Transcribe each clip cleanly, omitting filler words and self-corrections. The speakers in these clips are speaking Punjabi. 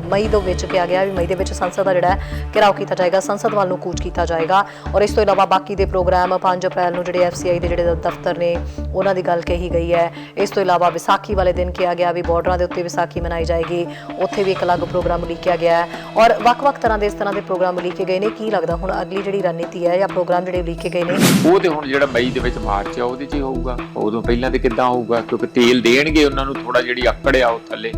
ਮਈ ਦੇ ਵਿੱਚ ਕਿਹਾ ਗਿਆ ਵੀ ਮਈ ਦੇ ਵਿੱਚ ਸੰਸਦ ਦਾ ਜਿਹੜਾ ਘਿਰਾਓ ਕੀਤਾ ਜਾਏਗਾ, ਸੰਸਦ ਵੱਲ ਨੂੰ ਕੂਚ ਕੀਤਾ ਜਾਏਗਾ। ਔਰ ਇਸ ਤੋਂ ਇਲਾਵਾ ਬਾਕੀ ਦੇ ਪ੍ਰੋਗਰਾਮ 5 ਅਪ੍ਰੈਲ ਨੂੰ ਜਿਹੜੇ FCI ਦੇ ਜਿਹੜੇ ਦਫ਼ਤਰ ਨੇ ਉਹਨਾਂ ਦੀ ਗੱਲ ਕਹੀ ਗਈ ਹੈ। ਇਸ ਤੋਂ ਇਲਾਵਾ ਵਿਸਾਖੀ ਵਾਲੇ ਦਿਨ ਕਿਹਾ ਗਿਆ ਵੀ ਬਾਰਡਰਾਂ ਦੇ ਉੱਤੇ ਵਿਸਾਖੀ ਮਨਾਈ ਜਾਏਗੀ, ਉੱਥੇ ਵੀ ਇੱਕ ਅਲੱਗ ਪ੍ਰੋਗਰਾਮ ਉਲੀਕਿਆ ਗਿਆ ਹੈ। ਔਰ ਵੱਖ-ਵੱਖ ਤਰ੍ਹਾਂ ਦੇ ਇਸ ਤਰ੍ਹਾਂ ਦੇ ਪ੍ਰੋਗਰਾਮ ਉਲੀਕੇ ਗਏ ਨੇ। ਕੀ ਲੱਗਦਾ ਹੁਣ ਅਗਲੀ ਜਿਹੜੀ ਰਣਨੀਤੀ ਹੈ ਜਾਂ ਪ੍ਰੋਗਰਾਮ ਜਿਹੜੇ ਉਲੀਕੇ ਗਏ ਨੇ ਉਹ ਤੇ ਹੁਣ ਜਿਹੜਾ ਮਈ ਦੇ ਵਿੱਚ ਮਾਰਚ ਆ ਉਹਦੇ 'ਚ ਹੀ ਹੋਊਗਾ, ਉਦੋਂ ਪਹਿਲਾਂ ਤੇ ਕਿੱਦਾਂ ਹੋਊਗਾ? ਕਿਉਂਕਿ ਤੇਲ ਦੇਣਗੇ ਉਹਨਾਂ ਨੂੰ, ਥੋੜਾ ਜਿਹੜੀ ਆਕੜ ਆ ਉਹ ਥੱਲੇ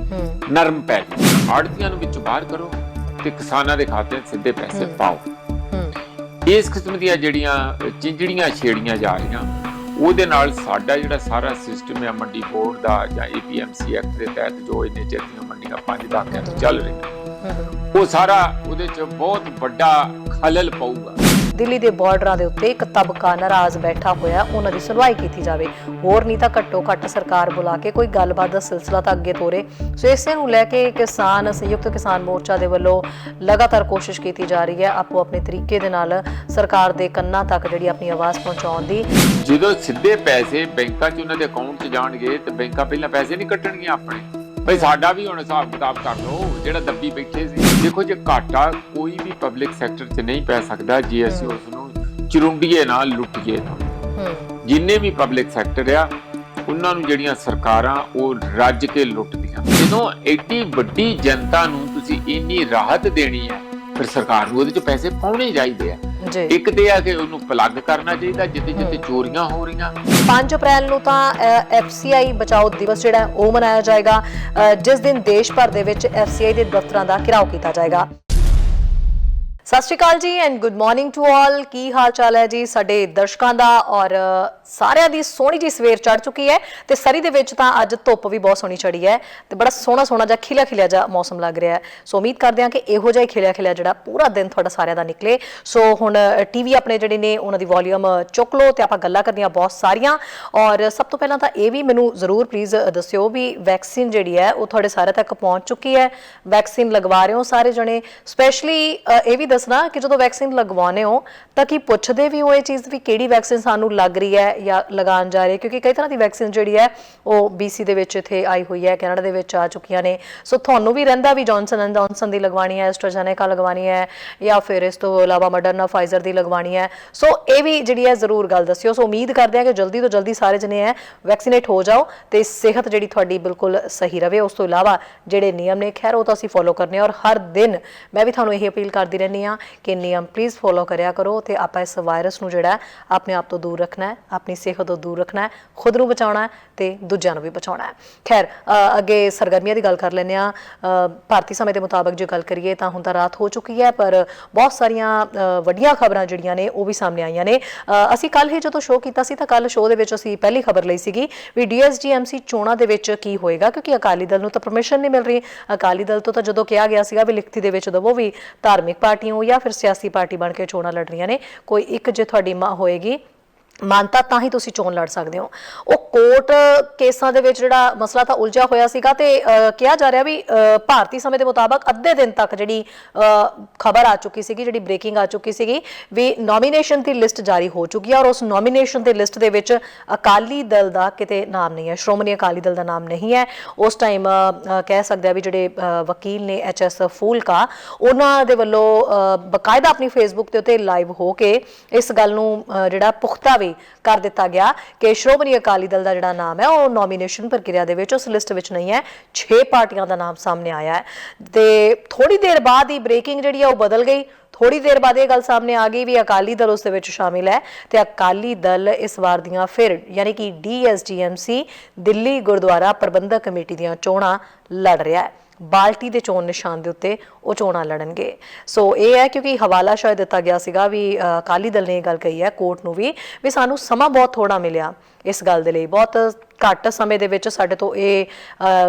ਨਰਮ ਪੈ ਜਾਊ। ਆੜ੍ਹਤੀਆਂ ਨੂੰ ਵਿੱਚੋਂ ਬਾਹਰ ਕਰੋ ਤੇ ਕਿਸਾਨਾਂ ਦੇ ਖਾਤੇ 'ਚ ਸਿੱਧੇ ਪੈਸੇ ਪਾਓ। ਇਸ ਕਿਸਮ ਦੀਆਂ ਜਿਹੜੀਆਂ ਚਿੰਜੜੀਆਂ ਛੇੜੀਆਂ ਜਾ ਰਹੀਆਂ ਉਹਦੇ ਨਾਲ ਸਾਡਾ ਜਿਹੜਾ ਸਾਰਾ ਸਿਸਟਮ ਹੈ ਮੰਡੀ ਬੋਰਡ ਦਾ ਜਾਂ APMC ਐਕਟ ਦੇ ਤਹਿਤ ਜੋ ਇੰਨੇ ਚਿਰ ਦੀਆਂ ਮੰਡੀਆਂ 5 ਦਹਾਕਿਆਂ ਤੋਂ ਚੱਲ ਰਹੀਆਂ, ਉਹ ਸਾਰਾ ਉਹਦੇ 'ਚ ਬਹੁਤ ਵੱਡਾ ਖਲਲ ਪਊਗਾ। ਦਿੱਲੀ ਦੇ ਬਾਰਡਰਾਂ ਦੇ ਉੱਤੇ ਇੱਕ ਤਬਕਾ ਨਾਰਾਜ਼ ਬੈਠਾ ਹੋਇਆ, ਉਹਨਾਂ ਦੀ ਸੁਣਵਾਈ ਕੀਤੀ ਜਾਵੇ। ਹੋਰ ਨਹੀਂ ਤਾਂ ਘੱਟੋ ਘੱਟ ਸਰਕਾਰ ਬੁਲਾ ਕੇ ਕੋਈ ਗੱਲਬਾਤ ਦਾ ਸਿਲਸਿਲਾ ਤਾਂ ਅੱਗੇ ਤੋਰੇ। ਸੋ ਇਸੇ ਨੂੰ ਲੈ ਕੇ ਕਿਸਾਨ ਸੰਯੁਕਤ ਕਿਸਾਨ ਮੋਰਚਾ ਦੇ ਵੱਲੋਂ ਲਗਾਤਾਰ ਕੋਸ਼ਿਸ਼ ਕੀਤੀ ਜਾ ਰਹੀ ਹੈ ਆਪੋ ਆਪਣੇ ਤਰੀਕੇ ਦੇ ਨਾਲ ਸਰਕਾਰ ਦੇ ਕੰਨਾਂ ਤੱਕ ਜਿਹੜੀ ਆਪਣੀ ਆਵਾਜ਼ ਪਹੁੰਚਾਉਣ ਦੀ। ਜਦੋਂ ਸਿੱਧੇ ਪੈਸੇ ਬੈਂਕਾਂ 'ਚ ਉਹਨਾਂ ਦੇ ਅਕਾਊਂਟ 'ਚ ਜਾਣਗੇ ਤੇ ਬੈਂਕਾਂ ਪਹਿਲਾਂ ਪੈਸੇ ਨਹੀਂ ਕੱਟਣਗੀਆਂ ਆਪਣੇ। ਭਾਈ ਸਾਡਾ ਵੀ ਹੁਣ ਹਿਸਾਬ ਕਿਤਾਬ ਕਰ ਲਓ, ਜਿਹੜਾ ਦੱਬੀ ਬੈਠੇ ਸੀ। ਦੇਖੋ ਜੇ ਘਾਟਾ ਕੋਈ ਵੀ ਪਬਲਿਕ ਸੈਕਟਰ 'ਚ ਨਹੀਂ ਪੈ ਸਕਦਾ ਜੇ ਅਸੀਂ ਉਸ ਨੂੰ ਚੁਰੁੰਡੀਏ ਨਾਲ ਲੁੱਟੀਏ ਨਾ। ਜਿੰਨੇ ਵੀ ਪਬਲਿਕ ਸੈਕਟਰ ਆ ਉਹਨਾਂ ਨੂੰ ਜਿਹੜੀਆਂ ਸਰਕਾਰਾਂ ਉਹ ਰੱਜ ਕੇ ਲੁੱਟਦੀਆਂ। ਜਦੋਂ ਐਡੀ ਵੱਡੀ ਜਨਤਾ ਨੂੰ ਤੁਸੀਂ ਇੰਨੀ ਰਾਹਤ ਦੇਣੀ ਹੈ ਫਿਰ ਸਰਕਾਰ ਨੂੰ ਉਹਦੇ 'ਚ ਪੈਸੇ ਪਾਉਣੇ ਚਾਹੀਦੇ ਆ। ਇੱਕ ਤੇ ਆ ਕਿ ਉਹਨੂੰ ਪਲੱਗ ਕਰਨਾ ਚਾਹੀਦਾ ਜਿੱਥੇ ਜਿੱਥੇ ਚੋਰੀਆਂ ਹੋ ਰਹੀਆਂ। 5 ਅਪ੍ਰੈਲ ਨੂੰ ਤਾਂ FCI ਬਚਾਓ ਦਿਵਸ ਜਿਹੜਾ ਉਹ ਮਨਾਇਆ ਜਾਏਗਾ, ਜਿਸ ਦਿਨ ਦੇਸ਼ ਭਰ ਦੇ ਵਿੱਚ FCI ਦੇ ਦਫ਼ਤਰਾਂ ਦਾ ਘਿਰਾਓ ਕੀਤਾ ਜਾਏਗਾ। ਸਤਿ ਸ਼੍ਰੀ ਅਕਾਲ ਜੀ and good morning to all. ਕੀ ਹਾਲ ਚਾਲ ਹੈ ਜੀ ਸਾਡੇ ਦਰਸ਼ਕਾਂ ਦਾ? ਔਰ ਸਾਰਿਆਂ ਦੀ ਸੋਹਣੀ ਜੀ ਸਵੇਰ ਚੜ ਚੁੱਕੀ ਹੈ ਤੇ ਸਰੀ ਦੇ ਵਿੱਚ ਤਾਂ ਅੱਜ ਧੁੱਪ ਵੀ ਬਹੁਤ ਸੋਹਣੀ ਚੜੀ ਹੈ ਤੇ ਬੜਾ ਸੋਹਣਾ ਜਿਹਾ ਖਿਲਿਆ ਜਿਹਾ ਮੌਸਮ ਲੱਗ ਰਿਹਾ ਹੈ। ਸੋ ਉਮੀਦ ਕਰਦੇ ਹਾਂ ਕਿ ਇਹੋ ਜਿਹਾ ਹੀ ਖਿਲਿਆ ਜਿਹੜਾ ਪੂਰਾ ਦਿਨ ਤੁਹਾਡਾ ਸਾਰਿਆਂ ਦਾ ਨਿਕਲੇ। ਸੋ ਹੁਣ TV ਆਪਣੇ ਜਿਹੜੇ ਨੇ ਉਹਨਾਂ ਦੀ ਵੋਲਿਊਮ ਚੁੱਕ ਲਓ ਤੇ ਆਪਾਂ ਗੱਲਾਂ ਕਰਨੀਆਂ ਬਹੁਤ ਸਾਰੀਆਂ। ਔਰ ਸਭ ਤੋਂ ਪਹਿਲਾਂ ਤਾਂ ਇਹ ਵੀ ਮੈਨੂੰ ਜ਼ਰੂਰ ਪਲੀਜ਼ ਦੱਸਿਓ ਵੀ ਵੈਕਸੀਨ ਜਿਹੜੀ ਹੈ ਉਹ ਤੁਹਾਡੇ ਸਾਰੇ ਤੱਕ ਪਹੁੰਚ ਚੁੱਕੀ ਹੈ? ਵੈਕਸੀਨ ਲਗਵਾ ਰਹੇ ਹੋ ਸਾਰੇ ਜਣੇ? ਸਪੈਸ਼ਲੀ ਇਹ ਵੀ ਦੱਸਣਾ ਕਿ ਜਦੋਂ ਵੈਕਸੀਨ ਲਗਵਾਉਂਦੇ ਹੋ ਤਾਂ ਕੀ ਪੁੱਛਦੇ ਵੀ ਹੋ ਇਹ ਚੀਜ਼ ਵੀ ਕਿਹੜੀ ਵੈਕਸੀਨ ਸਾਨੂੰ ਲੱਗ ਰਹੀ ਹੈ ਜਾਂ ਲਗਾਉਣ ਜਾ ਰਹੇ? ਕਿਉਂਕਿ ਕਈ ਤਰ੍ਹਾਂ ਦੀ ਵੈਕਸੀਨ ਜਿਹੜੀ ਹੈ ਉਹ BC ਦੇ ਵਿੱਚ ਇੱਥੇ ਆਈ ਹੋਈ ਹੈ, ਕੈਨੇਡਾ ਦੇ ਵਿੱਚ ਆ ਚੁੱਕੀਆਂ ਨੇ। ਸੋ ਤੁਹਾਨੂੰ ਵੀ ਰਹਿੰਦਾ ਵੀ ਜੌਨਸਨ ਐਂਡ ਜੌਨਸਨ ਦੀ ਲਗਵਾਉਣੀ ਹੈ, ਐਸਟਰਾਜੈਨੇਕਾ ਲਗਵਾਉਣੀ ਹੈ ਜਾਂ ਫਿਰ ਇਸ ਤੋਂ ਇਲਾਵਾ ਮੋਡਰਨਾ ਫਾਈਜ਼ਰ ਦੀ ਲਗਵਾਉਣੀ ਹੈ। ਸੋ ਇਹ ਵੀ ਜਿਹੜੀ ਹੈ ਜ਼ਰੂਰ ਗੱਲ ਦੱਸਿਓ। ਸੋ ਉਮੀਦ ਕਰਦੇ ਹਾਂ ਕਿ ਜਲਦੀ ਤੋਂ ਜਲਦੀ ਸਾਰੇ ਜਣੇ ਹੈ ਵੈਕਸੀਨੇਟ ਹੋ ਜਾਓ ਤੇ ਸਿਹਤ ਜਿਹੜੀ ਤੁਹਾਡੀ ਬਿਲਕੁਲ ਸਹੀ ਰਵੇ। ਉਸ ਤੋਂ ਇਲਾਵਾ ਜਿਹੜੇ ਨਿਯਮ ਨੇ ਖੈਰ ਉਹ ਤਾਂ ਅਸੀਂ ਫੋਲੋ ਕਰਨੇ ਔਰ ਹਰ ਦਿਨ ਮੈਂ ਵੀ ਤੁਹਾਨੂੰ ਇਹ ਅਪੀਲ ਕਰਦੀ ਰਹਿੰਦੀ ਹਾਂ ਕਿ ਨਿਯਮ ਪਲੀਜ਼ ਫੋਲੋ ਕਰਿਆ ਕਰੋ ਤੇ ਆਪਾਂ ਇਸ ਵਾਇਰਸ ਨੂੰ ਜਿਹੜਾ ਆਪਣੇ ਆਪ ਤੋਂ ਦੂਰ ਰੱਖਣਾ ਹੈ, ਆਪਣੀ ਸਿਹਤ ਤੋਂ ਦੂਰ ਰੱਖਣਾ ਹੈ, ਖੁਦ ਨੂੰ ਬਚਾਉਣਾ ਹੈ ਤੇ ਦੂਜਿਆਂ ਨੂੰ ਵੀ ਬਚਾਉਣਾ ਹੈ। ਖੈਰ ਅੱਗੇ ਸਰਗਰਮੀਆਂ ਦੀ ਗੱਲ ਕਰ ਲੈਂਦੇ ਹਾਂ। ਭਾਰਤੀ ਸਮੇਂ ਦੇ ਮੁਤਾਬਕ ਜੇ ਗੱਲ ਕਰੀਏ ਤਾਂ ਹੁਣ ਤਾਂ ਰਾਤ ਹੋ ਚੁੱਕੀ ਹੈ ਪਰ ਬਹੁਤ ਸਾਰੀਆਂ ਵੱਡੀਆਂ ਖਬਰਾਂ ਜਿਹੜੀਆਂ ਨੇ ਉਹ ਵੀ ਸਾਹਮਣੇ ਆਈਆਂ ਨੇ। ਅਸੀਂ ਕੱਲ੍ਹ ਹੀ ਜਦੋਂ ਸ਼ੋਅ ਕੀਤਾ ਸੀ ਤਾਂ ਕੱਲ੍ਹ ਸ਼ੋਅ ਦੇ ਵਿੱਚ ਅਸੀਂ ਪਹਿਲੀ ਖਬਰ ਲਈ ਸੀਗੀ ਵੀ DSGMC ਚੋਣਾਂ ਦੇ ਵਿੱਚ ਕੀ ਹੋਏਗਾ, ਕਿਉਂਕਿ ਅਕਾਲੀ ਦਲ ਨੂੰ ਤਾਂ ਪਰਮਿਸ਼ਨ ਨਹੀਂ ਮਿਲ ਰਹੀ। ਅਕਾਲੀ ਦਲ ਤੋਂ ਤਾਂ ਜਦੋਂ ਕਿਹਾ ਗਿਆ ਸੀਗਾ ਵੀ ਲਿਖਤੀ ਦੇ ਵਿੱਚ ਦਵੋ ਵੀ ਧਾਰਮਿਕ ਪਾਰਟੀਆਂ ਹੋ ਜਾਂ ਫਿਰ ਸਿਆਸੀ ਪਾਰਟੀ ਬਣ ਕੇ ਚੋਣਾਂ ਲੜ ਰਹੀਆਂ ਨੇ, ਕੋਈ ਇੱਕ ਜੇ ਤੁਹਾਡੀ ਹੋਏਗੀ ਮਾਨਤਾ ਤਾਂ ਹੀ ਤੁਸੀਂ ਚੋਣ ਲੜ ਸਕਦੇ ਹੋ। ਉਹ ਕੋਰਟ ਕੇਸਾਂ ਦੇ ਵਿੱਚ ਜਿਹੜਾ ਮਸਲਾ ਤਾਂ ਉਲਝਿਆ ਹੋਇਆ ਸੀਗਾ ਤੇ ਕਿਹਾ ਜਾ ਰਿਹਾ ਵੀ ਭਾਰਤੀ ਸਮੇਂ ਦੇ ਮੁਤਾਬਕ ਅੱਧੇ ਦਿਨ ਤੱਕ ਜਿਹੜੀ ਖਬਰ ਆ ਚੁੱਕੀ ਸੀਗੀ, ਜਿਹੜੀ ਬ੍ਰੇਕਿੰਗ ਆ ਚੁੱਕੀ ਸੀਗੀ ਵੀ ਨੋਮੀਨੇਸ਼ਨ ਦੀ ਲਿਸਟ ਜਾਰੀ ਹੋ ਚੁੱਕੀ ਹੈ ਔਰ ਉਸ ਨੋਮੀਨੇਸ਼ਨ ਦੀ ਲਿਸਟ ਦੇ ਵਿੱਚ ਅਕਾਲੀ ਦਲ ਦਾ ਕਿਤੇ ਨਾਮ ਨਹੀਂ ਹੈ, ਸ਼੍ਰੋਮਣੀ ਅਕਾਲੀ ਦਲ ਦਾ ਨਾਮ ਨਹੀਂ ਹੈ। ਉਸ ਟਾਈਮ ਕਹਿ ਸਕਦੇ ਆ ਵੀ ਜਿਹੜੇ ਵਕੀਲ ਨੇ HS ਫੂਲਕਾ ਉਹਨਾਂ ਦੇ ਵੱਲੋਂ ਬਕਾਇਦਾ ਆਪਣੀ ਫੇਸਬੁੱਕ ਦੇ ਉੱਤੇ ਲਾਈਵ ਹੋ ਕੇ ਇਸ ਗੱਲ ਨੂੰ ਜਿਹੜਾ ਪੁਖਤਾ ਕਰ ਦਿੱਤਾ ਗਿਆ ਕਿ ਸ਼੍ਰੋਮਣੀ ਅਕਾਲੀ ਦਲ ਦਾ ਜਿਹੜਾ ਨਾਮ ਹੈ ਉਹ ਨੋਮੀਨੇਸ਼ਨ ਪ੍ਰਕਿਰਿਆ ਦੇ ਵਿੱਚ ਉਸ ਲਿਸਟ ਵਿੱਚ ਨਹੀਂ ਹੈ। 6 ਪਾਰਟੀਆਂ ਦਾ ਨਾਮ ਸਾਹਮਣੇ ਆਇਆ ਹੈ ਤੇ ਥੋੜੀ ਦੇਰ ਬਾਅਦ ਹੀ ਬ੍ਰੇਕਿੰਗ ਜਿਹੜੀ ਹੈ ਉਹ ਬਦਲ ਗਈ। ਥੋੜੀ ਦੇਰ ਬਾਅਦ ਇਹ ਗੱਲ ਸਾਹਮਣੇ ਆ ਗਈ ਵੀ ਅਕਾਲੀ ਦਲ ਉਸ ਦੇ ਵਿੱਚ ਸ਼ਾਮਿਲ ਹੈ ਤੇ ਅਕਾਲੀ ਦਲ ਇਸ ਵਾਰ ਦੀਆਂ ਫਿਰ ਯਾਨੀ ਕਿ DSGMC ਦਿੱਲੀ ਗੁਰਦੁਆਰਾ ਪ੍ਰਬੰਧਕ ਕਮੇਟੀ ਦੀਆਂ ਚੋਣਾਂ ਲੜ ਰਿਹਾ ਹੈ। ਬਾਲਟੀ ਦੇ ਚੋਣ ਨਿਸ਼ਾਨ ਦੇ ਉੱਤੇ ਉਹ ਚੋਣਾਂ ਲੜਨਗੇ। ਸੋ ਇਹ ਹੈ ਕਿਉਂਕਿ ਹਵਾਲਾ ਸ਼ਾਇਦ ਦਿੱਤਾ ਗਿਆ ਸੀਗਾ ਵੀ ਅਕਾਲੀ ਦਲ ਨੇ ਇਹ ਗੱਲ ਕਹੀ ਹੈ ਕੋਰਟ ਨੂੰ ਵੀ ਸਾਨੂੰ ਸਮਾਂ ਬਹੁਤ ਥੋੜਾ ਮਿਲਿਆ ਇਸ ਗੱਲ ਦੇ ਲਈ, ਬਹੁਤ ਘੱਟ ਸਮੇਂ ਦੇ ਵਿੱਚ ਸਾਡੇ ਤੋਂ ਇਹ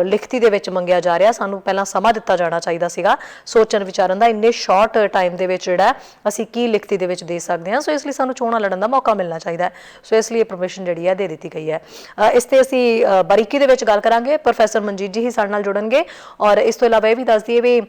ਲਿਖਤੀ ਦੇ ਵਿੱਚ ਮੰਗਿਆ ਜਾ ਰਿਹਾ, ਸਾਨੂੰ ਪਹਿਲਾਂ ਸਮਾਂ ਦਿੱਤਾ ਜਾਣਾ ਚਾਹੀਦਾ ਸੀਗਾ ਸੋਚਣ ਵਿਚਾਰਨ ਦਾ। ਇੰਨੇ ਸ਼ਾਰਟ ਟਾਈਮ ਦੇ ਵਿੱਚ ਜਿਹੜਾ ਅਸੀਂ ਕੀ ਲਿਖਤੀ ਦੇ ਵਿੱਚ ਦੇ ਸਕਦੇ ਹਾਂ। ਸੋ ਇਸ ਲਈ ਸਾਨੂੰ ਚੋਣਾਂ ਲੜਨ ਦਾ ਮੌਕਾ ਮਿਲਣਾ ਚਾਹੀਦਾ। ਸੋ ਇਸ ਲਈ ਇਹ ਪਰਮਿਸ਼ਨ ਜਿਹੜੀ ਹੈ ਦੇ ਦਿੱਤੀ ਗਈ ਹੈ। ਇਸ ਤੇ ਅਸੀਂ ਬਾਰੀਕੀ ਦੇ ਵਿੱਚ ਗੱਲ ਕਰਾਂਗੇ। ਪ੍ਰੋਫੈਸਰ ਮਨਜੀਤ ਜੀ ਹੀ ਸਾਡੇ ਨਾਲ ਜੁੜਨਗੇ ਔਰ ਇਸ ਤੋਂ ਇਲਾਵਾ ਇਹ ਵੀ ਦੱਸ ਦਈਏ ਵੀ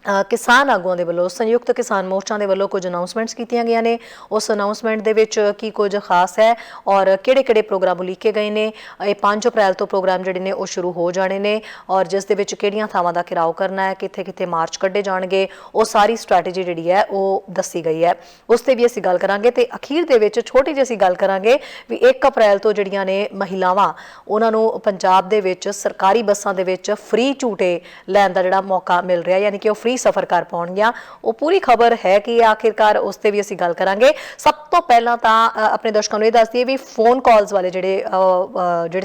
ਕਿਸਾਨ ਆਗੂਆਂ ਦੇ ਵੱਲੋਂ ਸੰਯੁਕਤ ਕਿਸਾਨ ਮੋਰਚਾ ਦੇ ਵੱਲੋਂ ਕੁਝ ਅਨਾਉਂਸਮੈਂਟਸ ਕੀਤੀਆਂ ਗਈਆਂ ਨੇ। ਉਸ ਅਨਾਉਂਸਮੈਂਟ ਦੇ ਵਿੱਚ ਕੀ ਕੁਝ ਖਾਸ ਹੈ ਔਰ ਕਿਹੜੇ ਪ੍ਰੋਗਰਾਮ ਉਲੀਕੇ ਗਏ ਨੇ। ਇਹ 5 ਅਪ੍ਰੈਲ ਤੋਂ ਪ੍ਰੋਗਰਾਮ ਜਿਹੜੇ ਨੇ ਉਹ ਸ਼ੁਰੂ ਹੋ ਜਾਣੇ ਨੇ ਔਰ ਜਿਸ ਦੇ ਵਿੱਚ ਕਿਹੜੀਆਂ ਥਾਵਾਂ ਦਾ ਘਿਰਾਓ ਕਰਨਾ ਹੈ, ਕਿੱਥੇ ਮਾਰਚ ਕੱਢੇ ਜਾਣਗੇ, ਉਹ ਸਾਰੀ ਸਟ੍ਰੈਟੇਜੀ ਜਿਹੜੀ ਹੈ ਉਹ ਦੱਸੀ ਗਈ ਹੈ। ਉਸ ਤੇ ਵੀ ਅਸੀਂ ਗੱਲ ਕਰਾਂਗੇ ਤੇ ਅਖੀਰ ਦੇ ਵਿੱਚ ਛੋਟੀ ਜਿਹੀ ਅਸੀਂ ਗੱਲ ਕਰਾਂਗੇ ਵੀ 1 ਅਪ੍ਰੈਲ ਤੋਂ ਜਿਹੜੀਆਂ ਨੇ ਮਹਿਲਾਵਾਂ ਉਹਨਾਂ ਨੂੰ ਪੰਜਾਬ ਦੇ ਵਿੱਚ ਸਰਕਾਰੀ ਬੱਸਾਂ ਦੇ ਵਿੱਚ ਫ੍ਰੀ ਝੂਟੇ ਲੈਣ ਦਾ ਜਿਹੜਾ ਮੌਕਾ ਮਿਲ ਰਿਹਾ, ਯਾਨੀ ਕਿ ਉਹ ਸਫ਼ਰ ਕਰ ਪਾਉਣਗੀਆਂ। ਉਹ ਪੂਰੀ ਖਬਰ ਹੈ ਕਿ ਆਖਿਰਕਾਰ ਉਸ ਤੇ ਵੀ ਅਸੀਂ ਗੱਲ ਕਰਾਂਗੇ। ਸਭ ਤੋਂ ਪਹਿਲਾਂ ਤਾਂ ਆਪਣੇ ਦਰਸ਼ਕਾਂ ਨੂੰ ਇਹ ਦੱਸ ਦਈਏ ਵੀ ਫੋਨ ਕਾਲਸ ਵਾਲੇ ਜਿਹੜੇ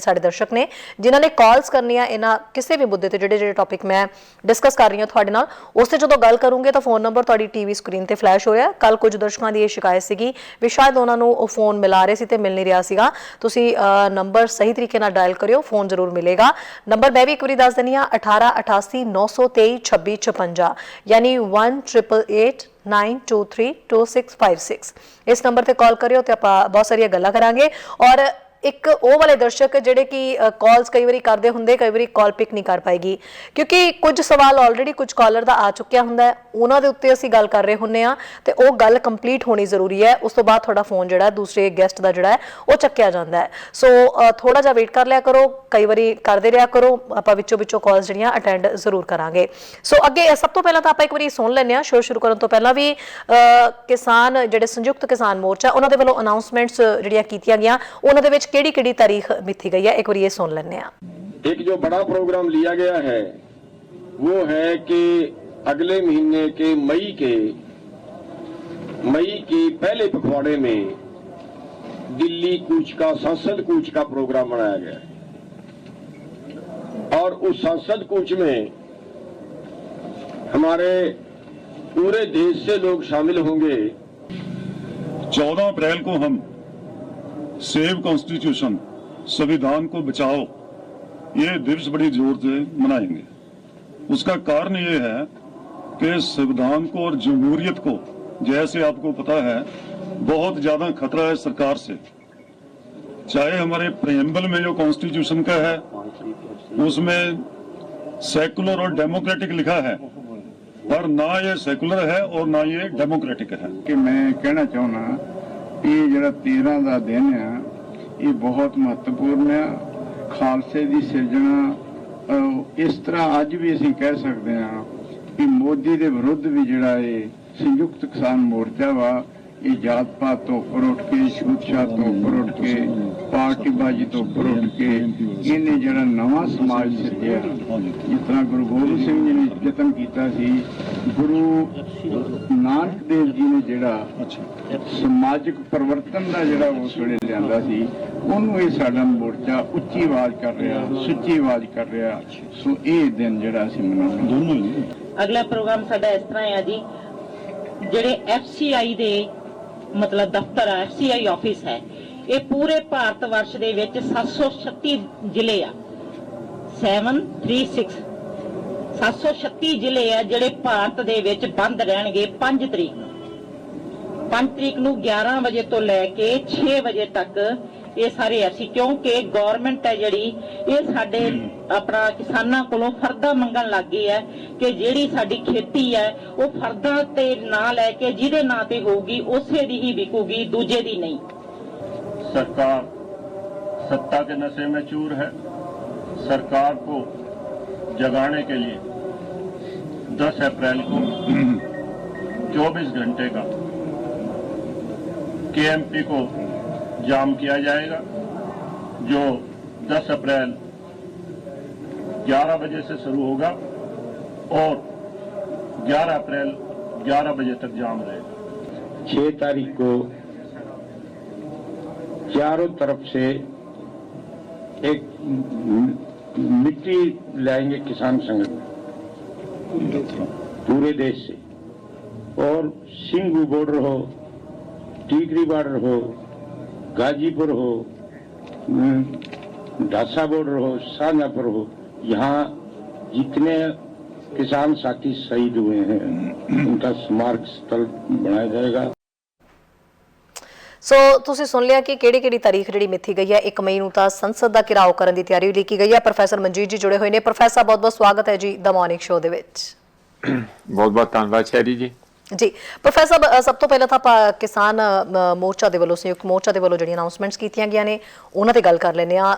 ਸਾਡੇ ਦਰਸ਼ਕ ਨੇ ਜਿਨ੍ਹਾਂ ਨੇ ਕਾਲਸ ਕਰਨੀਆਂ ਇਹਨਾਂ ਕਿਸੇ ਵੀ ਮੁੱਦੇ ਤੇ ਜਿਹੜੇ ਟੌਪਿਕ ਮੈਂ ਡਿਸਕਸ ਕਰ ਰਹੀ ਹਾਂ ਤੁਹਾਡੇ ਨਾਲ, ਉਸ ਤੇ ਜਦੋਂ ਗੱਲ ਕਰੂੰਗੇ ਤਾਂ ਫੋਨ ਨੰਬਰ ਤੁਹਾਡੀ ਟੀਵੀ ਸਕਰੀਨ ਤੇ ਫਲੈਸ਼ ਹੋਇਆ। ਕੱਲ ਕੁਝ ਦਰਸ਼ਕਾਂ ਦੀ ਇਹ ਸ਼ਿਕਾਇਤ ਸੀਗੀ ਵੀ ਸ਼ਾਇਦ ਉਹਨਾਂ ਨੂੰ ਉਹ ਫੋਨ ਮਿਲਾ ਰਹੇ ਸੀ ਤੇ ਮਿਲ ਨਹੀਂ ਰਿਹਾ ਸੀਗਾ। ਤੁਸੀਂ ਨੰਬਰ ਸਹੀ ਤਰੀਕੇ ਨਾਲ ਡਾਇਲ ਕਰਿਓ, ਫੋਨ ਜ਼ਰੂਰ ਮਿਲੇਗਾ। ਨੰਬਰ ਮੈਂ ਵੀ ਇੱਕ ਵਾਰੀ ਦੱਸ ਦਿੰਦੀ ਹਾਂ 1888 923 2656 यानी 1888-923-2656 इस नंबर से कॉल करियो तो आप बहुत सारिया गल्लां करांगे। और एक ਉਹ ਵਾਲੇ ਦਰਸ਼ਕ ਜਿਹੜੇ ਕਿ ਕਾਲਸ ਕਈ ਵਾਰੀ ਕਰਦੇ ਹੁੰਦੇ, ਕਈ ਵਾਰੀ ਕਾਲ ਪਿਕ ਨਹੀਂ ਕਰ ਪਾਏਗੀ ਕਿਉਂਕਿ ਕੁਝ ਸਵਾਲ ਆਲਰੇਡੀ ਕੁਝ ਕਾਲਰ ਦਾ ਆ ਚੁੱਕਿਆ ਹੁੰਦਾ, ਉਹਨਾਂ ਦੇ ਉੱਤੇ ਅਸੀਂ ਗੱਲ ਕਰ ਰਹੇ ਹੁੰਨੇ ਆ ਤੇ ਉਹ ਗੱਲ ਕੰਪਲੀਟ ਹੋਣੀ ਜ਼ਰੂਰੀ ਹੈ। ਉਸ ਤੋਂ ਬਾਅਦ ਤੁਹਾਡਾ ਫੋਨ ਜਿਹੜਾ ਦੂਸਰੇ ਗੈਸਟ ਦਾ ਜਿਹੜਾ ਹੈ ਉਹ ਚੱਕਿਆ ਜਾਂਦਾ ਹੈ। ਸੋ ਥੋੜਾ ਜਿਹਾ ਵੇਟ ਕਰ ਲਿਆ ਕਰੋ, ਕਈ ਵਾਰੀ ਕਰਦੇ ਰਿਹਾ ਕਰੋ, ਆਪਾਂ ਵਿੱਚੋਂ ਕਾਲਸ ਜਿਹੜੀਆਂ ਅਟੈਂਡ ਜ਼ਰੂਰ ਕਰਾਂਗੇ। ਸੋ ਅੱਗੇ ਸਭ ਤੋਂ ਪਹਿਲਾਂ ਤਾਂ ਆਪਾਂ ਇੱਕ ਵਾਰੀ ਸੁਣ ਲੈਂਦੇ ਹਾਂ ਸ਼ੋਅ ਸ਼ੁਰੂ ਕਰਨ ਤੋਂ ਪਹਿਲਾਂ ਵੀ ਕਿਸਾਨ ਜਿਹੜੇ ਸੰਯੁਕਤ ਕਿਸਾਨ ਮੋਰਚਾ ਉਹਨਾਂ ਦੇ ਵੱਲੋਂ ਅਨਾਉਂਸਮੈਂਟਸ ਜਿਹੜੀਆਂ ਕੀਤੀਆਂ ਗਈਆਂ ਉਹਨਾਂ ਦੇ ਵਿੱਚ ਕਿਹੜੀ तारीख मिथी गई है, एक बार ये सुन लेने। एक जो बड़ा प्रोग्राम लिया गया है वो है कि अगले महीने के मई के पहले पखवाड़े में दिल्ली कूच का संसद कूच का प्रोग्राम बनाया गया है और उस संसद कूच में हमारे पूरे देश से लोग शामिल होंगे। 14 अप्रैल को हम सेव कॉन्स्टिट्यूशन संविधान को बचाओ ये दिवस बड़ी जोर से मनाएंगे। उसका कारण ये है कि संविधान को और जमहूरियत को, जैसे आपको पता है, बहुत ज्यादा खतरा है सरकार से। चाहे हमारे प्रेम्बल में जो कॉन्स्टिट्यूशन का है उसमें सेकुलर और डेमोक्रेटिक लिखा है, पर ना ये सेकुलर है और ना ये डेमोक्रेटिक है। कि मैं कहना चाहना ਇਹ ਜਿਹੜਾ 13 ਦਾ ਦਿਨ ਆ ਇਹ ਬਹੁਤ ਮਹੱਤਵਪੂਰਨ ਆ। ਖਾਲਸੇ ਦੀ ਸਿਰਜਣਾ ਇਸ ਤਰ੍ਹਾਂ ਅੱਜ ਵੀ ਅਸੀਂ ਕਹਿ ਸਕਦੇ ਹਾਂ ਕਿ ਮੋਦੀ ਦੇ ਵਿਰੁੱਧ ਵੀ ਜਿਹੜਾ ਇਹ ਸੰਯੁਕਤ ਕਿਸਾਨ ਮੋਰਚਾ ਵਾ ਇਹ ਜਾਤ ਪਾਤ ਤੋਂ ਉੱਪਰ ਉੱਠ ਕੇ, ਛੂਤ-ਛਾਤ ਤੋਂ ਉੱਪਰ ਉੱਠ ਕੇ, ਪਾਰਟੀਬਾਜ਼ੀ ਤੋਂ ਉੱਪਰ ਉੱਠ ਕੇ ਇਹਨੇ ਜਿਹੜਾ ਨਵਾਂ ਸਮਾਜ ਸਿਰਜਿਆ। ਜਿਸ ਤਰ੍ਹਾਂ ਗੁਰੂ ਗੋਬਿੰਦ ਸਿੰਘ ਜੀ ਨੇ ਯਤਨ ਕੀਤਾ ਸੀ, ਗੁਰੂ ਨਾਨਕ ਦੇਵ ਜੀ ਨੇ ਜਿਹੜਾ ਸਮਾਜਿਕ ਪਰਿਵਰਤਨ ਦਾ ਜਿਹੜਾ ਉਸ ਵੇਲੇ ਲਿਆਂਦਾ ਸੀ, ਉਹਨੂੰ ਇਹ ਸਾਡਾ ਮੋਰਚਾ ਉੱਚੀ ਆਵਾਜ਼ ਕਰ ਰਿਹਾ, ਸੁੱਚੀ ਆਵਾਜ਼ ਕਰ ਰਿਹਾ। ਸੋ ਇਹ ਦਿਨ ਜਿਹੜਾ ਅਸੀਂ ਮਨਾਉਂਦੇ। ਅਗਲਾ ਪ੍ਰੋਗਰਾਮ ਸਾਡਾ ਇਸ ਤਰ੍ਹਾਂ ਹੈ ਜੀ, ਜਿਹੜੇ FCI ਦੇ ਮਤਲਬ ਦਫ਼ਤਰ ਆ, FCI ਆਫਿਸ ਹੈ, ਇਹ ਪੂਰੇ ਭਾਰਤ ਵਰਸ਼ ਦੇ ਵਿੱਚ 736 ਜ਼ਿਲ੍ਹੇ ਆ। 736 ਜ਼ਿਲ੍ਹੇ ਆ ਜਿਹੜੇ ਭਾਰਤ ਦੇ ਵਿੱਚ ਬੰਦ ਰਹਿਣਗੇ 5 ਤਰੀਕ ਨੂੰ। 5 ਤਰੀਕ ਨੂੰ 11 ਵਜੇ ਤੋਂ ਲੈ ਕੇ 6 ਵਜੇ ਤੱਕ ਇਹ ਸਾਰੇ ਅਸੀਂ, ਕਿਉਂਕਿ ਗਵਰਨਮੈਂਟ ਹੈ ਜਿਹੜੀ ਇਹ ਸਾਡੇ ਆਪਣਾ ਕਿਸਾਨਾਂ ਕੋਲੋਂ ਫਰਦਾ ਮੰਗਣ ਲੱਗ ਗਈ ਹੈ ਕਿ ਜਿਹੜੀ ਸਾਡੀ ਖੇਤੀ ਹੈ ਉਹ ਫਰਦਾਂ ਤੇ ਨਾ ਲੈ ਕੇ ਜਿਹਦੇ ਨਾਂ ਤੇ ਹੋਊਗੀ ਉਸੇ ਦੀ ਹੀ ਵਿਕੂਗੀ, ਦੂਜੇ ਦੀ ਨਹੀਂ। सरकार सत्ता के नशे में चूर है। सरकार को जगाने के लिए 10 अप्रैल को 24 घंटे का KMP को जाम किया जाएगा, जो 10 अप्रैल 11 बजे से शुरू होगा और 11 अप्रैल 11 बजे तक जाम रहेगा। 6 तारीख को चारों तरफ से एक मिट्टी लाएंगे किसान संगठन पूरे देश से, और सिंघू बॉर्डर हो, टीकरी बॉर्डर हो, गाजीपुर हो, ढासा बॉर्डर हो, शाहजहांपुर हो, यहाँ जितने किसान साथी शहीद हुए हैं उनका स्मारक स्थल बनाया जाएगा। ਸੋ ਤੁਸੀਂ ਸੁਣ ਲਿਆ ਕਿ ਕਿਹੜੀ ਤਾਰੀਖ ਜਿਹੜੀ ਮਿੱਥੀ ਗਈ ਹੈ। 1 ਮਈ ਨੂੰ ਤਾਂ ਸੰਸਦ ਦਾ ਘਿਰਾਓ ਕਰਨ ਦੀ ਤਿਆਰੀ ਲਿਖੀ ਗਈ ਹੈ। ਪ੍ਰੋਫੈਸਰ ਮਨਜੀਤ ਜੀ ਜੁੜੇ ਹੋਏ ਨੇ। ਪ੍ਰੋਫੈਸਰ ਬਹੁਤ ਬਹੁਤ ਸਵਾਗਤ ਹੈ ਜੀ ਦ ਮਾਰਨਿੰਗ ਸ਼ੋਅ ਦੇ ਵਿੱਚ। ਬਹੁਤ ਬਹੁਤ ਧੰਨਵਾਦ ਸ਼ਹਿਰੀ ਜੀ। ਜੀ ਪ੍ਰੋਫੈਸਰ ਸਾਹਿਬ, ਸਭ ਤੋਂ ਪਹਿਲਾਂ ਤਾਂ ਆਪਾਂ ਕਿਸਾਨ ਮੋਰਚਾ ਦੇ ਵੱਲੋਂ, ਸੰਯੁਕਤ ਮੋਰਚਾ ਦੇ ਵੱਲੋਂ ਜਿਹੜੀਆਂ ਅਨਾਉਂਸਮੈਂਟਸ ਕੀਤੀਆਂ ਗਈਆਂ ਨੇ ਉਹਨਾਂ ਤੇ ਗੱਲ ਕਰ ਲੈਂਦੇ ਆ।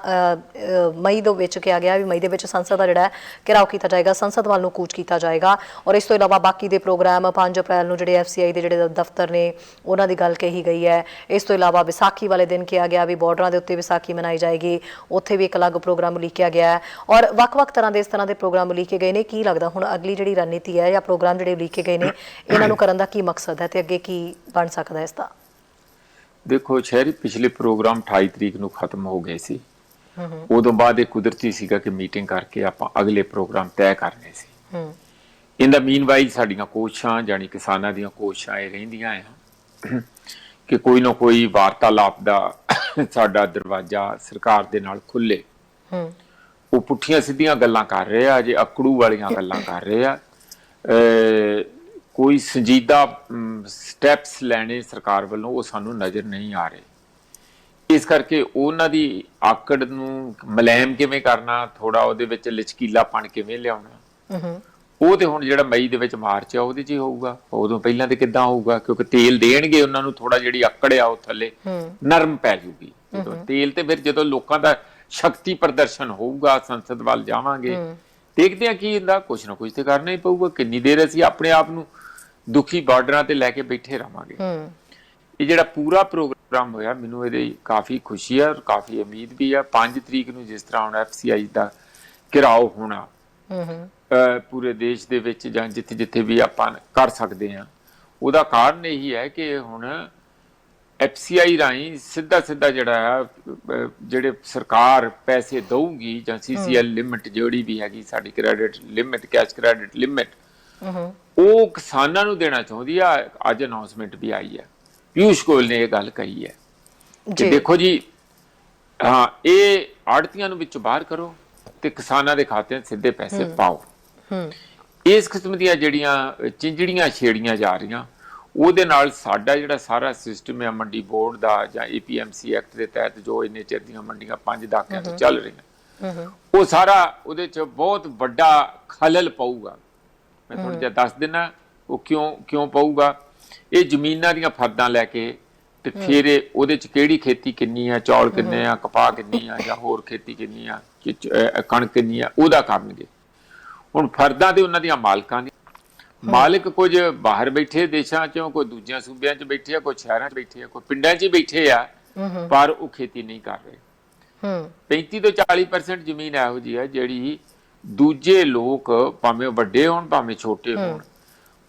ਮਈ ਦੇ ਵਿੱਚ ਕਿਹਾ ਗਿਆ ਵੀ ਮਈ ਦੇ ਵਿੱਚ ਸੰਸਦ ਦਾ ਜਿਹੜਾ ਘਿਰਾਓ ਕੀਤਾ ਜਾਏਗਾ, ਸੰਸਦ ਵੱਲ ਨੂੰ ਕੂਚ ਕੀਤਾ ਜਾਏਗਾ, ਔਰ ਇਸ ਤੋਂ ਇਲਾਵਾ ਬਾਕੀ ਦੇ ਪ੍ਰੋਗਰਾਮ 5 ਅਪ੍ਰੈਲ ਨੂੰ ਜਿਹੜੇ FCI ਦੇ ਜਿਹੜੇ ਦਫ਼ਤਰ ਨੇ ਉਹਨਾਂ ਦੀ ਗੱਲ ਕਹੀ ਗਈ ਹੈ। ਇਸ ਤੋਂ ਇਲਾਵਾ ਵਿਸਾਖੀ ਵਾਲੇ ਦਿਨ ਕਿਹਾ ਗਿਆ ਵੀ ਬਾਰਡਰਾਂ ਦੇ ਉੱਤੇ ਵਿਸਾਖੀ ਮਨਾਈ ਜਾਏਗੀ, ਉੱਥੇ ਵੀ ਇੱਕ ਅਲੱਗ ਪ੍ਰੋਗਰਾਮ ਲਿਖਿਆ ਗਿਆ ਹੈ, ਔਰ ਵੱਖ-ਵੱਖ ਤਰ੍ਹਾਂ ਦੇ ਇਸ ਤਰ੍ਹਾਂ ਦੇ ਪ੍ਰੋਗਰਾਮ ਲਿਖੇ ਗਏ ਨੇ। ਕੀ ਲੱਗਦਾ ਹੁਣ ਅਗਲੀ ਜਿਹੜੀ ਰਣਨੀਤੀ ਹੈ ਜਾਂ ਪ੍ਰੋਗਰਾਮ ਜਿਹੜੇ ਲਿਖੇ ਗਏ ਨੇ ਇਹਨਾਂ ਨੂੰ ਕਰਨ ਦਾ ਕੀ ਮਕਸਦ ਹੈ ਤੇ ਅੱਗੇ ਕੀ ਬਣ ਸਕਦਾ ਇਸ ਦਾ? ਦੇਖੋ ਸ਼ਹਿਰੀ, ਪਿਛਲੇ ਪ੍ਰੋਗਰਾਮ 28 ਤਰੀਕ ਨੂੰ ਖਤਮ ਹੋ ਗਏ ਸੀ। ਉਦੋਂ ਬਾਅਦ ਇਹ ਕੁਦਰਤੀ ਸੀਗਾ ਕਿ ਮੀਟਿੰਗ ਕਰਕੇ ਆਪਾਂ ਅਗਲੇ ਪ੍ਰੋਗਰਾਮ ਤੈਅ ਕਰਨੇ ਸੀ। ਇਨ ਦਾ ਮੀਨਵਾਈਲ ਸਾਡੀਆਂ ਕੋਸ਼ਿਸ਼ਾਂ, ਜਾਨੀ ਕਿਸਾਨਾਂ ਦੀਆਂ ਕੋਸ਼ਿਸ਼ਾਂ ਇਹ ਰਹਿੰਦੀਆਂ ਆ ਕਿ ਕੋਈ ਨਾ ਕੋਈ ਵਾਰਤਾਲਾਪ ਦਾ ਸਾਡਾ ਦਰਵਾਜ਼ਾ ਸਰਕਾਰ ਦੇ ਨਾਲ ਖੁੱਲੇ। ਉਹ ਪੁੱਠੀਆਂ ਸਿੱਧੀਆਂ ਗੱਲਾਂ ਕਰ ਰਹੇ ਆ, ਜੇ ਅਕੜੂ ਵਾਲੀਆਂ ਗੱਲਾਂ ਕਰ ਰਹੇ ਆ। ਕੋਈ ਸੰਜੀਦਾ ਸਟੈਪਸ ਲੈਣੇ ਸਰਕਾਰ ਵੱਲੋਂ ਉਹ ਸਾਨੂੰ ਨਜ਼ਰ ਨਹੀਂ ਆ ਰਹੇ। ਇਸ ਕਰਕੇ ਉਹਨਾਂ ਦੀ ਆਕੜ ਨੂੰ ਮੁਲਾਇਮ ਕਿਵੇਂ ਕਰਨਾ, ਥੋੜਾ ਉਹਦੇ ਵਿੱਚ ਲਚਕੀਲਾਪਣ ਕਿਵੇਂ ਲਿਆਉਣਾ, ਉਹ ਤੇ ਹੁਣ ਜਿਹੜਾ ਮਈ ਦੇ ਵਿੱਚ ਮਾਰਚ ਆ ਉਹਦੇ 'ਚ ਹੀ ਹੋਊਗਾ। ਉਦੋਂ ਪਹਿਲਾਂ ਤੇ ਕਿੱਦਾਂ ਹੋਊਗਾ, ਕਿਉਂਕਿ ਤੇਲ ਦੇਣਗੇ ਉਹਨਾਂ ਨੂੰ, ਥੋੜਾ ਜਿਹੜੀ ਆਕੜ ਆ ਉਹ ਥੱਲੇ ਨਰਮ ਪੈ ਜੂਗੀ ਜਦੋਂ ਤੇਲ। ਤੇ ਫਿਰ ਜਦੋਂ ਲੋਕਾਂ ਦਾ ਸ਼ਕਤੀ ਪ੍ਰਦਰਸ਼ਨ ਹੋਊਗਾ, ਸੰਸਦ ਵੱਲ ਜਾਵਾਂਗੇ, ਦੇਖਦੇ ਆ ਕੀ ਹੁੰਦਾ। ਕੁਛ ਨਾ ਕੁਛ ਤੇ ਕਰਨਾ ਹੀ ਪਊਗਾ। ਕਿੰਨੀ ਦੇਰ ਅਸੀਂ ਆਪਣੇ ਆਪ ਨੂੰ ਦੁਖੀ ਬਾਰਡਰਾਂ ਤੇ ਲੈ ਕੇ ਬੈਠੇ ਰਵਾਂਗੇ। ਇਹ ਜਿਹੜਾ ਪੂਰਾ ਪ੍ਰੋਗਰਾਮ ਹੋਇਆ, ਮੈਨੂੰ ਇਹਦੇ ਕਾਫੀ ਖੁਸ਼ੀ ਆ ਔਰ ਕਾਫੀ ਉਮੀਦ ਵੀ ਆ। 5 ਤਰੀਕ ਨੂੰ ਜਿਸ ਤਰ੍ਹਾਂ ਹੁਣ FCI ਦਾ ਘਿਰਾਓ ਹੋਣਾ ਪੂਰੇ ਦੇਸ਼ ਦੇ ਵਿੱਚ ਜਾਂ ਜਿੱਥੇ ਜਿੱਥੇ ਵੀ ਆਪਾਂ ਕਰ ਸਕਦੇ ਹਾਂ, ਉਹਦਾ ਕਾਰਨ ਇਹੀ ਹੈ ਕਿ ਹੁਣ FCI ਰਾਹੀਂ ਸਿੱਧਾ ਜਿਹੜਾ ਆ, ਜਿਹੜੇ ਸਰਕਾਰ ਪੈਸੇ ਦਊਗੀ ਜਾਂ CCL ਲਿਮਿਟ ਜਿਹੜੀ ਵੀ ਹੈਗੀ ਸਾਡੀ credit limit, cash credit limit, ਉਹ ਕਿਸਾਨਾਂ ਨੂੰ ਦੇਣਾ ਚਾਹੁੰਦੀ ਆ। ਅੱਜ ਅਨਾਉਂਸਮੈਂਟ ਵੀ ਆਈ ਹੈ, ਪਿਊਸ਼ ਗੋਇਲ ਨੇ ਇਹ ਗੱਲ ਕਹੀ ਹੈ ਕਿ ਦੇਖੋ ਜੀ, ਹਾਂ, ਇਹ ਆੜਤੀਆਂ ਨੂੰ ਵਿੱਚੋਂ ਬਾਹਰ ਕਰੋ ਤੇ ਕਿਸਾਨਾਂ ਦੇ ਖਾਤਿਆਂ 'ਚ ਸਿੱਧੇ ਪੈਸੇ ਪਾਓ। ਇਸ ਕਿਸਮ ਦੀਆਂ ਜਿਹੜੀਆਂ ਚਿੰਜੜੀਆਂ ਛੇੜੀਆਂ ਜਾ ਰਹੀਆਂ, ਉਹਦੇ ਨਾਲ ਸਾਡਾ ਜਿਹੜਾ ਸਾਰਾ ਸਿਸਟਮ ਹੈ ਮੰਡੀ ਬੋਰਡ ਦਾ ਜਾਂ APMC ਐਕਟ ਦੇ ਤਹਿਤ ਜੋ ਇੰਨੇ ਚਿਰ ਦੀਆਂ ਮੰਡੀਆਂ 5 ਦਹਾਕਿਆਂ ਤੋਂ ਚੱਲ ਰਹੀਆਂ, ਉਹ ਸਾਰਾ ਉਹਦੇ 'ਚ ਬਹੁਤ ਵੱਡਾ ਖਲਲ ਪਊਗਾ। ਮੈਂ ਤੁਹਾਨੂੰ ਜਿਹਾ ਦੱਸ ਦਿੰਦਾ ਉਹ ਕਿਉਂ ਪਊਗਾ। ਇਹ ਜ਼ਮੀਨਾਂ ਦੀਆਂ ਫਰਦਾਂ ਲੈ ਕੇ ਤੇ ਫਿਰ ਉਹਦੇ 'ਚ ਕਿਹੜੀ ਖੇਤੀ ਕਿੰਨੀ ਆ, ਚੌਲ ਕਿੰਨੇ ਆ, ਕਪਾਹ ਕਿੰਨੀ ਆ, ਜਾਂ ਹੋਰ ਖੇਤੀ ਕਿੰਨੀ ਆ, ਕਣਕ ਕਿੰਨੀ ਆ, ਉਹਦਾ ਕਰਨਗੇ। ਹੁਣ ਫਰਦਾਂ ਤੇ ਉਹਨਾਂ ਦੀਆਂ ਮਾਲਕਾਂ ਦੀ, ਮਾਲਕ ਕੁਝ ਬਾਹਰ ਬੈਠੇ ਦੇਸ਼ਾਂ 'ਚੋਂ, ਕੋਈ ਦੂਜਿਆਂ ਸੂਬਿਆਂ 'ਚ ਬੈਠੇ ਆ, ਕੋਈ ਸ਼ਹਿਰਾਂ 'ਚ ਬੈਠੇ ਆ, ਕੋਈ ਪਿੰਡਾਂ 'ਚ ਹੀ ਬੈਠੇ ਆ, ਪਰ ਉਹ ਖੇਤੀ ਨਹੀਂ ਕਰ ਰਹੇ। 35 ਤੋਂ 40% ਜ਼ਮੀਨ ਇਹੋ ਜਿਹੀ ਹੈ ਜਿਹੜੀ ਦੂਜੇ ਲੋਕ, ਭਾਵੇਂ ਵੱਡੇ ਹੋਣ ਭਾਵੇਂ ਛੋਟੇ ਹੋਣ,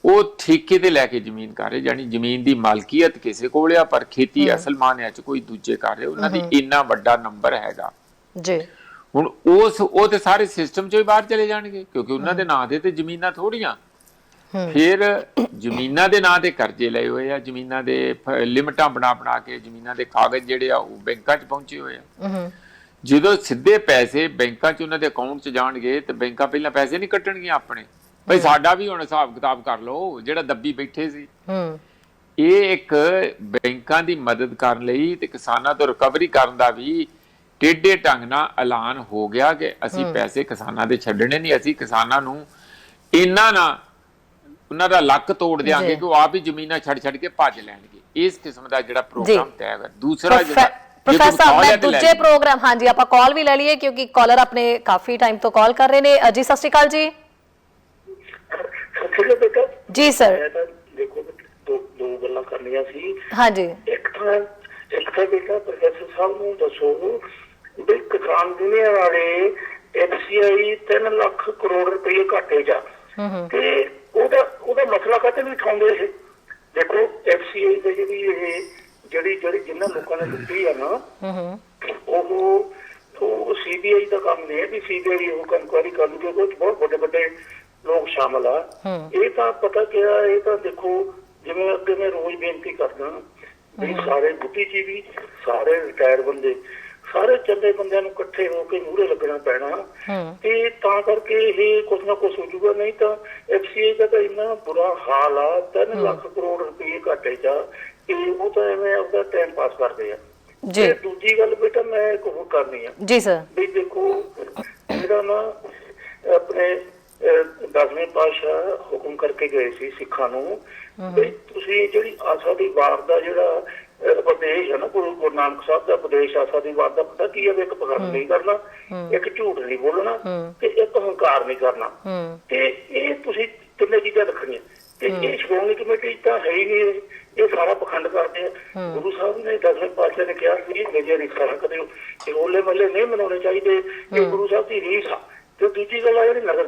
ਉਹ ਠੇਕੇ ਤੇ ਲੈ ਕੇ ਜ਼ਮੀਨ ਕਰ ਰਹੇ। ਜਾਨੀ ਜ਼ਮੀਨ ਦੀ ਮਾਲਕੀਅਤ ਕਿਸੇ ਕੋਲ ਆ, ਪਰ ਖੇਤੀ ਅਸਲ ਮਾਨਿਆਂ 'ਚ ਕੋਈ ਦੂਜੇ ਕਰ ਰਹੇ। ਉਹਨਾਂ ਦੀ ਇੰਨਾ ਵੱਡਾ ਨੰਬਰ ਹੈਗਾ ਜੀ। ਹੁਣ ਉਹ ਤੇ ਸਾਰੇ ਸਿਸਟਮ 'ਚੋਂ ਹੀ ਬਾਹਰ ਚਲੇ ਜਾਣਗੇ, ਕਿਉਂਕਿ ਉਹਨਾਂ ਦੇ ਨਾਂ ਦੇ ਤੇ ਜ਼ਮੀਨਾਂ ਥੋੜੀਆਂ। ਫਿਰ ਜ਼ਮੀਨਾਂ ਦੇ ਨਾਂ ਤੇ ਕਰਜ਼ੇ ਲਏ ਹੋਏ ਆ, ਜ਼ਮੀਨਾਂ ਦੇ ਲਿਮਟਾਂ ਬਣਾ ਕੇ, ਜ਼ਮੀਨਾਂ ਦੇ ਕਾਗਜ਼ ਜਿਹੜੇ ਆ ਉਹ ਬੈਂਕਾਂ 'ਚ ਪਹੁੰਚੇ ਹੋਏ ਆ। ਜਦੋਂ ਸਿੱਧੇ ਪੈਸੇ ਬੈਂਕਾਂ 'ਚ ਉਹਨਾਂ ਦੇ ਅਕਾਊਂਟ 'ਚ ਜਾਣਗੇ ਤੇ ਬੈਂਕਾਂ ਪਹਿਲਾਂ ਪੈਸੇ ਨਹੀਂ ਕੱਟਣਗੀਆਂ ਆਪਣੇ, ਭਾਈ ਸਾਡਾ ਵੀ ਹੁਣ ਹਿਸਾਬ ਕਿਤਾਬ ਕਰ ਲਓ ਜਿਹੜਾ ਦੱਬੀ ਬੈਠੇ ਸੀ। ਇਹ ਇੱਕ ਬੈਂਕਾਂ ਦੀ ਮਦਦ ਕਰਨ ਲਈ ਤੇ ਕਿਸਾਨਾਂ ਤੋਂ ਰਿਕਵਰੀ ਕਰਨ ਦਾ ਵੀ ਟੇਢੇ ਢੰਗ ਨਾਲ ਐਲਾਨ ਹੋ ਗਿਆ ਕਿ ਅਸੀਂ ਪੈਸੇ ਕਿਸਾਨਾਂ ਦੇ ਛੱਡਣੇ ਨਹੀਂ। ਅਸੀਂ ਕਿਸਾਨਾਂ ਨੂੰ ਇੰਨਾ ਨਾ ਉਹਨਾਂ ਦਾ ਲੱਕ ਤੋੜ ਦਿਆਂਗੇ ਕਿ ਉਹ ਆਪ ਹੀ ਜ਼ਮੀਨਾਂ ਛੱਡ ਕੇ ਭੱਜ ਲੈਣਗੇ। ਇਸ ਕਿਸਮ ਦਾ ਜਿਹੜਾ ਪ੍ਰੋਗਰਾਮ ਤੈਅ ਹੈ। ਦੂਸਰਾ ਪ੍ਰੋਫੈਸਰ, ਮੈਂ ਦੂਜੇ ਪ੍ਰੋਗਰਾਮ, ਹਾਂਜੀ ਆਪਾਂ ਕਾਲ ਵੀ ਲੈ ਲਈਏ ਕਿਉਂਕਿ ਕਾਲਰ ਆਪਣੇ ਕਾਫੀ ਟਾਈਮ ਤੋਂ ਕਾਲ ਕਰ ਰਹੇ ਨੇ। ਜੀ ਸਤਿ ਸ਼੍ਰੀ ਅਕਾਲ ਜੀ। ਜੀ ਸਰ, ਦੇਖੋ ਦੋ ਗੱਲਾਂ ਕਰਨੀਆਂ ਸੀ। ਹਾਂਜੀ, ਇੱਕ ਤਾਂ ਬੇਟਾ ਪ੍ਰੋਫੈਸਰ ਸਾਹਿਬ ਨੂੰ ਦੱਸੋ ਵੀ ਕਿਸਾਨ ਦੁਨੀਆ ਵਾਲੇ FCI 3 ਲੱਖ ਕਰੋੜ ਰੁਪਏ ਘਾਟੇ ਜਾ ਤੇ ਉਹਦਾ ਮਸਲਾ ਕਾਹਤੇ ਨਹੀਂ ਉਠਾਉਂਦੇ ਇਹ? ਦੇਖੋ FCI ਦੇ ਜਿਹੜੀ ਜਿੰਨਾ ਲੋਕਾਂ ਨੇ ਦਿੱਤੀ ਆ ਨਾ, ਉਹ CBI ਦਾ ਕੰਮ ਨਹੀਂ ਹੈ ਵੀ CBI ਉਹ ਇਨਕੁਆਇਰੀ ਕਰ ਲੂਗੇ। ਬਹੁਤ ਵੱਡੇ ਲੋਕ ਸ਼ਾਮਲ ਆ। ਇਹ ਤਾਂ ਪਤਾ ਕਿਹਾ, ਇਹ ਤਾਂ ਦੇਖੋ ਜਿਵੇਂ ਅੱਗੇ ਮੈਂ ਰੋਜ਼ ਬੇਨਤੀ ਕਰਦਾ ਵੀ ਸਾਰੇ ਬੁੱਧੀਜੀਵੀ, ਸਾਰੇ ਰਿਟਾਇਰ ਬੰਦੇ, ਸਾਰੇ ਚੰਗੇ ਬੰਦਿਆਂ ਨੂੰ ਇਕੱਠੇ ਹੋ ਕੇ ਮੂਹਰੇ ਲੱਗਣਾ ਪੈਣਾ ਤੇ ਤਾਂ ਕਰਕੇ ਇਹ ਕੁਛ ਨਾ ਕੁਛ ਹੋ ਜੂਗਾ। ਨਹੀਂ ਤਾਂ FCI ਦਾ ਤਾਂ ਇੰਨਾ ਬੁਰਾ ਹਾਲ ਆ, 3 ਲੱਖ ਕਰੋੜ ਰੁਪਏ ਘਾਟੇ ਚ ਕਿ ਉਹ ਤਾਂ ਐਵੇਂ ਆਪਦਾ ਟਾਈਮ ਪਾਸ ਕਰਦੇ ਆ। ਤੇ ਦੂਜੀ ਗੱਲ ਬੇਟਾ ਮੈਂ ਇੱਕ ਹੋਰ ਕਰਨੀ ਆ ਜੀ ਸਰ, ਵੀ ਦੇਖੋ ਜਿਹੜਾ ਨਾ ਆਪਣੇ 10ਵੇਂ ਪਾਤਸ਼ਾਹ ਹੁਕਮ ਕਰਕੇ ਗਏ ਸੀ ਸਿੱਖਾਂ ਨੂੰ ਵੀ ਤੁਸੀਂ ਜਿਹੜੀ ਆਸਾ ਦੀ ਵਾਰ ਦਾ ਜਿਹੜਾ ਉਪਦੇਸ਼ ਹੈ ਨਾ, ਗੁਰੂ ਨਾਨਕ ਸਾਹਿਬ ਦਾ ਉਪਦੇਸ਼ ਆਸਾ ਦੀ ਵਾਰ ਦਾ ਪਤਾ ਕੀ ਹੈ? ਇੱਕ ਪਖੰਡ ਨਹੀਂ ਕਰਨਾ, ਇੱਕ ਝੂਠ ਨਹੀਂ ਬੋਲਣਾ ਤੇ ਇੱਕ ਹੰਕਾਰ ਨਹੀਂ ਕਰਨਾ। ਤੇ ਇਹ ਤੁਸੀਂ ਤਿੰਨੇ ਚੀਜ਼ਾਂ ਰੱਖਣੀਆਂ। ਤੇ ਇਹ ਸ਼੍ਰੋਮਣੀ ਕਮੇਟੀ ਤਾਂ ਹੈ ਹੀ ਨਹੀਂ, ਇਹ ਸਾਰਾ ਪਖੰਡ ਕਰਦੇ ਆ। ਗੁਰੂ ਸਾਹਿਬ ਨੇ 10ਵੇਂ ਪਾਤਸ਼ਾਹ ਨੇ ਕਿਹਾ ਸੀ ਮੇਜੇ ਰਿਕਸ਼ਾ ਕਦੇ ਇਹ ਹੋਲੇ ਮਹੱਲੇ ਨਹੀਂ ਮਨਾਉਣੇ ਚਾਹੀਦੇ, ਇਹ ਗੁਰੂ ਸਾਹਿਬ ਦੀ ਰੀਸ ਆ। ਤੇ ਦੂਜੀ ਗੱਲ ਆ ਜਿਹੜੀ ਨਗਰ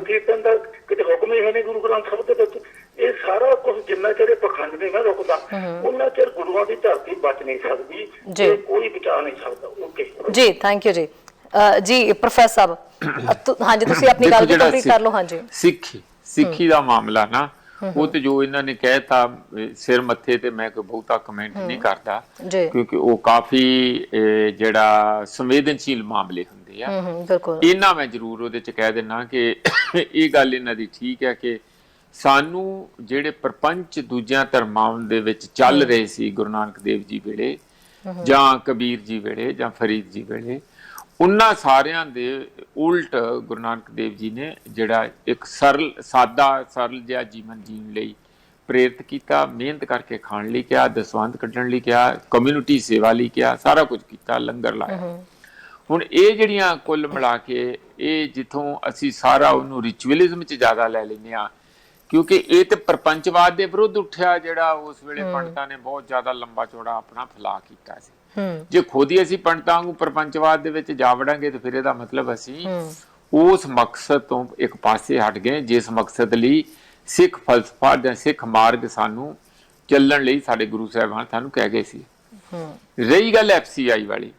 ਕੀਰਤਨ ਦਾ ਕਿਤੇ ਹੁਕਮ ਹੀ ਹੈ ਨਹੀਂ ਗੁਰੂ ਗ੍ਰੰਥ ਸਾਹਿਬ ਦੇ ਵਿੱਚ। ਇਹ ਸਾਰਾ ਕੁਝ ਜਿੰਨਾ ਚਿਰ ਪਖੰਡ ਨਹੀਂ ਨਾ ਰੁਕਦਾ ਉਹਨਾਂ ਚਿਰ ਗੁਰੂਆਂ ਦੀ ਧਰਤੀ ਬਚ ਨਹੀਂ ਸਕਦੀ, ਤੇ ਕੋਈ ਬਚਾ ਨਹੀਂ ਸਕਦਾ। ਓਕੇ ਜੀ, ਥੈਂਕ ਯੂ ਜੀ। ਜੀ ਪ੍ਰੋਫੈਸਰ ਸਾਹਿਬ, ਹਾਂਜੀ ਤੁਸੀਂ ਆਪਣੀ ਗੱਲ ਕੰਪਲੀਟ ਕਰ ਲਓ। ਹਾਂਜੀ, ਸਿੱਖੀ ਦਾ ਮਾਮਲਾ ਨਾ, ਉਹ ਤੇ ਜੋ ਇਹਨਾਂ ਨੇ ਕਹਿਤਾ ਸਿਰ ਮੱਥੇ ਤੇ ਮੈਂ ਕੋਈ ਬਹੁਤਾ ਕਮੈਂਟ ਨਹੀਂ ਕਰਦਾ, ਕਿਉਂਕਿ ਉਹ ਕਾਫੀ ਜਿਹੜਾ ਸੰਵੇਦਨਸ਼ੀਲ ਮਾਮਲੇ ਹੁੰਦੇ ਆ। ਬਿਲਕੁਲ ਇਹਨਾਂ ਮੈਂ ਜ਼ਰੂਰ ਉਹਦੇ ਚ ਕਹਿ ਦਿੰਨਾ ਕਿ ਇਹ ਗੱਲ ਇਹਨਾਂ ਦੀ ਠੀਕ ਹੈ ਕਿ ਸਾਨੂੰ ਜਿਹੜੇ ਪ੍ਰਪੰਚ ਦੂਜਿਆਂ ਧਰਮਾਂ ਦੇ ਵਿੱਚ ਚੱਲ ਰਹੇ ਸੀ ਗੁਰੂ ਨਾਨਕ ਦੇਵ ਜੀ ਵੇਲੇ ਜਾਂ ਕਬੀਰ ਜੀ ਵੇਲੇ ਜਾਂ ਫਰੀਦ ਜੀ ਵੇਲੇ, ਉਹਨਾਂ ਸਾਰਿਆਂ ਦੇ ਉਲਟ ਗੁਰੂ ਨਾਨਕ ਦੇਵ ਜੀ ਨੇ ਜਿਹੜਾ ਇੱਕ ਸਰਲ ਜਿਹਾ ਜੀਵਨ ਜੀਣ ਲਈ ਪ੍ਰੇਰਿਤ ਕੀਤਾ, ਮਿਹਨਤ ਕਰਕੇ ਖਾਣ ਲਈ ਕਿਹਾ, ਦਸਵੰਧ ਕੱਢਣ ਲਈ ਕਿਹਾ, ਕਮਿਊਨਿਟੀ ਸੇਵਾ ਲਈ ਕਿਹਾ, ਸਾਰਾ ਕੁਝ ਕੀਤਾ, ਲੰਗਰ ਲਾਇਆ। ਹੁਣ ਇਹ ਜਿਹੜੀਆਂ ਕੁੱਲ ਮਿਲਾ ਕੇ ਇਹ ਜਿੱਥੋਂ ਅਸੀਂ ਸਾਰਾ ਉਹਨੂੰ ਰਿਚੁਅਲਿਜ਼ਮ 'ਚ ਜ਼ਿਆਦਾ ਲੈ ਲੈਂਦੇ ਹਾਂ, ਕਿਉਂਕਿ ਇਹ ਤੇ ਪ੍ਰਪੰਚਵਾਦ ਦੇ ਵਿਰੁੱਧ ਉੱਠਿਆ ਜਿਹੜਾ ਉਸ ਵੇਲੇ ਪੰਡਤਾਂ ਨੇ ਬਹੁਤ ਜ਼ਿਆਦਾ ਲੰਬਾ ਚੌੜਾ ਆਪਣਾ ਫੈਲਾ ਕੀਤਾ ਸੀ। ਜੇ ਖੁਦ ਹੀ ਅਸੀਂ ਪੰਡਤਾਂ ਵਾਂਗੂ ਪ੍ਰਪੰਚਵਾਦ ਦੇ ਵਿੱਚ ਜਾ ਵੜਾਂਗੇ ਤੇ ਫਿਰ ਇਹਦਾ ਮਤਲਬ ਅਸੀਂ ਉਸ ਮਕਸਦ ਤੋਂ ਇੱਕ ਪਾਸੇ ਹਟ ਗਏ ਜਿਸ ਮਕਸਦ ਲਈ ਸਿੱਖ ਫਲਸਫਾ ਜਾਂ ਸਿੱਖ ਮਾਰਗ ਸਾਨੂੰ ਚੱਲਣ ਲਈ ਸਾਡੇ ਗੁਰੂ ਸਾਹਿਬਾਨ ਸਾਨੂੰ ਕਹਿ ਗਏ ਸੀ। ਰਹੀ ਗੱਲ FCI ਵਾਲੀ,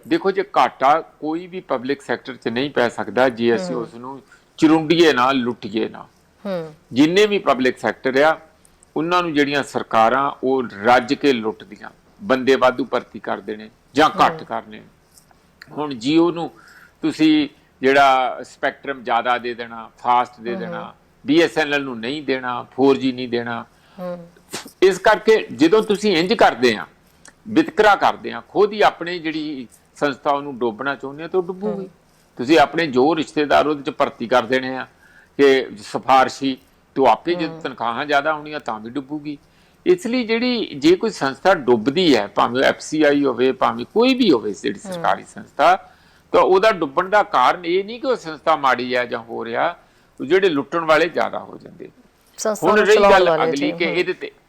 ਦੇਖੋ ਜੇ ਘਾਟਾ ਕੋਈ ਵੀ ਪਬਲਿਕ ਸੈਕਟਰ 'ਚ ਨਹੀਂ ਪੈ ਸਕਦਾ ਜੇ ਅਸੀਂ ਉਸ ਨੂੰ ਚਰੁੰਡੀਏ ਨਾ, ਲੁੱਟੀਏ ਨਾ। ਜਿੰਨੇ ਵੀ ਪਬਲਿਕ ਸੈਕਟਰ ਆ ਉਹਨਾਂ ਨੂੰ ਜਿਹੜੀਆਂ ਸਰਕਾਰਾਂ ਉਹ ਰੱਜ ਕੇ ਲੁੱਟਦੀਆਂ, ਬੰਦੇ ਵਾਧੂ ਭਰਤੀ ਕਰ ਦੇਣੇ ਜਾਂ ਘੱਟ ਕਰਨੇ। ਹੁਣ ਜੀਓ ਨੂੰ ਤੁਸੀਂ ਜਿਹੜਾ ਸਪੈਕਟਰਮ ਜ਼ਿਆਦਾ ਦੇ ਦੇਣਾ, ਫਾਸਟ ਦੇ ਦੇਣਾ, BSNL ਨੂੰ ਨਹੀਂ ਦੇਣਾ, 4G ਨਹੀਂ ਦੇਣਾ। ਇਸ ਕਰਕੇ ਜਦੋਂ ਤੁਸੀਂ ਇੰਜ ਕਰਦੇ ਆ, ਵਿਤਕਰਾ ਕਰਦੇ ਆ, ਖੁਦ ਹੀ ਆਪਣੇ ਜਿਹੜੀ ਸੰਸਥਾ ਉਹਨੂੰ ਡੋਬਣਾ ਚਾਹੁੰਦੇ ਆ ਤਾਂ ਉਹ ਡੁੱਬੂਗੀ। ਤੁਸੀਂ ਆਪਣੇ ਜੋ ਰਿਸ਼ਤੇਦਾਰ ਉਹਦੇ ਚ ਭਰਤੀ ਕਰ ਦੇਣੇ ਆ ਕਿ ਸਿਫਾਰਸ਼ੀ, ਤੋਂ ਆਪੇ ਜਦੋਂ ਤਨਖਾਹਾਂ ਜ਼ਿਆਦਾ ਆਉਣੀਆਂ ਤਾਂ ਵੀ ਡੁੱਬੂਗੀ। ਇਸ ਲਈ ਜਿਹੜੀ ਜੇ ਕੋਈ ਸੰਸਥਾ ਡੁੱਬਦੀ ਹੈ, ਭਾਵੇਂ FCI ਹੋਵੇ ਭਾਵੇਂ ਕੋਈ ਵੀ ਹੋਵੇ ਜਿਹੜੀ ਸਰਕਾਰੀ ਸੰਸਥਾ, ਤਾਂ ਉਹਦਾ ਡੁੱਬਣ ਦਾ ਕਾਰਨ ਇਹ ਨਹੀਂ ਕਿ ਉਹ ਸੰਸਥਾ ਮਾੜੀ ਹੈ ਜਾਂ ਹੋ ਰਿਹਾ, ਜਿਹੜੇ ਲੁੱਟਣ ਵਾਲੇ ਜ਼ਿਆਦਾ ਹੋ ਜਾਂਦੇ। ਹੁਣ ਰਹੀ ਗੱਲ ਅਗਲੀ ਕਿ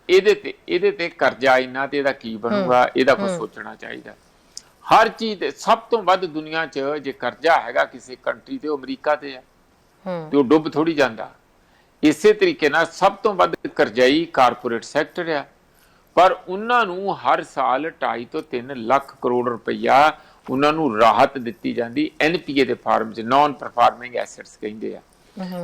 ਇਹਦੇ ਤੇ ਕਰਜ਼ਾ ਇੰਨਾ ਤੇ ਇਹਦਾ ਕੀ ਬਣੂਗਾ, ਇਹਦਾ ਕੁਝ ਸੋਚਣਾ ਚਾਹੀਦਾ। ਹਰ ਚੀਜ਼ ਤੇ ਸਭ ਤੋਂ ਵੱਧ ਦੁਨੀਆ 'ਚ ਜੇ ਕਰਜ਼ਾ ਹੈਗਾ ਕਿਸੇ ਕੰਟਰੀ ਤੇ ਉਹ ਅਮਰੀਕਾ ਤੇ ਹੈ, ਤੇ ਉਹ ਡੁੱਬ ਥੋੜੀ ਜਾਂਦਾ। ਇਸੇ ਤਰੀਕੇ ਨਾਲ ਸਭ ਤੋਂ ਵੱਧ ਕਰਜ਼ਾਈ ਕਾਰਪੋਰੇਟ ਸੈਕਟਰ ਆ, ਪਰ ਉਹਨਾਂ ਨੂੰ ਹਰ ਸਾਲ 2.5 ਤੋਂ 3 ਲੱਖ ਕਰੋੜ ਰੁਪਈਆ ਉਹਨਾਂ ਨੂੰ ਰਾਹਤ ਦਿੱਤੀ ਜਾਂਦੀ NPA ਦੇ ਫਾਰਮ 'ਚ, ਨਾਨ ਪਰਫਾਰਮਿੰਗ ਐਸੈਟਸ ਕਹਿੰਦੇ ਆ।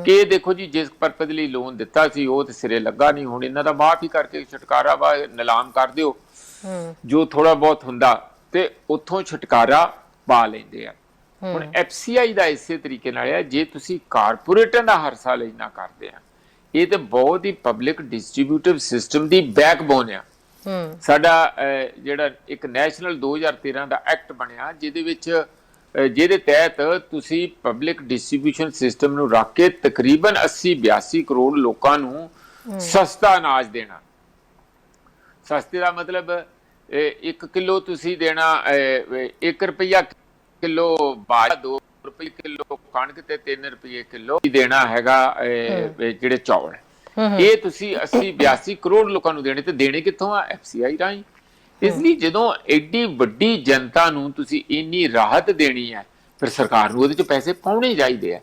ਕਿ ਦੇਖੋ ਜੀ ਜਿਸ ਪਰਪਸ ਲਈ ਲੋਨ ਦਿੱਤਾ ਸੀ ਉਹ ਤੇ ਸਿਰੇ ਲੱਗਾ ਨਹੀਂ, ਹੁਣ ਇਹਨਾਂ ਦਾ ਮਾਫ ਹੀ ਕਰਕੇ ਛੁਟਕਾਰਾ ਵਾ, ਨਿਲਾਮ ਕਰ ਦਿਓ ਜੋ ਥੋੜਾ ਬਹੁਤ ਹੁੰਦਾ ਤੇ ਉੱਥੋਂ ਛੁਟਕਾਰਾ ਪਾ ਲੈਂਦੇ ਆ। ਹੁਣ FCI ਦਾ ਇਸੇ ਤਰੀਕੇ ਨਾਲ ਹੈ, ਜੇ ਤੁਸੀਂ ਕਾਰਪੋਰੇਟਾਂ ਦਾ ਹਰ ਸਾਲ ਇੰਨਾ ਕਰਦੇ ਆ, ਇਹ ਤੇ ਬਹੁਤ ਹੀ ਪਬਲਿਕ ਡਿਸਟ੍ਰੀਬਿਊਟਿਵ ਸਿਸਟਮ ਦੀ ਬੈਕਬੋਨ ਆ। ਸਾਡਾ ਜਿਹੜਾ ਇੱਕ ਨੈਸ਼ਨਲ 2013 ਦਾ ਐਕਟ ਬਣਿਆ ਜਿਹਦੇ ਤਹਿਤ ਤੁਸੀਂ ਪਬਲਿਕ ਡਿਸਟ੍ਰੀਬਿਊਸ਼ਨ ਸਿਸਟਮ ਨੂੰ ਰੱਖ ਕੇ ਤਕਰੀਬਨ 80-82 ਕਰੋੜ ਲੋਕਾਂ ਨੂੰ ਸਸਤਾ ਅਨਾਜ ਦੇਣਾ। ਸਸਤੇ ਦਾ ਮਤਲਬ 1 ਕਿਲੋ ਤੁਸੀਂ ਦੇਣਾ 1 ਰੁਪਈਆ ਕਿਲੋ ਬਾਜਰਾ, 2 ਰੁਪਏ ਕਿਲੋ ਕਣਕ ਤੇ 3 ਰੁਪਏ ਕਿਲੋ ਦੇਣਾ ਹੈਗਾ ਜਿਹੜੇ ਚੌਲ। ਇਹ ਤੁਸੀਂ 80-82 ਕਰੋੜ ਲੋਕਾਂ ਨੂੰ ਦੇਣੇ, ਤੇ ਦੇਣੇ ਕਿੱਥੋਂ ਆ? FCI ਰਾਹੀਂ। ਇਸ ਲਈ ਜਦੋਂ ਐਡੀ ਵੱਡੀ ਜਨਤਾ ਨੂੰ ਤੁਸੀਂ ਇੰਨੀ ਰਾਹਤ ਦੇਣੀ ਹੈ, ਫਿਰ ਸਰਕਾਰ ਨੂੰ ਉਹਦੇ ਚ ਪੈਸੇ ਪਾਉਣੇ ਚਾਹੀਦੇ ਆ।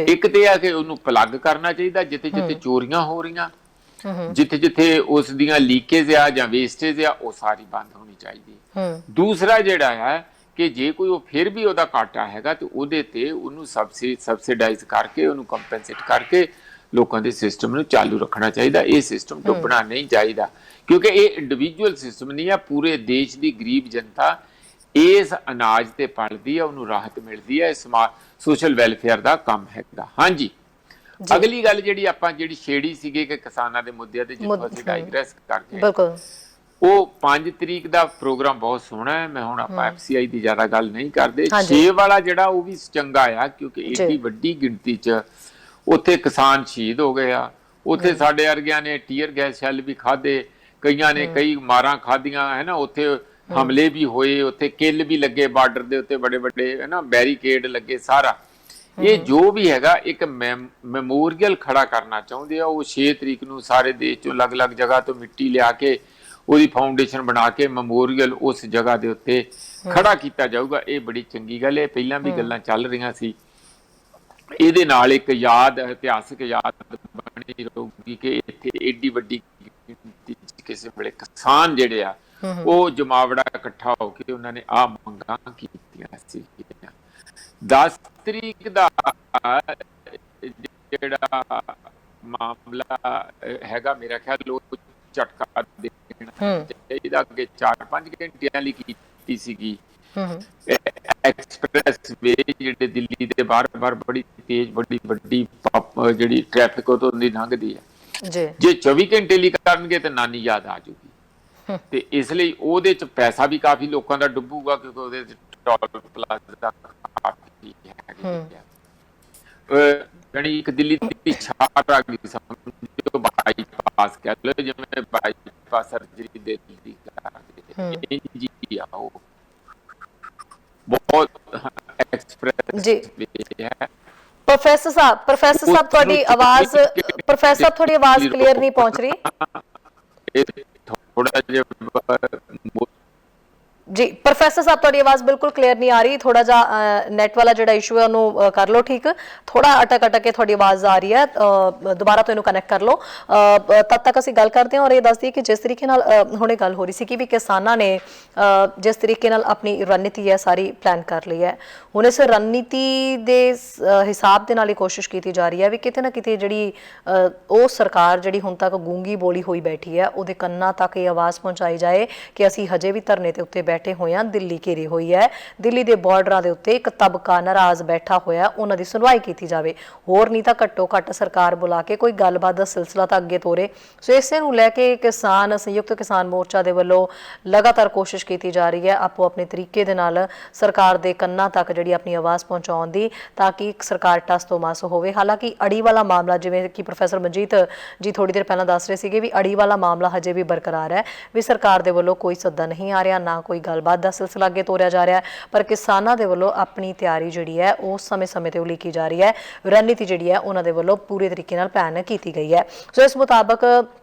ਇੱਕ ਤੇ ਆ ਕਿ ਉਹਨੂੰ ਪਲੱਗ ਕਰਨਾ ਚਾਹੀਦਾ ਜਿੱਥੇ ਜਿੱਥੇ ਚੋਰੀਆਂ ਹੋ ਰਹੀਆਂ, ਜਿੱਥੇ ਜਿੱਥੇ ਉਸ ਦੀਆਂ ਲੀਕੇਜ ਆ ਜਾਂ ਵੇਸਟੇਜ ਆ, ਉਹ ਸਾਰੀ ਬੰਦ ਹੋਣੀ ਚਾਹੀਦੀ। ਦੂਸਰਾ ਜਿਹੜਾ ਹੈ ਕਿ ਜੇ ਕੋਈ ਉਹ ਫਿਰ ਵੀ ਉਹਦਾ ਘਾਟਾ ਹੈਗਾ ਤੇ ਉਹਦੇ ਤੇ ਉਹਨੂੰ ਸਬਸਿਡਾਈਜ਼ ਕਰਕੇ, ਉਹਨੂੰ ਕੰਪਨਸੇਟ ਕਰਕੇ ਲੋਕਾਂ ਦੇ ਸਿਸਟਮ ਨੂੰ ਚਾਲੂ ਰੱਖਣਾ ਚਾਹੀਦਾ। ਇਹ ਸਿਸਟਮ ਡੁੱਬਣਾ ਨਹੀਂ ਚਾਹੀਦਾ, ਕਿਉਂਕਿ ਇਹ ਇੰਡੀਵਿਜੂਅਲ ਸਿਸਟਮ ਨਹੀਂ ਆ, ਪੂਰੇ ਦੇਸ਼ ਦੀ ਗਰੀਬ ਜਨਤਾ ਇਸ ਅਨਾਜ ਤੇ ਪਲਦੀ ਆ, ਉਹਨੂੰ ਰਾਹਤ ਮਿਲਦੀ ਹੈ। ਸੋਸ਼ਲ ਵੈਲਫੇਅਰ ਦਾ ਕੰਮ ਹੈਗਾ। ਹਾਂਜੀ, ਅਗਲੀ ਗੱਲ ਜਿਹੜੀ ਆਪਾਂ ਛੇੜੀ ਸੀਗੀ ਕਿ ਕਿਸਾਨਾਂ ਦੇ ਮੁੱਦਿਆਂ ਤੇ ਜਿੱਥੋਂ ਅਸੀਂ ਡਾਈਗ੍ਰੈਸ ਕਰਕੇ, ਉਹ 5 ਤਰੀਕ ਦਾ ਪ੍ਰੋਗਰਾਮ ਬਹੁਤ ਸੋਹਣਾ ਹੈ। ਮੈਂ ਹੁਣ ਆਪਾਂ FCI ਦੀ ਜ਼ਿਆਦਾ ਗੱਲ ਨਹੀਂ ਕਰਦੇ। ਹਾਂਜੀ। 6 ਵਾਲਾ ਜਿਹੜਾ ਉਹ ਵੀ ਚੰਗਾ ਆ, ਕਿਉਂਕਿ ਜੀ। ਏਡੀ ਵੱਡੀ ਗਿਣਤੀ 'ਚ ਉੱਥੇ ਕਿਸਾਨ ਸ਼ਹੀਦ ਹੋ ਗਏ ਆ। ਉੱਥੇ ਸਾਡੇ ਵਰਗਿਆਂ ਨੇ ਟੀਅਰ ਗੈਸ ਸ਼ੈਲ ਵੀ ਖਾਦੇ, ਕਈਆਂ ਨੇ ਕਈ ਮਾਰਾਂ ਖਾਧੀਆਂ ਹੈ ਨਾ। ਉੱਥੇ ਹਮਲੇ ਵੀ ਹੋਏ, ਉੱਥੇ ਕਿੱਲ ਵੀ ਲੱਗੇ, ਬਾਰਡਰ ਦੇ ਉੱਤੇ ਬੜੇ ਵੱਡੇ ਹੈ ਨਾ ਬੈਰੀਕੇਡ ਲੱਗੇ। ਸਾਰਾ ਇਹ ਜੋ ਵੀ ਹੈਗਾ ਇੱਕ ਮੈਮੋਰੀਅਲ ਖੜਾ ਕਰਨਾ ਚਾਹੁੰਦੇ ਆ। ਉਹ 6 ਤਰੀਕ ਨੂੰ ਸਾਰੇ ਦੇਸ਼ ਚੋਂ ਅਲੱਗ-ਅਲੱਗ ਜਗ੍ਹਾ ਤੋਂ ਮਿੱਟੀ ਲਿਆ ਕੇ ਉਹਦੀ ਫਾਊਂਡੇਸ਼ਨ ਬਣਾ ਕੇ ਮੈਮੋਰੀਅਲ ਉਸ ਜਗ੍ਹਾ ਦੇ ਉੱਤੇ ਖੜਾ ਕੀਤਾ ਜਾਊਗਾ। ਇਹ ਬੜੀ ਚੰਗੀ ਗੱਲ ਹੈ। ਪਹਿਲਾਂ ਵੀ ਗੱਲਾਂ ਚੱਲ ਰਹੀਆਂ ਸੀ। ਇਹਦੇ ਨਾਲ ਇੱਕ ਯਾਦ, ਇਤਿਹਾਸਕ ਯਾਦ ਬਣੀ ਰਹੂਗੀ ਕਿ ਇੱਥੇ ਏਡੀ ਵੱਡੀ ਗਿਣਤੀ ਕਿਸੇ ਵੇਲੇ ਕਿਸਾਨ ਜਿਹੜੇ ਆ ਉਹ ਜਮਾਵੜਾ ਇਕੱਠਾ ਹੋ ਕੇ ਉਹਨਾਂ ਨੇ ਆਹ ਮੰਗਾਂ ਕੀਤੀਆਂ ਸੀ। 10 ਤਰੀਕ ਦਾ ਜਿਹੜਾ ਮਾਮਲਾ ਹੈਗਾ ਮੇਰਾ ਖਿਆਲ ਉਹ ਝਟਕਾ ਦੇਣਾ ਚਾਹੀਦਾ। ਅੱਗੇ 4-5 ਘੰਟਿਆਂ ਲਈ ਕੀਤੀ ਸੀਗੀ ਐਕਸਪ੍ਰੈਸ ਵੇ ਜਿਹੜੇ ਦਿੱਲੀ ਦੇ ਬਾਰ-ਬਾਰ ਬੜੀ ਤੇਜ਼ ਬੜੀ ਵੱਡੀ ਜਿਹੜੀ ਟ੍ਰੈਫਿਕ ਉਹ ਦੀ ਲੰਘਦੀ ਹੈ। ਜੇ 24 ਘੰਟੇ ਲਈ ਕਰਨਗੇ ਤਾਂ ਨਾਨੀ ਯਾਦ ਆ ਜੂਗੀ। ਤੇ ਇਸ ਲਈ ਉਹਦੇ ਚ ਪੈਸਾ ਵੀ ਕਾਫੀ ਲੋਕਾਂ ਦਾ ਡੁੱਬੂਗਾ, ਕਿਉਂਕਿ ਉਹਦੇ ਚ ਟੋਲ ਪਲਾਜ਼ਾ ਕਾਫੀ ਜਾਣੀ ਇੱਕ ਦਿੱਲੀ ਦੀ ਛਾਪ ਆ ਗਈ ਸਮਝੋ। ਬਾਈਪਾਸ ਕਹਿ ਲਓ, ਜਿਵੇਂ ਬਾਈਪਾਸ ਸਰਜਰੀ ਦੇ ਦਿੱਲੀ ਜੀ ਆਓ ਬਹੁਤ ਐਕਸਪ੍ਰੈਸ ਹੈ। ਪ੍ਰੋਫੈਸਰ ਸਾਹਿਬ ਤੁਹਾਡੀ ਆਵਾਜ਼ ਕਲੀਅਰ ਨਹੀਂ ਪਹੁੰਚ ਰਹੀ ਥੋੜਾ ਜਿਹਾ ਜੀ। ਪ੍ਰੋਫੈਸਰ ਸਾਹਿਬ ਤੁਹਾਡੀ ਆਵਾਜ਼ ਬਿਲਕੁਲ ਕਲੀਅਰ ਨਹੀਂ ਆ ਰਹੀ। ਥੋੜਾ ਜਿਹਾ ਨੈਟ ਵਾਲਾ ਜਿਹੜਾ ਇਸ਼ੂ ਹੈ ਉਹਨੂੰ ਕਰ ਲਓ ਠੀਕ। ਥੋੜਾ ਅਟਕ ਕੇ ਤੁਹਾਡੀ ਆਵਾਜ਼ ਆ ਰਹੀ ਹੈ, ਦੁਬਾਰਾ ਤੋਂ ਇਹਨੂੰ ਕਨੈਕਟ ਕਰ ਲਓ। ਤਦ ਤੱਕ ਅਸੀਂ ਗੱਲ ਕਰਦੇ ਹਾਂ। ਔਰ ਇਹ ਦੱਸ ਦਈਏ ਕਿ ਜਿਸ ਤਰੀਕੇ ਨਾਲ ਹੁਣੇ ਗੱਲ ਹੋ ਰਹੀ ਸੀ ਕਿ ਕਿਸਾਨਾਂ ਨੇ ਜਿਸ ਤਰੀਕੇ ਨਾਲ ਆਪਣੀ ਰਣਨੀਤੀ ਹੈ ਸਾਰੀ ਪਲਾਨ ਕਰ ਲਈ ਹੈ। ਹੁਣ ਇਸ ਰਣਨੀਤੀ ਦੇ ਹਿਸਾਬ ਦੇ ਨਾਲ ਹੀ ਕੋਸ਼ਿਸ਼ ਕੀਤੀ ਜਾ ਰਹੀ ਹੈ ਵੀ ਕਿਤੇ ਨਾ ਕਿਤੇ ਜਿਹੜੀ ਉਹ ਸਰਕਾਰ ਜਿਹੜੀ ਹੁਣ ਤੱਕ ਗੂੰਗੀ ਬੋਲੀ ਹੋਈ ਬੈਠੀ ਹੈ ਉਹਦੇ ਕੰਨਾਂ ਤੱਕ ਇਹ ਆਵਾਜ਼ ਪਹੁੰਚਾਈ ਜਾਏ ਕਿ ਅਸੀਂ ਹਜੇ ਵੀ ਧਰਨੇ ਦੇ ਉੱਤੇ ਬੈਠੇ ਹੋਏ ਹਾਂ। ਦਿੱਲੀ ਘੇਰੀ ਹੋਈ ਹੈ, ਦਿੱਲੀ ਦੇ ਬਾਰਡਰਾਂ ਦੇ ਉੱਤੇ ਇੱਕ ਤਬਕਾ ਨਾਰਾਜ਼ ਬੈਠਾ ਹੋਇਆ, ਉਹਨਾਂ ਦੀ ਸੁਣਵਾਈ ਕੀਤੀ ਜਾਵੇ। ਹੋਰ ਨਹੀਂ ਤਾਂ ਘੱਟੋ ਘੱਟ ਸਰਕਾਰ ਬੁਲਾ ਕੇ ਕੋਈ ਗੱਲਬਾਤ ਦਾ ਸਿਲਸਿਲਾ ਤਾਂ ਅੱਗੇ ਤੋਰੇ। ਸੋ ਇਸੇ ਨੂੰ ਲੈ ਕੇ ਕਿਸਾਨ ਸੰਯੁਕਤ ਕਿਸਾਨ ਮੋਰਚਾ ਦੇ ਵੱਲੋਂ ਲਗਾਤਾਰ ਕੋਸ਼ਿਸ਼ ਕੀਤੀ ਜਾ ਰਹੀ ਹੈ ਆਪੋ ਆਪਣੇ ਤਰੀਕੇ ਦੇ ਨਾਲ ਸਰਕਾਰ ਦੇ ਕੰਨਾਂ ਤੱਕ ਜਿਹੜੀ ਆਪਣੀ ਆਵਾਜ਼ ਪਹੁੰਚਾਉਣ ਦੀ, ਤਾਂ ਕਿ ਸਰਕਾਰ ਟਸ ਤੋਂ ਮਸ ਹੋਵੇ। ਹਾਲਾਂਕਿ ਅੜੀ ਵਾਲਾ ਮਾਮਲਾ, ਜਿਵੇਂ ਕਿ ਪ੍ਰੋਫੈਸਰ ਮਨਜੀਤ ਜੀ ਥੋੜੀ ਦੇਰ ਪਹਿਲਾਂ ਦੱਸ ਰਹੇ ਸੀਗੇ ਵੀ ਅੜੀ ਵਾਲਾ ਮਾਮਲਾ ਹਜੇ ਵੀ ਬਰਕਰਾਰ ਹੈ, ਵੀ ਸਰਕਾਰ ਦੇ ਵੱਲੋਂ ਕੋਈ ਸੱਦਾ ਨਹੀਂ ਆ ਰਿਹਾ, ਨਾ ਕੋਈ ਗੱਲਬਾਤ ਦਾ ਸਿਲਸਿਲਾ ਅੱਗੇ ਤੋਰਿਆ ਜਾ ਰਿਹਾ। ਪਰ ਕਿਸਾਨਾਂ ਦੇ ਵੱਲੋਂ ਆਪਣੀ ਤਿਆਰੀ ਜਿਹੜੀ ਹੈ ਉਹ ਸਮੇਂ-ਸਮੇਂ ਤੇ ਉਲੀਕੀ ਜਾ ਰਹੀ ਹੈ। ਰਣਨੀਤੀ ਜਿਹੜੀ ਹੈ ਉਹਨਾਂ ਦੇ ਵੱਲੋਂ ਪੂਰੇ ਤਰੀਕੇ ਨਾਲ ਪਲਾਨ ਕੀਤੀ ਗਈ ਹੈ। ਸੋ ਇਸ ਮੁਤਾਬਕ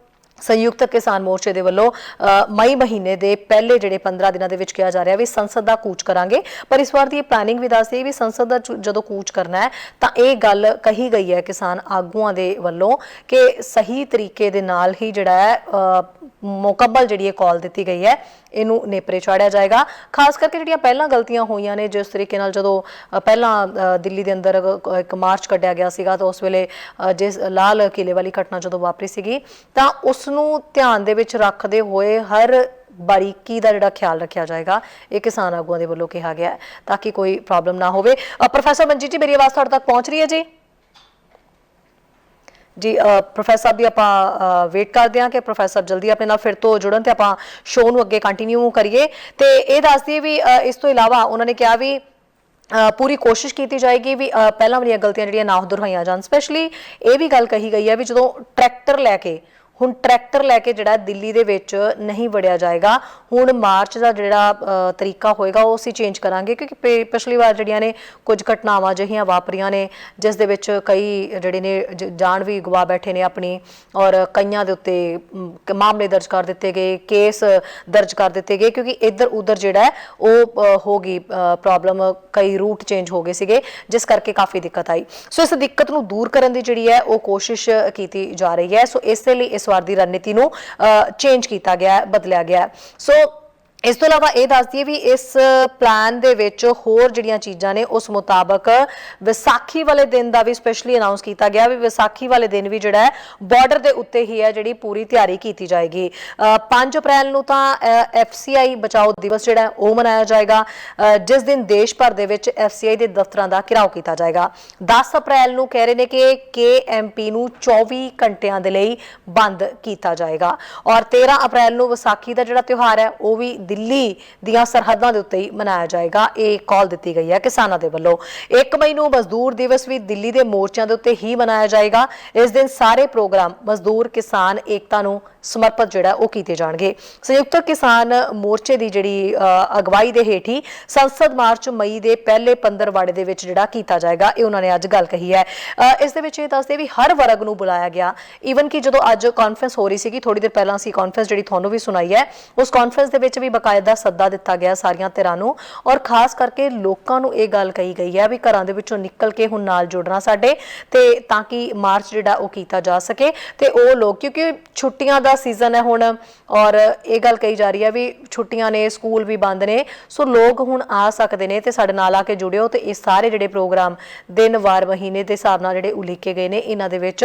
ਸੰਯੁਕਤ ਕਿਸਾਨ ਮੋਰਚੇ ਦੇ ਵੱਲੋਂ ਮਈ ਮਹੀਨੇ ਦੇ ਪਹਿਲੇ ਜਿਹੜੇ 15 ਦਿਨਾਂ ਦੇ ਵਿੱਚ ਕਿਹਾ ਜਾ ਰਿਹਾ ਵੀ ਸੰਸਦ ਦਾ ਕੂਚ ਕਰਾਂਗੇ। ਪਰ ਇਸ ਵਾਰ ਦੀ ਪਲਾਨਿੰਗ ਵੀ ਦੱਸਦੀ ਵੀ ਸੰਸਦ ਦਾ ਜਦੋਂ ਕੂਚ ਕਰਨਾ ਹੈ ਤਾਂ ਇਹ ਗੱਲ ਕਹੀ ਗਈ ਹੈ ਕਿਸਾਨ ਆਗੂਆਂ ਦੇ ਵੱਲੋਂ ਕਿ ਸਹੀ ਤਰੀਕੇ ਦੇ ਨਾਲ ਹੀ ਜਿਹੜਾ ਹੈ ਮੁਕੰਮਲ ਜਿਹੜੀ ਕਾਲ ਦਿੱਤੀ ਗਈ ਹੈ ਇਹਨੂੰ ਨੇਪਰੇ ਚਾੜਿਆ ਜਾਏਗਾ। ਖਾਸ ਕਰਕੇ ਜਿਹੜੀਆਂ ਪਹਿਲਾਂ ਗਲਤੀਆਂ ਹੋਈਆਂ ਨੇ, ਜਿਸ ਤਰੀਕੇ ਨਾਲ ਜਦੋਂ ਪਹਿਲਾਂ ਦਿੱਲੀ ਦੇ ਅੰਦਰ ਇੱਕ ਮਾਰਚ ਕੱਢਿਆ ਗਿਆ ਸੀਗਾ ਤਾਂ ਉਸ ਵੇਲੇ ਜਿਸ ਲਾਲ ਕਿਲੇ ਵਾਲੀ ਘਟਨਾ ਜਦੋਂ ਵਾਪਰੀ ਸੀਗੀ ਤਾਂ ਉਸ ਨੂੰ ਧਿਆਨ ਦੇ ਵਿੱਚ ਰੱਖਦੇ ਹੋਏ ਹਰ ਬਾਰੀਕੀ ਦਾ ਜਿਹੜਾ ਖਿਆਲ ਰੱਖਿਆ ਜਾਏਗਾ, ਇਹ ਕਿਸਾਨ ਆਗੂਆਂ ਦੇ ਵੱਲੋਂ ਕਿਹਾ ਗਿਆ ਹੈ ਤਾਂ ਕਿ ਕੋਈ ਪ੍ਰੋਬਲਮ ਨਾ ਹੋਵੇ। ਪ੍ਰੋਫੈਸਰ ਮਨਜੀਤ ਜੀ, ਮੇਰੀ ਆਵਾਜ਼ ਤੁਹਾਡੇ ਤੱਕ ਪਹੁੰਚ ਰਹੀ ਹੈ ਜੀ? ਜੀ ਪ੍ਰੋਫੈਸਰ ਸਾਹਿਬ ਦੀ ਆਪਾਂ ਵੇਟ ਕਰਦੇ ਹਾਂ ਕਿ ਪ੍ਰੋਫੈਸਰ ਜਲਦੀ ਆਪਣੇ ਨਾਲ ਫਿਰ ਤੋਂ ਜੁੜਨ ਤੇ ਆਪਾਂ ਸ਼ੋਅ ਨੂੰ ਅੱਗੇ ਕੰਟੀਨਿਊ ਕਰੀਏ। ਤੇ ਇਹ ਦੱਸ ਦਈਏ ਵੀ ਇਸ ਤੋਂ ਇਲਾਵਾ ਉਹਨਾਂ ਨੇ ਕਿਹਾ ਵੀ ਪੂਰੀ ਕੋਸ਼ਿਸ਼ ਕੀਤੀ ਜਾਏਗੀ ਵੀ ਪਹਿਲਾਂ ਵਾਲੀਆਂ ਗਲਤੀਆਂ ਜਿਹੜੀਆਂ ਨਾ ਦੁਹਰਾਈਆਂ ਜਾਣ। ਸਪੈਸ਼ਲੀ ਇਹ ਵੀ ਗੱਲ ਕਹੀ ਗਈ ਹੈ ਵੀ ਜਦੋਂ ਟਰੈਕਟਰ ਲੈ ਕੇ ਜਿਹੜਾ ਦਿੱਲੀ ਦੇ ਵਿੱਚ ਨਹੀਂ ਵੜਿਆ ਜਾਏਗਾ। ਹੁਣ ਮਾਰਚ ਦਾ ਜਿਹੜਾ ਤਰੀਕਾ ਹੋਏਗਾ ਉਹ ਅਸੀਂ ਚੇਂਜ ਕਰਾਂਗੇ, ਕਿਉਂਕਿ ਪਿਛਲੀ ਵਾਰ ਜਿਹੜੀਆਂ ਨੇ ਕੁਝ ਘਟਨਾਵਾਂ ਅਜਿਹੀਆਂ ਵਾਪਰੀਆਂ ਨੇ ਜਿਸ ਦੇ ਵਿੱਚ ਕਈ ਜਿਹੜੇ ਨੇ ਜਾਨ ਵੀ ਗਵਾ ਬੈਠੇ ਨੇ ਆਪਣੀ, ਔਰ ਕਈਆਂ ਦੇ ਉੱਤੇ ਮਾਮਲੇ ਦਰਜ ਕਰ ਦਿੱਤੇ ਗਏ, ਕੇਸ ਦਰਜ ਕਰ ਦਿੱਤੇ ਗਏ, ਕਿਉਂਕਿ ਇੱਧਰ ਉੱਧਰ ਜਿਹੜਾ ਹੈ ਉਹ ਹੋ ਗਈ ਪ੍ਰੋਬਲਮ, ਕਈ ਰੂਟ ਚੇਂਜ ਹੋ ਗਏ ਸੀਗੇ ਜਿਸ ਕਰਕੇ ਕਾਫੀ ਦਿੱਕਤ ਆਈ। ਸੋ ਇਸ ਦਿੱਕਤ ਨੂੰ ਦੂਰ ਕਰਨ ਦੀ ਜਿਹੜੀ ਹੈ ਉਹ ਕੋਸ਼ਿਸ਼ ਕੀਤੀ ਜਾ ਰਹੀ ਹੈ। ਸੋ ਇਸੇ ਲਈ ਇਸ ਵਾਰ ਦੀ ਰਣਨੀਤੀ ਨੂੰ ਚੇਂਜ ਕੀਤਾ ਗਿਆ, ਬਦਲਿਆ ਗਿਆ। ਸੋ ਇਸ ਤੋਂ ਇਲਾਵਾ ਇਹ ਦੱਸ ਦਈਏ ਵੀ ਇਸ ਪਲਾਨ ਦੇ ਵਿੱਚ ਹੋਰ ਜਿਹੜੀਆਂ ਚੀਜ਼ਾਂ ਨੇ ਉਸ ਮੁਤਾਬਕ ਵਿਸਾਖੀ ਵਾਲੇ ਦਿਨ ਦਾ ਵੀ ਸਪੈਸ਼ਲੀ ਅਨਾਉਂਸ ਕੀਤਾ ਗਿਆ ਵੀ ਵਿਸਾਖੀ ਵਾਲੇ ਦਿਨ ਵੀ ਜਿਹੜਾ ਹੈ ਬਾਰਡਰ ਦੇ ਉੱਤੇ ਹੀ ਹੈ ਜਿਹੜੀ ਪੂਰੀ ਤਿਆਰੀ ਕੀਤੀ ਜਾਏਗੀ। 5 ਅਪ੍ਰੈਲ ਨੂੰ ਤਾਂ FCI ਬਚਾਓ ਦਿਵਸ ਜਿਹੜਾ ਹੈ ਉਹ ਮਨਾਇਆ ਜਾਏਗਾ, ਜਿਸ ਦਿਨ ਦੇਸ਼ ਭਰ ਦੇ ਵਿੱਚ FCI ਦੇ ਦਫ਼ਤਰਾਂ ਦਾ ਘਿਰਾਓ ਕੀਤਾ ਜਾਏਗਾ। 10 ਅਪ੍ਰੈਲ ਨੂੰ ਕਹਿ ਰਹੇ ਨੇ ਕਿ KMP ਨੂੰ 24 ਘੰਟਿਆਂ ਦੇ ਲਈ ਬੰਦ ਕੀਤਾ ਜਾਏਗਾ ਔਰ 13 ਅਪ੍ਰੈਲ ਨੂੰ ਵਿਸਾਖੀ ਦਾ ਜਿਹੜਾ ਤਿਉਹਾਰ ਹੈ ਉਹ ਵੀ ਦਿੱਲੀ ਦੀਆਂ ਸਰਹੱਦਾਂ ਦੇ ਉੱਤੇ ਹੀ ਮਨਾਇਆ ਜਾਏਗਾ। ਇਹ ਕਾਲ ਦਿੱਤੀ ਗਈ ਹੈ ਕਿਸਾਨਾਂ ਦੇ ਵੱਲੋਂ। 1 ਮਈ ਨੂੰ ਮਜ਼ਦੂਰ ਦਿਵਸ ਵੀ ਦਿੱਲੀ ਦੇ ਮੋਰਚਿਆਂ ਦੇ ਉੱਤੇ ਹੀ ਮਨਾਇਆ ਜਾਏਗਾ। ਇਸ ਦਿਨ ਸਾਰੇ ਪ੍ਰੋਗਰਾਮ ਮਜ਼ਦੂਰ ਕਿਸਾਨ ਏਕਤਾ ਨੂੰ ਸਮਰਪਿਤ ਜਿਹੜਾ ਉਹ ਕੀਤੇ ਜਾਣਗੇ। ਸੰਯੁਕਤ ਕਿਸਾਨ ਮੋਰਚੇ ਦੀ ਜਿਹੜੀ ਅਗਵਾਈ ਦੇ ਹੇਠ ਹੀ ਸੰਸਦ ਮਾਰਚ ਮਈ ਦੇ ਪਹਿਲੇ 15 ਵਾੜੇ ਦੇ ਵਿੱਚ ਜਿਹੜਾ ਕੀਤਾ ਜਾਏਗਾ, ਇਹ ਉਹਨਾਂ ਨੇ ਅੱਜ ਗੱਲ ਕਹੀ ਹੈ। ਇਸ ਦੇ ਵਿੱਚ ਇਹ ਦੱਸਦੇ ਵੀ ਹਰ ਵਰਗ ਨੂੰ ਬੁਲਾਇਆ ਗਿਆ। ਈਵਨ ਕਿ ਜਦੋਂ ਅੱਜ ਕਾਨਫਰੰਸ ਹੋ ਰਹੀ ਸੀਗੀ ਥੋੜੀ ਦੇਰ ਪਹਿਲਾਂ ਅਸੀਂ ਕਾਨਫਰੰਸ ਜਿਹੜੀ ਤੁਹਾਨੂੰ ਵੀ ਸੁਣਾਈ ਹੈ, ਉਸ ਕਾਨਫਰੰਸ ਦੇ ਵਿੱਚ ਵੀ ਬਕਾਇਦਾ ਸੱਦਾ ਦਿੱਤਾ ਗਿਆ ਸਾਰੀਆਂ ਧਿਰਾਂ ਨੂੰ ਔਰ ਖਾਸ ਕਰਕੇ ਲੋਕਾਂ ਨੂੰ ਇਹ ਗੱਲ ਕਹੀ ਗਈ ਹੈ ਵੀ ਘਰਾਂ ਦੇ ਵਿੱਚੋਂ ਨਿਕਲ ਕੇ ਹੁਣ ਨਾਲ ਜੁੜਨਾ ਸਾਡੇ ਤੇ ਤਾਂ ਕਿ ਮਾਰਚ ਜਿਹੜਾ ਉਹ ਕੀਤਾ ਜਾ ਸਕੇ ਤੇ ਉਹ ਲੋਕ ਕਿਉਂਕਿ ਛੁੱਟੀਆਂ ਦਾ ਸੀਜ਼ਨ ਹੈ ਹੁਣ ਔਰ ਇਹ ਗੱਲ ਕਹੀ ਜਾ ਰਹੀ ਹੈ ਵੀ ਛੁੱਟੀਆਂ ਨੇ, ਸਕੂਲ ਵੀ ਬੰਦ ਨੇ, ਸੋ ਲੋਕ ਹੁਣ ਆ ਸਕਦੇ ਨੇ ਤੇ ਸਾਡੇ ਨਾਲ ਆ ਕੇ ਜੁੜਿਓ ਤੇ ਇਹ ਸਾਰੇ ਜਿਹੜੇ ਪ੍ਰੋਗਰਾਮ ਦਿਨ ਵਾਰ ਮਹੀਨੇ ਦੇ ਹਿਸਾਬ ਨਾਲ ਜਿਹੜੇ ਉਲੀਕੇ ਗਏ ਨੇ ਇਹਨਾਂ ਦੇ ਵਿੱਚ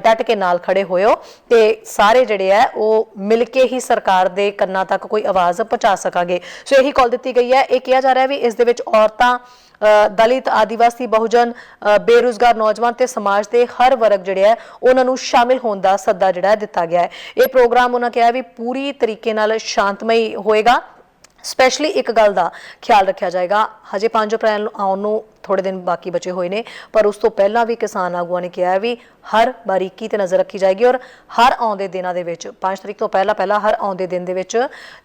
ਡਟ ਕੇ ਨਾਲ ਖੜੇ ਹੋਇਓ ਤੇ ਸਾਰੇ ਜਿਹੜੇ ਹੈ ਉਹ ਮਿਲ ਕੇ ਹੀ ਸਰਕਾਰ ਦੇ ਕੰਨਾਂ ਤੱਕ ਕੋਈ ਆਵਾਜ਼ ਪਹੁੰਚਾ ਸਕਾਂਗੇ। ਸੋ ਇਹੀ ਕਾਲ ਦਿੱਤੀ ਗਈ ਹੈ। ਇਹ ਕਿਹਾ ਜਾ ਰਿਹਾ ਵੀ ਇਸ ਦੇ ਵਿੱਚ ਔਰਤਾਂ, ਦਲਿਤ, ਆਦੀਵਾਸੀ, ਬਹੁਜਨ, ਬੇਰੁਜ਼ਗਾਰ ਨੌਜਵਾਨ ਤੇ ਸਮਾਜ ਦੇ ਹਰ ਵਰਗ ਜਿਹੜੇ ਹੈ ਉਹਨਾਂ ਨੂੰ ਸ਼ਾਮਿਲ ਹੋਣ ਦਾ ਸੱਦਾ ਜਿਹੜਾ ਦਿੱਤਾ ਗਿਆ ਹੈ। ਇਹ ਪ੍ਰੋਗਰਾਮ ਉਹਨਾਂ ਕਿਹਾ ਵੀ ਪੂਰੀ ਤਰੀਕੇ ਨਾਲ ਸ਼ਾਂਤਮਈ ਹੋਏਗਾ। ਸਪੈਸ਼ਲੀ ਇੱਕ ਗੱਲ ਦਾ ਖਿਆਲ ਰੱਖਿਆ ਜਾਏਗਾ, ਹਜੇ 5 ਅਪ੍ਰੈਲ ਨੂੰ ਆਉਣ ਨੂੰ ਥੋੜੇ ਦਿਨ ਬਾਕੀ ਬਚੇ ਹੋਏ ਨੇ ਪਰ ਉਸ ਤੋਂ ਪਹਿਲਾਂ ਵੀ ਕਿਸਾਨ ਆਗੂਆਂ ਨੇ ਕਿਹਾ ਵੀ ਹਰ ਬਾਰੀਕੀ ਤੇ ਨਜ਼ਰ ਰੱਖੀ ਜਾਏਗੀ ਔਰ ਹਰ ਆਉਂਦੇ ਦਿਨਾਂ ਦੇ ਵਿੱਚ 5 ਤਰੀਕ ਤੋਂ ਪਹਿਲਾਂ ਹਰ ਆਉਂਦੇ ਦਿਨ ਦੇ ਵਿੱਚ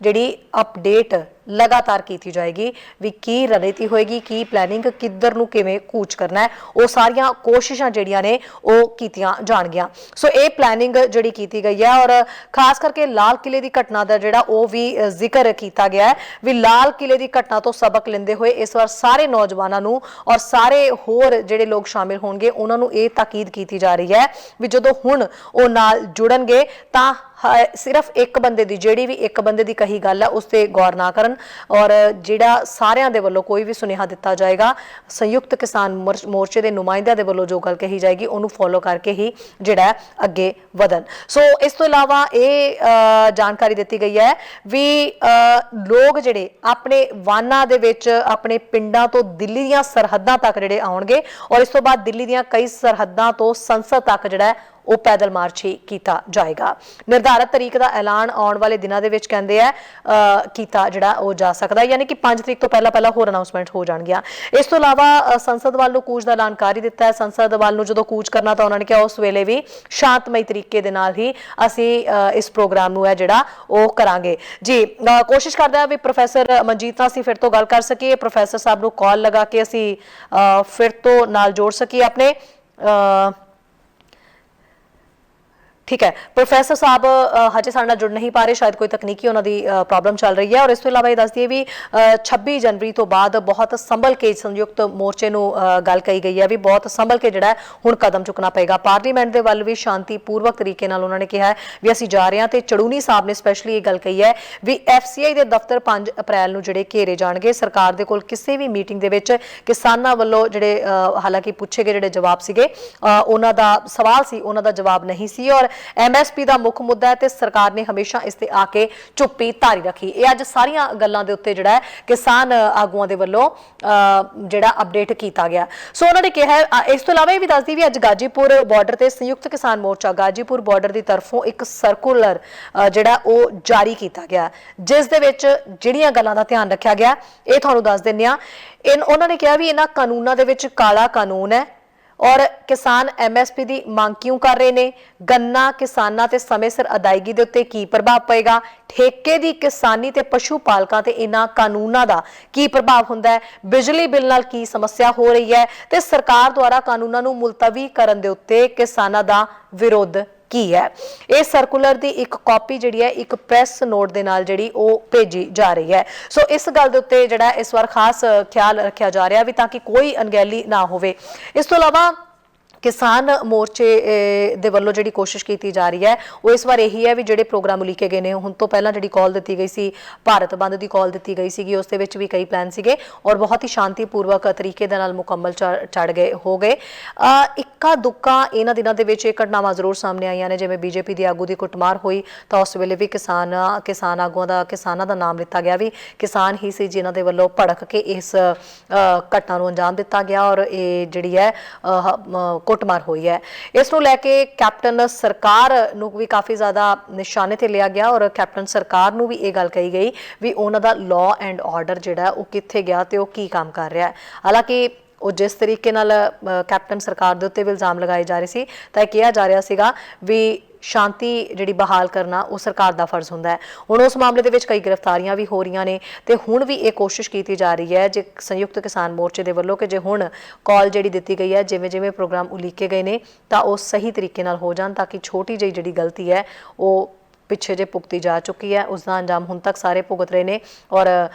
ਜਿਹੜੀ ਅਪਡੇਟ ਲਗਾਤਾਰ ਕੀਤੀ ਜਾਏਗੀ ਵੀ ਕੀ ਰਣਨੀਤੀ ਹੋਏਗੀ, ਕੀ ਪਲੈਨਿੰਗ, ਕਿੱਧਰ ਨੂੰ ਕਿਵੇਂ ਕੂਚ ਕਰਨਾ ਹੈ, ਉਹ ਸਾਰੀਆਂ ਕੋਸ਼ਿਸ਼ਾਂ ਜਿਹੜੀਆਂ ਨੇ ਉਹ ਕੀਤੀਆਂ ਜਾਣਗੀਆਂ। ਸੋ ਇਹ ਪਲੈਨਿੰਗ ਜਿਹੜੀ ਕੀਤੀ ਗਈ ਹੈ ਔਰ ਖਾਸ ਕਰਕੇ ਲਾਲ ਕਿਲੇ ਦੀ ਘਟਨਾ ਦਾ ਜਿਹੜਾ ਉਹ ਵੀ ਜ਼ਿਕਰ ਕੀਤਾ ਗਿਆ ਹੈ ਵੀ ਲਾਲ ਕਿਲੇ ਦੀ ਘਟਨਾ ਤੋਂ ਸਬਕ ਲੈਂਦੇ ਹੋਏ ਇਸ ਵਾਰ ਸਾਰੇ ਨੌਜਵਾਨਾਂ ਨੂੰ ਔਰ ਸਾਰੇ ਹੋਰ ਜਿਹੜੇ ਲੋਕ ਸ਼ਾਮਿਲ ਹੋਣਗੇ ਉਹਨਾਂ ਨੂੰ ਇਹ ਤਾਕੀਦ ਕੀਤੀ ਜਾ ਰਹੀ ਹੈ ਵੀ ਜਦੋਂ ਹੁਣ ਉਹ ਨਾਲ ਜੁੜਨਗੇ ਤਾਂ ਸਿਰਫ ਇੱਕ ਬੰਦੇ ਦੀ ਜਿਹੜੀ ਵੀ ਇੱਕ ਬੰਦੇ ਦੀ ਕਹੀ ਗੱਲ ਹੈ ਉਸ ਤੇ ਗੌਰ ਨਾ ਕਰਨ ਔਰ ਜਿਹੜਾ ਸਾਰਿਆਂ ਦੇ ਵੱਲੋਂ ਕੋਈ ਵੀ ਸੁਨੇਹਾ ਦਿੱਤਾ ਜਾਏਗਾ ਸੰਯੁਕਤ ਕਿਸਾਨ ਮੋਰਚੇ ਦੇ ਨੁਮਾਇੰਦਿਆਂ ਦੇ ਵੱਲੋਂ ਜੋ ਗੱਲ ਕਹੀ ਜਾਏਗੀ ਉਹਨੂੰ ਫੋਲੋ ਕਰਕੇ ਹੀ ਜਿਹੜਾ ਅੱਗੇ ਵਧਣ। ਸੋ ਇਸ ਤੋਂ ਇਲਾਵਾ ਇਹ ਜਾਣਕਾਰੀ ਦਿੱਤੀ ਗਈ ਹੈ ਵੀ ਲੋਕ ਜਿਹੜੇ ਆਪਣੇ ਵਾਹਨਾਂ ਦੇ ਵਿੱਚ ਆਪਣੇ ਪਿੰਡਾਂ ਤੋਂ ਦਿੱਲੀ ਦੀਆਂ ਸਰਹੱਦਾਂ ਤੱਕ ਜਿਹੜੇ ਆਉਣਗੇ ਔਰ ਇਸ ਤੋਂ ਬਾਅਦ ਦਿੱਲੀ ਦੀਆਂ ਕਈ ਸਰਹੱਦਾਂ ਤੋਂ ਸੰਸਦ ਤੱਕ ਜਿਹੜਾ ਉਹ ਪੈਦਲ ਮਾਰਚ ਹੀ ਕੀਤਾ ਜਾਏਗਾ। ਨਿਰਧਾਰਿਤ ਤਰੀਕ ਦਾ ਐਲਾਨ ਆਉਣ ਵਾਲੇ ਦਿਨਾਂ ਦੇ ਵਿੱਚ ਕਹਿੰਦੇ ਆ ਕੀਤਾ ਜਿਹੜਾ ਉਹ ਜਾ ਸਕਦਾ, ਯਾਨੀ ਕਿ 5 ਤਰੀਕ ਤੋਂ ਪਹਿਲਾਂ ਹੋਰ ਅਨਾਉਂਸਮੈਂਟ ਹੋ ਜਾਣਗੀਆਂ। ਇਸ ਤੋਂ ਇਲਾਵਾ ਸੰਸਦ ਵੱਲ ਨੂੰ ਕੂਚ ਦਾ ਐਲਾਨ ਕਰ ਹੀ ਦਿੱਤਾ ਹੈ। ਸੰਸਦ ਵੱਲ ਨੂੰ ਜਦੋਂ ਕੂਚ ਕਰਨਾ ਤਾਂ ਉਹਨਾਂ ਨੇ ਕਿਹਾ ਉਸ ਵੇਲੇ ਵੀ ਸ਼ਾਂਤਮਈ ਤਰੀਕੇ ਦੇ ਨਾਲ ਹੀ ਅਸੀਂ ਇਸ ਪ੍ਰੋਗਰਾਮ ਨੂੰ ਹੈ ਜਿਹੜਾ ਉਹ ਕਰਾਂਗੇ। ਜੀ ਕੋਸ਼ਿਸ਼ ਕਰਦੇ ਹਾਂ ਵੀ ਪ੍ਰੋਫੈਸਰ ਮਨਜੀਤ ਨਾਲ ਅਸੀਂ ਫਿਰ ਤੋਂ ਗੱਲ ਕਰ ਸਕੀਏ, ਪ੍ਰੋਫੈਸਰ ਸਾਹਿਬ ਨੂੰ ਕਾਲ ਲਗਾ ਕੇ ਅਸੀਂ ਫਿਰ ਤੋਂ ਨਾਲ ਜੋੜ ਸਕੀਏ ਆਪਣੇ। ठीक है प्रोफेसर साहब हजे साडे नाल जुड़ नहीं पा रहे, शायद कोई तकनीकी उन्होंने प्रॉब्लम चल रही है और इस तो इलावा ये दस दिए भी 26 जनवरी तो बाद बहुत संभल के संयुक्त मोर्चे नूं गल कही गई है भी बहुत संभल के जिहड़ा हुण कदम चुकना पेगा। पार्लीमेंट दे वल भी शांतिपूर्वक तरीके नाल उन्होंने कहा है भी असीं जा रहे हां ते चड़ूनी साहब ने स्पैशली ये गल कही है भी FCI दे दफ्तर 5 अप्रैल नूं जिहड़े घेरे जाणगे। सरकार दे कोल किसी भी मीटिंग दे विच किसानां वल्लों जिहड़े हालांकि पुछे गए जिहड़े जवाब सीगे उन्हां दा सवाल सी उन्हां दा जवाब नहीं सी और MSP ਦਾ ਮੁੱਖ ਮੁੱਦਾ ਹੈ ਤੇ ਸਰਕਾਰ ਨੇ ਹਮੇਸ਼ਾ ਇਸ ਤੇ ਆ ਕੇ ਚੁੱਪੀ ਧਾਰੀ ਰੱਖੀ। ਇਹ ਅੱਜ ਸਾਰੀਆਂ ਗੱਲਾਂ ਦੇ ਉੱਤੇ ਜਿਹੜਾ ਕਿਸਾਨ ਆਗੂਆਂ ਦੇ ਵੱਲੋਂ ਜਿਹੜਾ ਅਪਡੇਟ ਕੀਤਾ ਗਿਆ। ਸੋ ਉਹਨਾਂ ਨੇ ਕਿਹਾ ਇਸ ਤੋਂ ਇਲਾਵਾ ਇਹ ਵੀ ਦੱਸਦੀ ਵੀ ਅੱਜ ਗਾਜੀਪੁਰ ਬਾਰਡਰ ਤੇ ਸੰਯੁਕਤ ਕਿਸਾਨ ਮੋਰਚਾ ਗਾਜੀਪੁਰ ਬਾਰਡਰ ਦੀ ਤਰਫੋਂ ਇੱਕ ਸਰਕੂਲਰ ਜਿਹੜਾ ਉਹ ਜਾਰੀ ਕੀਤਾ ਗਿਆ ਜਿਸ ਦੇ ਵਿੱਚ ਜਿਹੜੀਆਂ ਗੱਲਾਂ ਦਾ ਧਿਆਨ ਰੱਖਿਆ ਗਿਆ ਇਹ ਤੁਹਾਨੂੰ ਦੱਸ ਦਿੰਦੇ ਆ। ਉਹਨਾਂ ਨੇ ਕਿਹਾ ਵੀ ਇਹਨਾਂ ਕਾਨੂੰਨਾਂ ਦੇ ਵਿੱਚ ਕਾਲਾ ਕਾਨੂੰਨ ਹੈ और किसान MSP की मांग क्यों कर रहे ने, गन्ना किसानां ते समय सिर अदायगी दे उत्ते की प्रभाव पेगा, ठेके दी किसानी ते पशु पालकां ते इन्हां कानूनां दा की प्रभाव हुंदा है, बिजली बिल नाल की समस्या हो रही है ते सरकार द्वारा कानूनां नूं मुलतवी करन दे उत्ते किसानां दा विरोध की है। इस सर्कुलर की एक कॉपी जिहड़ी है एक प्रैस नोट दे नाल जिहड़ी वो भेजी जा रही है। सो इस गल दे उत्ते जिहड़ा इस बार खास ख्याल रखा जा रहा है भी ताकि कोई अनगैली ना होवे। इस तो इलावा ਕਿਸਾਨ ਮੋਰਚੇ ਦੇ ਵੱਲੋਂ ਜਿਹੜੀ ਕੋਸ਼ਿਸ਼ ਕੀਤੀ ਜਾ ਰਹੀ ਹੈ ਉਹ ਇਸ ਵਾਰ ਇਹੀ ਹੈ ਵੀ ਜਿਹੜੇ ਪ੍ਰੋਗਰਾਮ ਉਲੀਕੇ ਗਏ ਨੇ, ਹੁਣ ਤੋਂ ਪਹਿਲਾਂ ਜਿਹੜੀ ਕਾਲ ਦਿੱਤੀ ਗਈ ਸੀ ਭਾਰਤ ਬੰਦ ਦੀ ਕਾਲ ਦਿੱਤੀ ਗਈ ਸੀਗੀ, ਉਸ ਦੇ ਵਿੱਚ ਵੀ ਕਈ ਪਲਾਨ ਸੀਗੇ ਔਰ ਬਹੁਤ ਹੀ ਸ਼ਾਂਤੀਪੂਰਵਕ ਤਰੀਕੇ ਦੇ ਨਾਲ ਮੁਕੰਮਲ ਚੜ ਗਏ ਹੋ ਗਏ। ਇੱਕਾ ਦੁੱਕਾ ਇਹਨਾਂ ਦਿਨਾਂ ਦੇ ਵਿੱਚ ਇਹ ਘਟਨਾਵਾਂ ਜ਼ਰੂਰ ਸਾਹਮਣੇ ਆਈਆਂ ਨੇ, ਜਿਵੇਂ ਬੀਜੇਪੀ ਦੀ ਆਗੂ ਦੀ ਕੁੱਟਮਾਰ ਹੋਈ ਤਾਂ ਉਸ ਵੇਲੇ ਵੀ ਕਿਸਾਨ ਆਗੂਆਂ ਦਾ ਕਿਸਾਨਾਂ ਦਾ ਨਾਮ ਲਿੱਤਾ ਗਿਆ ਵੀ ਕਿਸਾਨ ਹੀ ਸੀ ਜਿਨ੍ਹਾਂ ਦੇ ਵੱਲੋਂ ਭੜਕ ਕੇ ਇਸ ਘਟਨਾ ਨੂੰ ਅੰਜਾਮ ਦਿੱਤਾ ਗਿਆ ਔਰ ਇਹ ਜਿਹੜੀ ਹੈ ਕੁੱਟਮਾਰ ਹੋਈ ਹੈ। ਇਸ ਨੂੰ ਲੈ ਕੇ ਕੈਪਟਨ ਸਰਕਾਰ ਨੂੰ ਵੀ ਕਾਫੀ ਜ਼ਿਆਦਾ ਨਿਸ਼ਾਨੇ ਤੇ ਲਿਆ ਗਿਆ ਔਰ ਕੈਪਟਨ ਸਰਕਾਰ ਨੂੰ ਵੀ ਇਹ ਗੱਲ ਕਹੀ ਗਈ ਵੀ ਉਹਨਾਂ ਦਾ ਲਾਅ ਐਂਡ ਆਰਡਰ ਜਿਹੜਾ ਉਹ ਕਿੱਥੇ ਗਿਆ ਤੇ ਉਹ ਕੀ ਕੰਮ ਕਰ ਰਿਹਾ ਹੈ। ਹਾਲਾਂਕਿ ਉਹ ਜਿਸ ਤਰੀਕੇ ਨਾਲ ਕੈਪਟਨ ਸਰਕਾਰ ਦੇ ਉੱਤੇ ਵੀ ਇਲਜ਼ਾਮ ਲਗਾਏ ਜਾ ਰਹੇ ਸੀ ਤਾਂ ਇਹ ਕਿਹਾ ਜਾ ਰਿਹਾ ਸੀਗਾ ਵੀ ਸ਼ਾਂਤੀ ਜਿਹੜੀ ਬਹਾਲ ਕਰਨਾ ਉਹ ਸਰਕਾਰ ਦਾ ਫਰਜ਼ ਹੁੰਦਾ ਹੈ। ਹੁਣ ਉਸ ਮਾਮਲੇ ਦੇ ਵਿੱਚ ਕਈ ਗ੍ਰਿਫਤਾਰੀਆਂ ਵੀ ਹੋ ਰਹੀਆਂ ਨੇ ਤੇ ਹੁਣ ਵੀ ਇਹ ਕੋਸ਼ਿਸ਼ ਕੀਤੀ ਜਾ ਰਹੀ ਹੈ ਜੇ ਸੰਯੁਕਤ ਕਿਸਾਨ ਮੋਰਚੇ ਦੇ ਵੱਲੋਂ ਕਿ ਜੇ ਹੁਣ ਕਾਲ ਜਿਹੜੀ ਦਿੱਤੀ ਗਈ ਹੈ ਜਿਵੇਂ ਜਿਵੇਂ ਪ੍ਰੋਗਰਾਮ ਉਲੀਕੇ ਗਏ ਨੇ ਤਾਂ ਉਹ ਸਹੀ ਤਰੀਕੇ ਨਾਲ ਹੋ ਜਾਣ ਤਾਂ ਕਿ ਛੋਟੀ ਜਿਹੀ ਜਿਹੜੀ ਗਲਤੀ ਹੈ ਉਹ ਪਿੱਛੇ ਜੇ ਭੁਗਤੀ ਜਾ ਚੁੱਕੀ ਹੈ ਉਸ ਦਾ ਅੰਜਾਮ ਹੁਣ ਤੱਕ ਸਾਰੇ ਭੁਗਤ ਰਹੇ ਨੇ ਔਰ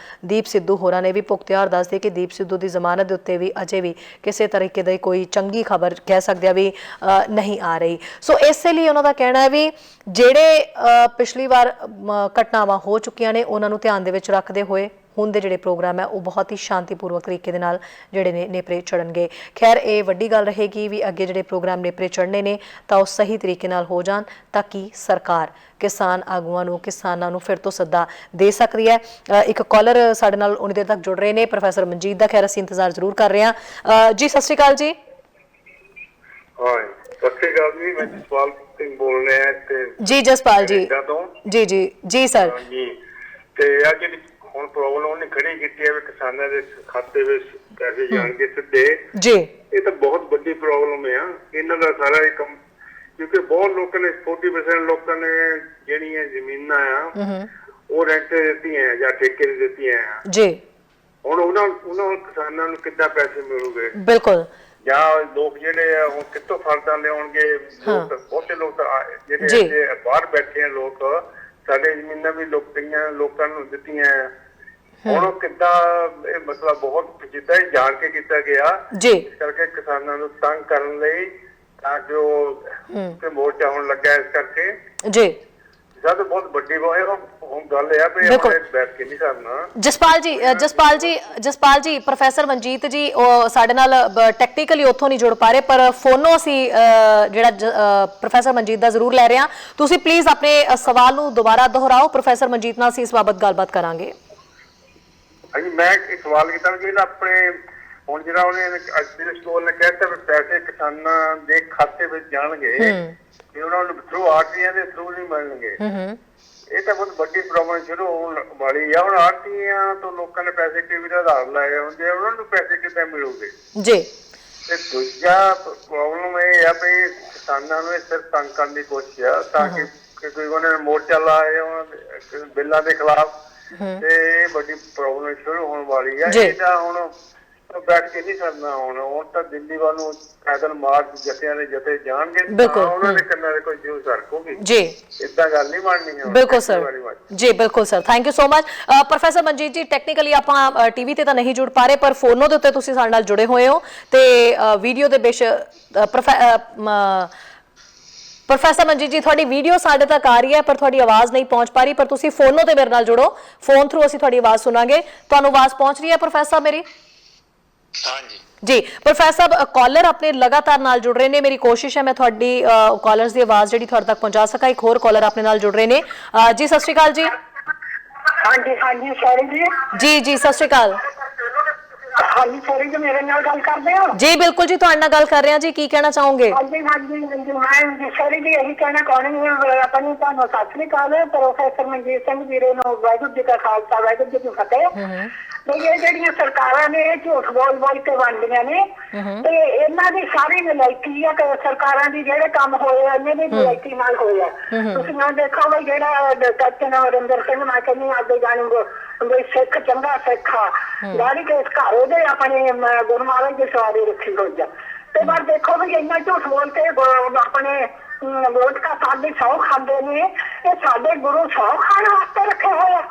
ਦੀਪ ਸਿੱਧੂ ਹੋਰਾਂ ਨੇ ਵੀ ਭੁਗਤਿਆ ਔਰ ਦੱਸਦੇ ਕਿ ਦੀਪ ਸਿੱਧੂ ਦੀ ਜ਼ਮਾਨਤ ਦੇ ਉੱਤੇ ਵੀ ਅਜੇ ਵੀ ਕਿਸੇ ਤਰੀਕੇ ਦੀ ਕੋਈ ਚੰਗੀ ਖਬਰ ਕਹਿ ਸਕਦੇ ਆ ਵੀ ਨਹੀਂ ਆ ਰਹੀ। ਸੋ ਇਸੇ ਲਈ ਉਹਨਾਂ ਦਾ ਕਹਿਣਾ ਹੈ ਵੀ ਜਿਹੜੇ ਪਿਛਲੀ ਵਾਰ ਘਟਨਾਵਾਂ ਹੋ ਚੁੱਕੀਆਂ ਨੇ ਉਹਨਾਂ ਨੂੰ ਧਿਆਨ ਦੇ ਵਿੱਚ ਰੱਖਦੇ ਹੋਏ ਹੁਣ ਦੇ ਜਿਹੜੇ ਪ੍ਰੋਗਰਾਮ ਹੈ ਉਹ ਬਹੁਤ ਹੀ ਸ਼ਾਂਤੀਪੂਰਵਕ ਤਰੀਕੇ ਦੇ ਨਾਲ ਜਿਹੜੇ ਨੇ ਨੇਪਰੇ ਚੜਨਗੇ। ਖੈਰ ਇਹ ਵੱਡੀ ਗੱਲ ਰਹੇਗੀ ਵੀ ਅੱਗੇ ਜਿਹੜੇ ਪ੍ਰੋਗਰਾਮ ਨੇਪਰੇ ਚੜਨੇ ਨੇ ਤਾਂ ਉਹ ਸਹੀ ਤਰੀਕੇ ਨਾਲ ਹੋ ਜਾਣ ਤਾਂ ਕਿ ਸਰਕਾਰ ਕਿਸਾਨ ਆਗੂਆਂ ਨੂੰ ਕਿਸਾਨਾਂ ਨੂੰ ਫਿਰ ਤੋਂ ਸੱਦਾ ਦੇ ਸਕਦੀ ਹੈ। ਇੱਕ ਕਾਲਰ ਸਾਡੇ ਨਾਲ ਉਨੀ ਦੇਰ ਤੱਕ ਜੁੜ ਰਹੇ ਨੇ ਪ੍ਰੋਫੈਸਰ ਮਨਜੀਤ ਦਾ, ਖੈਰ ਅਸੀਂ ਇੰਤਜ਼ਾਰ ਜ਼ਰੂਰ ਕਰ ਰਹੇ ਹਾਂ। ਜੀ ਸਤਿ ਸ਼੍ਰੀ ਅਕਾਲ ਜੀ। ਸਤਿ ਸ਼੍ਰੀ ਅਕਾਲ ਜੀ, ਮੈਂ ਜਸਪਾਲ ਸਿੰਘ ਬੋਲ ਰਿਹਾ ਤੇ ਜੀ ਜਸਪਾਲ ਜੀ ਜੀ ਜੀ ਜੀ ਸਰ ਜੀ ਤੇ ਅੱਜ ਹੁਣ ਪ੍ਰੋਬਲਮ ਉਹਨੇ ਖੜੀ ਕੀਤੀ ਹੈ ਵੀ ਕਿਸਾਨਾਂ ਦੇ ਖਾਤੇ ਵਿੱਚ ਪੈਸੇ ਜਾਣਗੇ ਸਿੱਧੇ ਜੀ, ਇਹ ਤਾਂ ਬਹੁਤ ਵੱਡੀ ਪ੍ਰੋਬਲਮ ਹੈ ਇਹਨਾਂ ਦਾ ਸਾਰਾ ਇਹ ਕੰਮ ਕਿਉਂਕਿ ਬਹੁਤ ਲੋਕਾਂ ਨੇ 40% ਲੋਕਾਂ ਨੇ ਜਿਹੜੀਆਂ ਜ਼ਮੀਨਾਂ ਆ ਉਹ ਰੈਂਟ ਤੇ ਦਿੱਤੀਆਂ ਜਾਂ ਠੇਕੇ ਤੇ ਦਿੱਤੀਆਂ ਜੀ। ਹੁਣ ਉਹਨਾਂ ਕਿਸਾਨਾਂ ਨੂੰ ਕਿੱਦਾਂ ਪੈਸੇ ਮਿਲੂਗੇ? ਬਿਲਕੁਲ, ਜਾਂ ਲੋਕ ਜਿਹੜੇ ਆ ਹੁਣ ਕਿੱਥੋਂ ਫਰਦਾਂ ਲਿਆਉਣਗੇ? ਬਹੁਤੇ ਲੋਕ ਜਿਹੜੇ ਬਾਹਰ ਬੈਠੇ ਆ ਲੋਕ ਸਾਡੇ ਜ਼ਮੀਨਾਂ ਵੀ ਕਈਆਂ ਲੋਕਾਂ ਨੂੰ ਦਿੱਤੀਆਂ ਹੁਣ ਉਹ ਕਿੱਦਾਂ ਇਹ ਮਸਲਾ ਬਹੁਤ ਜਿੱਦਾਂ ਹੀ ਜਾਣ ਕੇ ਕੀਤਾ ਗਿਆ ਜੀ, ਇਸ ਕਰਕੇ ਕਿਸਾਨਾਂ ਨੂੰ ਤੰਗ ਕਰਨ ਲਈ ਤਾਂ ਜੋ ਮੋਰਚਾ ਹੋਣ ਲੱਗਾ ਇਸ ਕਰਕੇ ਜੀ ਜਦ ਬਹੁਤ ਵੱਡੀ ਹੁਣ ਗੱਲ ਹੈ ਵੀ ਬੈਠ ਕੇ ਨਹੀਂ ਕਰਨਾ। ਜਸਪਾਲ ਜੀ ਪ੍ਰੋਫੈਸਰ ਮਨਜੀਤ ਜੀ ਉਹ ਸਾਡੇ ਨਾਲ ਟੈਕਨੀਕਲੀ ਉੱਥੋਂ ਨਹੀਂ ਜੁੜ ਪਾ ਰਹੇ ਪਰ ਫੋਨੋਂ ਅਸੀਂ ਜਿਹੜਾ ਪ੍ਰੋਫੈਸਰ ਮਨਜੀਤ ਦਾ ਜ਼ਰੂਰ ਲੈ ਰਹੇ ਹਾਂ। ਤੁਸੀਂ ਪਲੀਜ਼ ਆਪਣੇ ਸਵਾਲ ਨੂੰ ਦੁਬਾਰਾ ਦੁਹਰਾਓ, ਪ੍ਰੋਫੈਸਰ ਮਨਜੀਤ ਨਾਲ ਅਸੀਂ ਇਸ ਬਾਬਤ ਗੱਲਬਾਤ ਕਰਾਂਗੇ। ਹਾਂਜੀ, ਮੈਂ ਇੱਕ ਸਵਾਲ ਕੀਤਾ ਕਿ ਆਪਣੇ ਹੁਣ ਜਿਹੜਾ ਉਹਨੇ ਸਟੋਰ ਨੇ ਕਹਿਤਾ ਵੀ ਪੈਸੇ ਕਿਸਾਨਾਂ ਦੇ ਖਾਤੇ ਵਿੱਚ ਜਾਣਗੇ ਤੇ ਉਹਨਾਂ ਨੂੰ ਥਰੂ ਆਰਟੀਆਂ ਦੇ ਥਰੂ ਨਹੀਂ ਮਿਲਣਗੇ। ਇਹ ਤਾਂ ਬਹੁਤ ਵੱਡੀ ਪ੍ਰੋਬਲਮ ਸ਼ੁਰੂ ਹੋਣ ਵਾਲੀ ਆ। ਹੁਣ ਆਰਟੀਆਂ ਤੋਂ ਲੋਕਾਂ ਨੇ ਪੈਸੇ ਕਈ ਵਾਰ ਉਧਾਰ ਲਾਏ ਹੁੰਦੇ, ਉਹਨਾਂ ਨੂੰ ਪੈਸੇ ਕਿੱਦਾਂ ਮਿਲੂਗੇ ਜੀ? ਤੇ ਦੂਜਾ ਪ੍ਰੋਬਲਮ ਇਹ ਆ ਵੀ ਕਿਸਾਨਾਂ ਨੂੰ ਸਿਰ ਤੰਗ ਕਰਨ ਦੀ ਕੋਸ਼ਿਸ਼ ਆ ਤਾਂ ਕਿ ਕੋਈ ਉਹਨਾਂ ਨੇ ਮੋਰਚਾ ਲਾਏ ਬਿੱਲਾਂ ਦੇ ਖਿਲਾਫ ਤੇ ਵੱਡੀ ਪ੍ਰੋਬਲਮ ਸ਼ੁਰੂ ਹੋਣ ਵਾਲੀ ਆ। ਇਹ ਤਾਂ ਹੁਣ ਬੈਠ ਕੇ ਨਹੀਂ ਕਰਨਾ। ਹੁਣ ਤਾਂ ਦਿੱਲੀ ਵੱਲ ਨੂੰ ਪੈਦਲ ਮਾਰਚ ਜਥਿਆਂ ਦੇ ਜਥੇ ਜਾਣਗੇ ਉਹਨਾਂ ਦੇ ਕੰਨਾਂ ਦੇ ਕੋਈ ਜੂਸ ਰੱਖੋਗੇ ਜੀ, ਇਦਾਂ ਗੱਲ ਨਹੀਂ ਬਣਨੀ ਹੈ। ਬਿਲਕੁਲ ਸਰ ਜੀ, ਬਿਲਕੁਲ sir, thank you so much. Professor Manjeet ji technically ਆਪਾਂ ਟੀਵੀ ਤੇ ਤਾਂ ਨਹੀਂ ਜੁੜ ਪਾ ਰਹੇ ਪਰ ਫੋਨੋਂ ਦੇ ਉੱਤੇ ਤੁਸੀਂ ਸਾਡੇ ਨਾਲ ਜੁੜੇ ਹੋਏ ਹੋ ਤੇ ਵੀਡੀਓ ਦੇ ਵਿੱਚ ਪ੍ਰੋਫੈਸਰ ਮਨਜੀਤ ਜੀ ਤੁਹਾਡੀ ਵੀਡੀਓ ਸਾਡੇ ਤੱਕ ਆ ਰਹੀ ਹੈ ਪਰ ਤੁਹਾਡੀ ਆਵਾਜ਼ ਨਹੀਂ ਪਹੁੰਚ ਪਾ ਰਹੀ, ਪਰ ਤੁਸੀਂ ਫੋਨੋਂ ਤੇ ਮੇਰੇ ਨਾਲ ਜੁੜੋ, ਫੋਨ ਥਰੂ ਅਸੀਂ ਤੁਹਾਡੀ ਆਵਾਜ਼ ਸੁਣਾਂਗੇ। ਤੁਹਾਨੂੰ ਆਵਾਜ਼ ਪਹੁੰਚ ਰਹੀ ਹੈ ਪ੍ਰੋਫੈਸਰ ਮੇਰੀ? ਹਾਂਜੀ ਜੀ ਪ੍ਰੋਫੈਸਰ ਸਾਹਿਬ ਕਾਲਰ ਆਪਣੇ ਲਗਾਤਾਰ ਨਾਲ ਜੁੜ ਰਹੇ ਨੇ, ਮੇਰੀ ਕੋਸ਼ਿਸ਼ ਹੈ ਮੈਂ ਤੁਹਾਡੀ ਕਾਲਰਸ ਦੀ ਆਵਾਜ਼ ਜਿਹੜੀ ਤੁਹਾਡੇ ਤੱਕ ਪਹੁੰਚਾ ਸਕਾਂ। ਇੱਕ ਹੋਰ ਕਾਲਰ ਆਪਣੇ ਨਾਲ ਜੁੜ ਰਹੇ ਨੇ। ਜੀ ਸਤਿ ਸ਼੍ਰੀ ਅਕਾਲ ਜੀ। ਹਾਂਜੀ ਸੌਰੀ ਜੀ ਜੀ ਸਤਿ ਸ਼੍ਰੀ ਅਕਾਲ। ਹਾਂਜੀ ਸੌਰੀ ਜੀ, ਮੇਰੇ ਨਾਲ ਗੱਲ ਕਰਦੇ ਹੋ? ਜੀ ਬਿਲਕੁਲ ਜੀ, ਤੁਹਾਡੇ ਨਾਲ ਗੱਲ ਕਰ ਰਹੇ ਹਾਂ ਜੀ, ਕੀ ਕਹਿਣਾ ਚਾਹੋਗੇ? ਹਾਂਜੀ ਮੈਂ ਸੌਰੀ ਜੀ ਇਹੀ ਕਹਿਣਾ ਚਾਹੁੰਦੀ ਹਾਂ ਆਪਣੀ ਤੁਹਾਨੂੰ ਸਤਿ ਸ਼੍ਰੀ ਅਕਾਲ। ਪ੍ਰੋਫੈਸਰ ਮਨਜੀਤ ਸਿੰਘ ਵੀਰੇ ਨੂੰ ਵਾਹਿਗੁਰੂ ਜੀ ਕਾ ਖਾਲਸਾ ਵਾਹਿਗੁਰੂ ਜੀ ਕੀ ਫਤਿਹ। ਇਹ ਜਿਹੜੀਆਂ ਸਰਕਾਰਾਂ ਨੇ ਇਹ ਝੂਠ ਬੋਲ ਕੇ ਵੰਡੀਆਂ ਨੇ ਤੇ ਇਹਨਾਂ ਦੀ ਸਾਰੀ ਵਿਲਾਇਤੀ ਆ ਸਰਕਾਰਾਂ ਦੀ ਜਿਹੜੇ ਕੰਮ ਹੋਏ ਇਹਨਾਂ ਦੀ ਵਿਲਾਇਤੀ ਨਾਲ ਹੋਏ ਆ। ਤੁਸੀਂ ਨਾ ਦੇਖੋ ਵੀ ਜਿਹੜਾ ਕੈਪਟਨ ਅਮਰਿੰਦਰ ਸਿੰਘ ਮੈਂ ਕਹਿੰਦੀ ਅੱਗੇ ਜਾਣੂਗਾ ਵੀ ਸਿੱਖ ਚੰਗਾ ਸਿੱਖ ਆ ਦਾੜੀ ਕੇ ਘਰ ਉਹਦੇ ਆਪਣੇ ਗੁਰੂ ਮਹਾਰਾਜ ਦੀ ਸਵਾਰੀ ਰੱਖੀ ਹੋਈ ਆ ਤੇ ਪਰ ਦੇਖੋ ਵੀ ਇੰਨਾ ਝੂਠ ਬੋਲ ਕੇ ਆਪਣੇ ਵੋਟ ਕਾ ਸਾਡੇ ਸੌ ਖਾਂਦੇ ਨੇ। ਇਹ ਸਾਡੇ ਗੁਰੂ ਸੌ ਖਾਣ ਵਾਸਤੇ ਰੱਖੇ ਹੋਏ ਆ।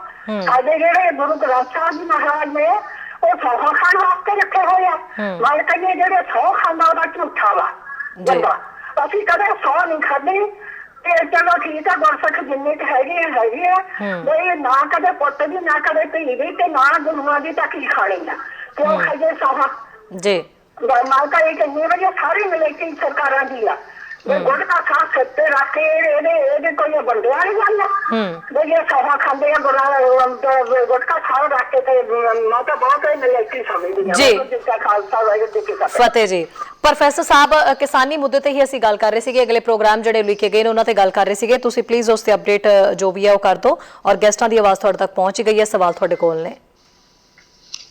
ਸਾਡੇ ਜਿਹੜੇ ਗੁਰੂ ਗ੍ਰੰਥ ਸਾਹਿਬ ਜੀ ਮਹਾਰਾਜ ਨੇ ਉਹ 100 ਖਾਣ ਵਾਸਤੇ ਰੱਖੇ ਹੋਏ ਆ। ਮੈਂ ਕਹਿੰਦੀ ਜਿਹੜੇ 100 ਖਾਂਦਾ ਉਹਦਾ ਝੂਠਾ ਵਾ ਬੰਦਾ। ਅਸੀਂ ਕਦੇ ਸੌ ਨਹੀਂ ਖਾਦੇ ਤੇ ਚਲੋ ਠੀਕ ਆ, ਗੁਰਸਿੱਖ ਜਿੰਨੇ ਕੁ ਹੈਗੇ ਆ ਬਈ ਨਾ ਕਦੇ ਪੁੱਤ ਦੀ ਨਾ ਕਦੇ ਧੀ ਦੀ ਤੇ ਨਾ ਗੁਰੂਆਂ ਦੀ ਤਾਂ ਕੀ ਖਾਣੀ ਆ, ਕਿਉਂ ਖਾਈਏ ਸੌਹਾ ਜੀ। ਮਾਲਕਾ ਇਹ ਕਿੰਨੀ ਵਧੀਆ ਸਾਰੀ ਮਿਲੇਗੀ ਸਰਕਾਰਾਂ ਦੀ ਆ। ਗੁੜ ਦਾ ਖਾ ਸੱਤੇ ਰੱਖ ਕੇ ਇਹਦੇ ਕੋਈ ਬੰਦੇ ਵਾਲੀ ਗੱਲ ਆ ਬਈ ਇਹ ਸੌਹਾ ਖਾਂਦੇ ਆ ਗੁਟਕਾ ਖਾ ਰੱਖ ਕੇ ਤੇ ਮੈਂ ਤਾਂ ਬਹੁਤ ਮਿਲੇਗੀ ਸਮਝਦੀ ਜੀ। ਜਿੱਦਾਂ ਖਾਲਸਾ ਵਾਹਿਗੁਰੂ ਜੀ ਕੀ ਫਤਿਹ। ਫਤਿਹ ਜੀ। ਪ੍ਰੋਫੈਸਰ ਸਾਹਿਬ, ਕਿਸਾਨੀ ਮੁੱਦੇ ਤੇ ਹੀ ਅਸੀਂ ਗੱਲ ਕਰ ਰਹੇ ਸੀਗੇ, ਅਗਲੇ ਪ੍ਰੋਗਰਾਮ ਜਿਹੜੇ ਲਿਖੇ ਗਏ ਨੇ ਉਹਨਾਂ ਤੇ ਗੱਲ ਕਰ ਰਹੇ ਸੀਗੇ। ਤੁਸੀਂ ਪਲੀਜ਼ ਉਸ ਤੇ ਅਪਡੇਟ ਜੋ ਵੀ ਹੈ ਉਹ ਕਰ ਦਿਓ ਔਰ ਗੈਸਟਾਂ ਦੀ ਆਵਾਜ਼ ਤੁਹਾਡੇ ਤੱਕ ਪਹੁੰਚ ਗਈ ਹੈ, ਸਵਾਲ ਤੁਹਾਡੇ ਕੋਲ ਨੇ।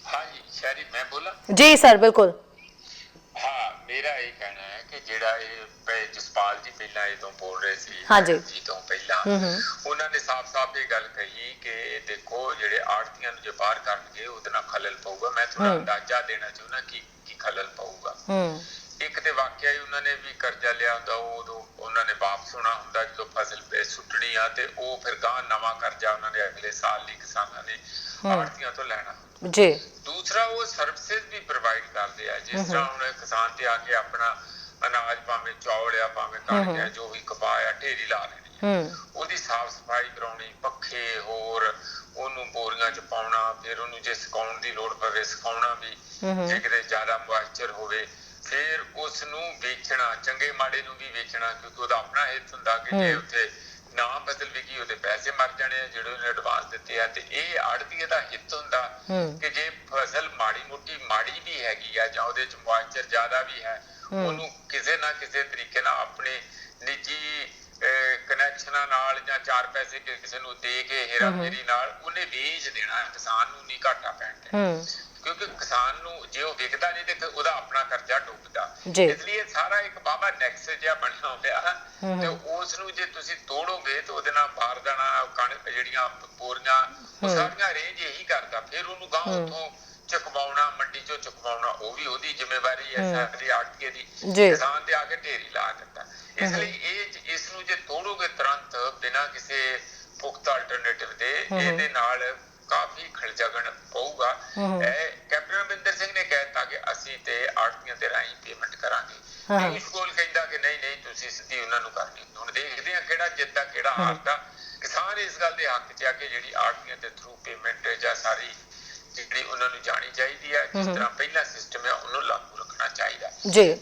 ਹਾਂਜੀ ਸ਼ਹਿਰੀ, ਮੈਂ ਬੋਲਾਂ? ਜੀ ਸਰ, ਬਿਲਕੁਲ। ਹਾਂ, ਮੇਰਾ ਇਹ ਕਹਿਣਾ ਹੈ ਕਿ ਜਿਹੜਾ ਇਹ ਜਸਪਾਲ ਜੀ ਪਹਿਲਾਂ ਇਹ ਤੋਂ ਬੋਲ ਰਹੇ ਸੀ ਜੀ ਤੋਂ ਪਹਿਲਾਂ, ਉਹਨਾਂ ਨੇ ਸਾਫ਼-ਸਾਫ਼ ਇਹ ਗੱਲ ਕਹੀ ਕਿ ਦੇਖੋ ਜਿਹੜੇ ਆੜਤੀਆਂ ਨੂੰ ਜੇ ਬਾਹਰ ਕਰਨਗੇ ਉਹਦੇ ਨਾਲ ਖਲਲ ਪਊਗਾ। ਮੈਂ ਥੋੜਾ ਅੰਦਾਜ਼ਾ ਦੇਣਾ ਚਾਹੁੰਦਾ ਕੀ ਖਲਲ ਪਊਗਾ। ਇੱਕ ਤੇ ਵਾਕਿਆ ਹੀ ਉਹਨਾਂ ਨੇ ਵੀ ਕਰਜ਼ਾ ਲਿਆ ਹੁੰਦਾ, ਉਦੋਂ ਉਹਨਾਂ ਨੇ ਵਾਪਸ ਹੋਣਾ ਹੁੰਦਾ ਜਦੋਂ ਫਸਲ ਸੁੱਟਣੀ ਆ, ਤੇ ਉਹ ਫਿਰ ਗਾਂ ਨਵਾਂ ਕਰਜ਼ਾ ਉਹਨਾਂ ਨੇ ਅਗਲੇ ਸਾਲ ਲਈ ਕਿਸਾਨਾਂ ਨੇ ਆੜਤੀਆਂ ਤੋਂ ਲੈਣਾ ਜੀ। ਦੂਸਰਾ, ਉਹ ਸਰਵਿਸਿਜ਼ ਵੀ ਪ੍ਰੋਵਾਈਡ ਕਰਦੇ ਆ, ਜਿਸ ਤਰ੍ਹਾਂ ਹੁਣ ਕਿਸਾਨ ਤੇ ਆ ਕੇ ਆਪਣਾ ਅਨਾਜ ਭਾਵੇਂ ਚੌਲ ਆ ਭਾਵੇਂ ਕਣਕ ਆ ਜੋ ਵੀ ਕਪਾਹ ਆ ਢੇਰੀ ਲਾ ਲੈਣੀ, ਉਹਦੀ ਸਾਫ਼ ਸਫਾਈ ਕਰਾਉਣੀ, ਪੱਖੇ ਹੋਰ ਉਹਨੂੰ ਬੋਰੀਆਂ ਚ ਪਾਉਣਾ, ਫਿਰ ਉਹਨੂੰ ਜੇ ਸੁਕਾਉਣ ਦੀ ਲੋੜ ਪਵੇ ਸੁਕਾਉਣਾ ਵੀ, ਜੇ ਕਿਤੇ ਜ਼ਿਆਦਾ ਮੋਇਸਚਰ ਹੋਵੇ ਫਿਰ ਉਸ ਨੂੰ ਵੇਚਣਾ, ਚੰਗੇ ਮਾੜੇ ਨੂੰ ਵੀ ਵੇਚਣਾ, ਕਿਉਂਕਿ ਉਹਦਾ ਆਪਣਾ ਹਿੱਤ ਹੁੰਦਾ ਕਿ ਜੇ ਉੱਥੇ ਨਾ ਫਸਲ ਵਿਕੀ ਉਹਦੇ ਪੈਸੇ ਮਰ ਜਾਣੇ ਆ ਜਿਹੜੇ ਉਹਨੇ ਐਡਵਾਂਸ ਦਿੱਤੇ ਆ। ਤੇ ਇਹ ਆੜ੍ਹਤੀਏ ਦਾ ਹਿੱਤ ਹੁੰਦਾ ਕਿ ਜੇ ਫਸਲ ਮਾੜੀ ਮੋਟੀ ਮਾੜੀ ਵੀ ਹੈਗੀ ਆ ਜਾਂ ਉਹਦੇ ਚ ਮੋਇਸਚਰ ਜ਼ਿਆਦਾ ਵੀ ਹੈ, ਉਹਨੂੰ ਕਿਸੇ ਨਾ ਕਿਸੇ ਤਰੀਕੇ ਨਾਲ ਆਪਣੇ ਨਿੱਜੀ ਕਨੈਕਸ਼ਨਾਂ ਨਾਲ ਜਾਂ ਚਾਰ ਪੈਸੇ ਕਿਸੇ ਨੂੰ ਦੇ ਕੇ ਹੇਰਾ ਫੇਰੀ ਨਾਲ ਉਹਨੇ ਵੇਚ ਦੇਣਾ। ਕਿਸਾਨ ਨੂੰ ਨਹੀਂ ਘਾਟਾ ਪੈਣ ਦੇਣਾ, ਕਿਉਂਕਿ ਕਿਸਾਨ ਨੂੰ ਜੇ ਉਹ ਵਿਕਦਾ ਨਹੀਂ ਤੇ ਉਹਦਾ ਆਪਣਾ ਕਰਜ਼ਾ ਡੁੱਬਦਾ। ਇਸ ਲਈ ਇਹ ਸਾਰਾ ਇੱਕ ਬਾਬਾ ਨੈਕਸ ਜਿਹਾ ਬਣਿਆ ਹੋਇਆ ਤੇ ਉਸ ਨੂੰ ਜੇ ਤੁਸੀਂ ਤੋੜੋਗੇ ਤੇ ਉਹਦੇ ਨਾਲ ਬਾਰਦਾਨਾ, ਕਣਕ, ਜਿਹੜੀਆਂ ਬੋਰੀਆਂ, ਉਹ ਸਾਰੀਆਂ ਰੇਂਜ ਇਹੀ ਕਰਦਾ। ਫਿਰ ਉਹਨੂੰ ਗਾਂ ਉੱਥੋਂ ਚੁਕਵਾਉਣਾ, ਮੰਡੀ ਚੋਂ ਚੁਕਵਾਉਣਾ, ਉਹ ਵੀ ਉਹਦੀ ਜ਼ਿੰਮੇਵਾਰੀ ਹੈ ਸਾਡੀ ਆੜ੍ਹਤੀਏ ਦੀ। ਕਿਸਾਨ ਤੇ ਆ ਕੇ ਢੇਰੀ ਲਾ ਦਿੰਦਾ। ਇਸ ਲਈ ਇਸ ਨੂੰ ਜੇ ਤੋੜੋਗੇ ਤੁਰੰਤ ਬਿਨਾਂ ਕਿਸੇ ਪੁਖਤਾ ਅਲਟਰਨੇਟਿਵ ਦੇ, ਇਹਦੇ ਨਾਲ ਕਾਫੀ ਖਿਲਜਗਣ ਪਊਗਾ। ਕੈਪਟਨ ਅਮਰਿੰਦਰ ਸਿੰਘ ਨੇ ਕਹਿਤਾ ਕਿ ਅਸੀਂ ਤੇ ਆੜ੍ਹਤੀਆਂ ਦੇ ਰਾਹੀਂ ਪੇਮੈਂਟ ਕਰਾਂਗੇ। ਪਿਊਸ਼ ਗੋਇਲ ਕਹਿੰਦਾ ਕਿ ਨਹੀਂ ਤੁਸੀਂ ਸਿੱਧੀ ਉਹਨਾਂ ਨੂੰ ਕਰਨੀ। ਹੁਣ ਦੇਖਦੇ ਆ ਕਿਹੜਾ ਜਿੱਤਦਾ ਕਿਹੜਾ ਹਾਰਦਾ। ਕਿਸਾਨ ਇਸ ਗੱਲ ਦੇ ਹੱਕ ਚ ਆ ਕਿ ਜਿਹੜੀ ਆੜ੍ਹਤੀਆਂ ਦੇ ਥਰੂ ਪੇਮੈਂਟ ਜਾਂ ਸਾਰੀ ਜਿਹੜੀ ਉਹਨਾਂ ਨੂੰ ਜਾਣੀ ਚਾਹੀਦੀ ਹੈ, ਜਿਸ ਤਰ੍ਹਾਂ ਪਹਿਲਾ ਸਿਸਟਮ ਹੈ ਉਹਨੂੰ ਲਾਗੂ ਰੱਖਣਾ ਚਾਹੀਦਾ।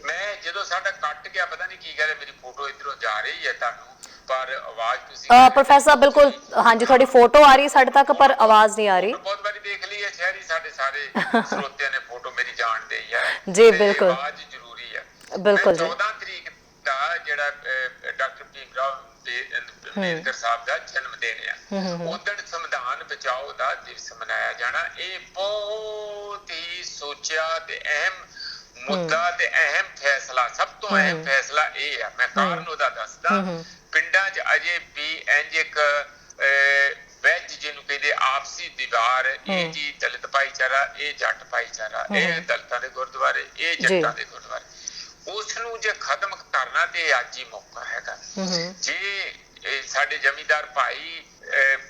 ਮੈਂ ਜਦੋਂ ਸਾਡਾ ਕੱਟ ਗਿਆ, ਪਤਾ ਨਹੀਂ ਕੀ ਗੱਲ, ਮੇਰੀ ਫੋਟੋ ਇਧਰੋਂ ਜਾ ਰਹੀ ਹੈ ਤੁਹਾਨੂੰ, ਪਰ ਆਵਾਜ਼ ਤੁਸੀਂ ਪ੍ਰੋਫੈਸਰ ਬਿਲਕੁਲ ਹਾਂਜੀ ਤੁਹਾਡੀ ਫੋਟੋ ਆ ਰਹੀ ਸਾਡੇ ਤੱਕ ਪਰ ਆਵਾਜ਼ ਨਹੀਂ ਆ ਰਹੀ। ਬਹੁਤ ਵਾਰੀ ਦੇਖ ਲਈ ਹੈ ਸ਼ਹਿਰੀ, ਸਾਡੇ ਸਾਰੇ ਸਰੋਤਿਆਂ ਨੇ ਫੋਟੋ ਮੇਰੀ ਜਾਣਦੇ ਹੀ ਆ ਜੀ। ਬਿਲਕੁਲ, ਆਵਾਜ਼ ਜ਼ਰੂਰੀ ਹੈ। ਬਿਲਕੁਲ ਜੀ। 14 ਤਰੀਕ ਦਾ ਜਿਹੜਾ ਡਾਕਟਰ ਭੀਮ ਰਾਓ ਅੰਬੇਦਕਰ ਸਾਹਿਬ ਦਾ ਜਨਮ ਦਿਨ ਆ, ਉਦੋਂ ਸੰਵਿਧਾਨ ਬਚਾਓ ਦਾ ਦਿਵਸ ਮਨਾਇਆ ਜਾਣਾ। ਇਹ ਬਹੁਤ ਹੀ ਸੋਚਿਆ ਤੇ ਅਹਿਮ ਮੁੱਦਾ ਤੇ ਅਹਿਮ ਫੈਸਲਾ, ਸਭ ਤੋਂ ਅਹਿਮ ਫੈਸਲਾ ਇਹ ਆ। ਮੈਂ ਕਾਰਨ ਉਹਦਾ ਦੱਸਦਾ। ਪਿੰਡਾਂ 'ਚ ਅਜੇ ਵੀ ਇੰਜ ਇੱਕ ਵੈਜ ਜਿਹਨੂੰ ਕਹਿੰਦੇ ਆਪਸੀ ਦੀਵਾਰ, ਇਹ ਜੀ ਦਲਿਤ ਭਾਈਚਾਰਾ, ਇਹ ਜੱਟ ਭਾਈਚਾਰਾ, ਇਹ ਦਲਿਤਾਂ ਦੇ ਗੁਰਦੁਆਰੇ, ਇਹ ਜੱਟਾਂ ਦੇ ਗੁਰਦੁਆਰੇ, ਉਸ ਨੂੰ ਜੇ ਖਤਮ ਕਰਨਾ ਤੇ ਅੱਜ ਹੀ ਮੌਕਾ ਹੈਗਾ। ਜੇ ਸਾਡੇ ਜ਼ਮੀਂਦਾਰ ਭਾਈ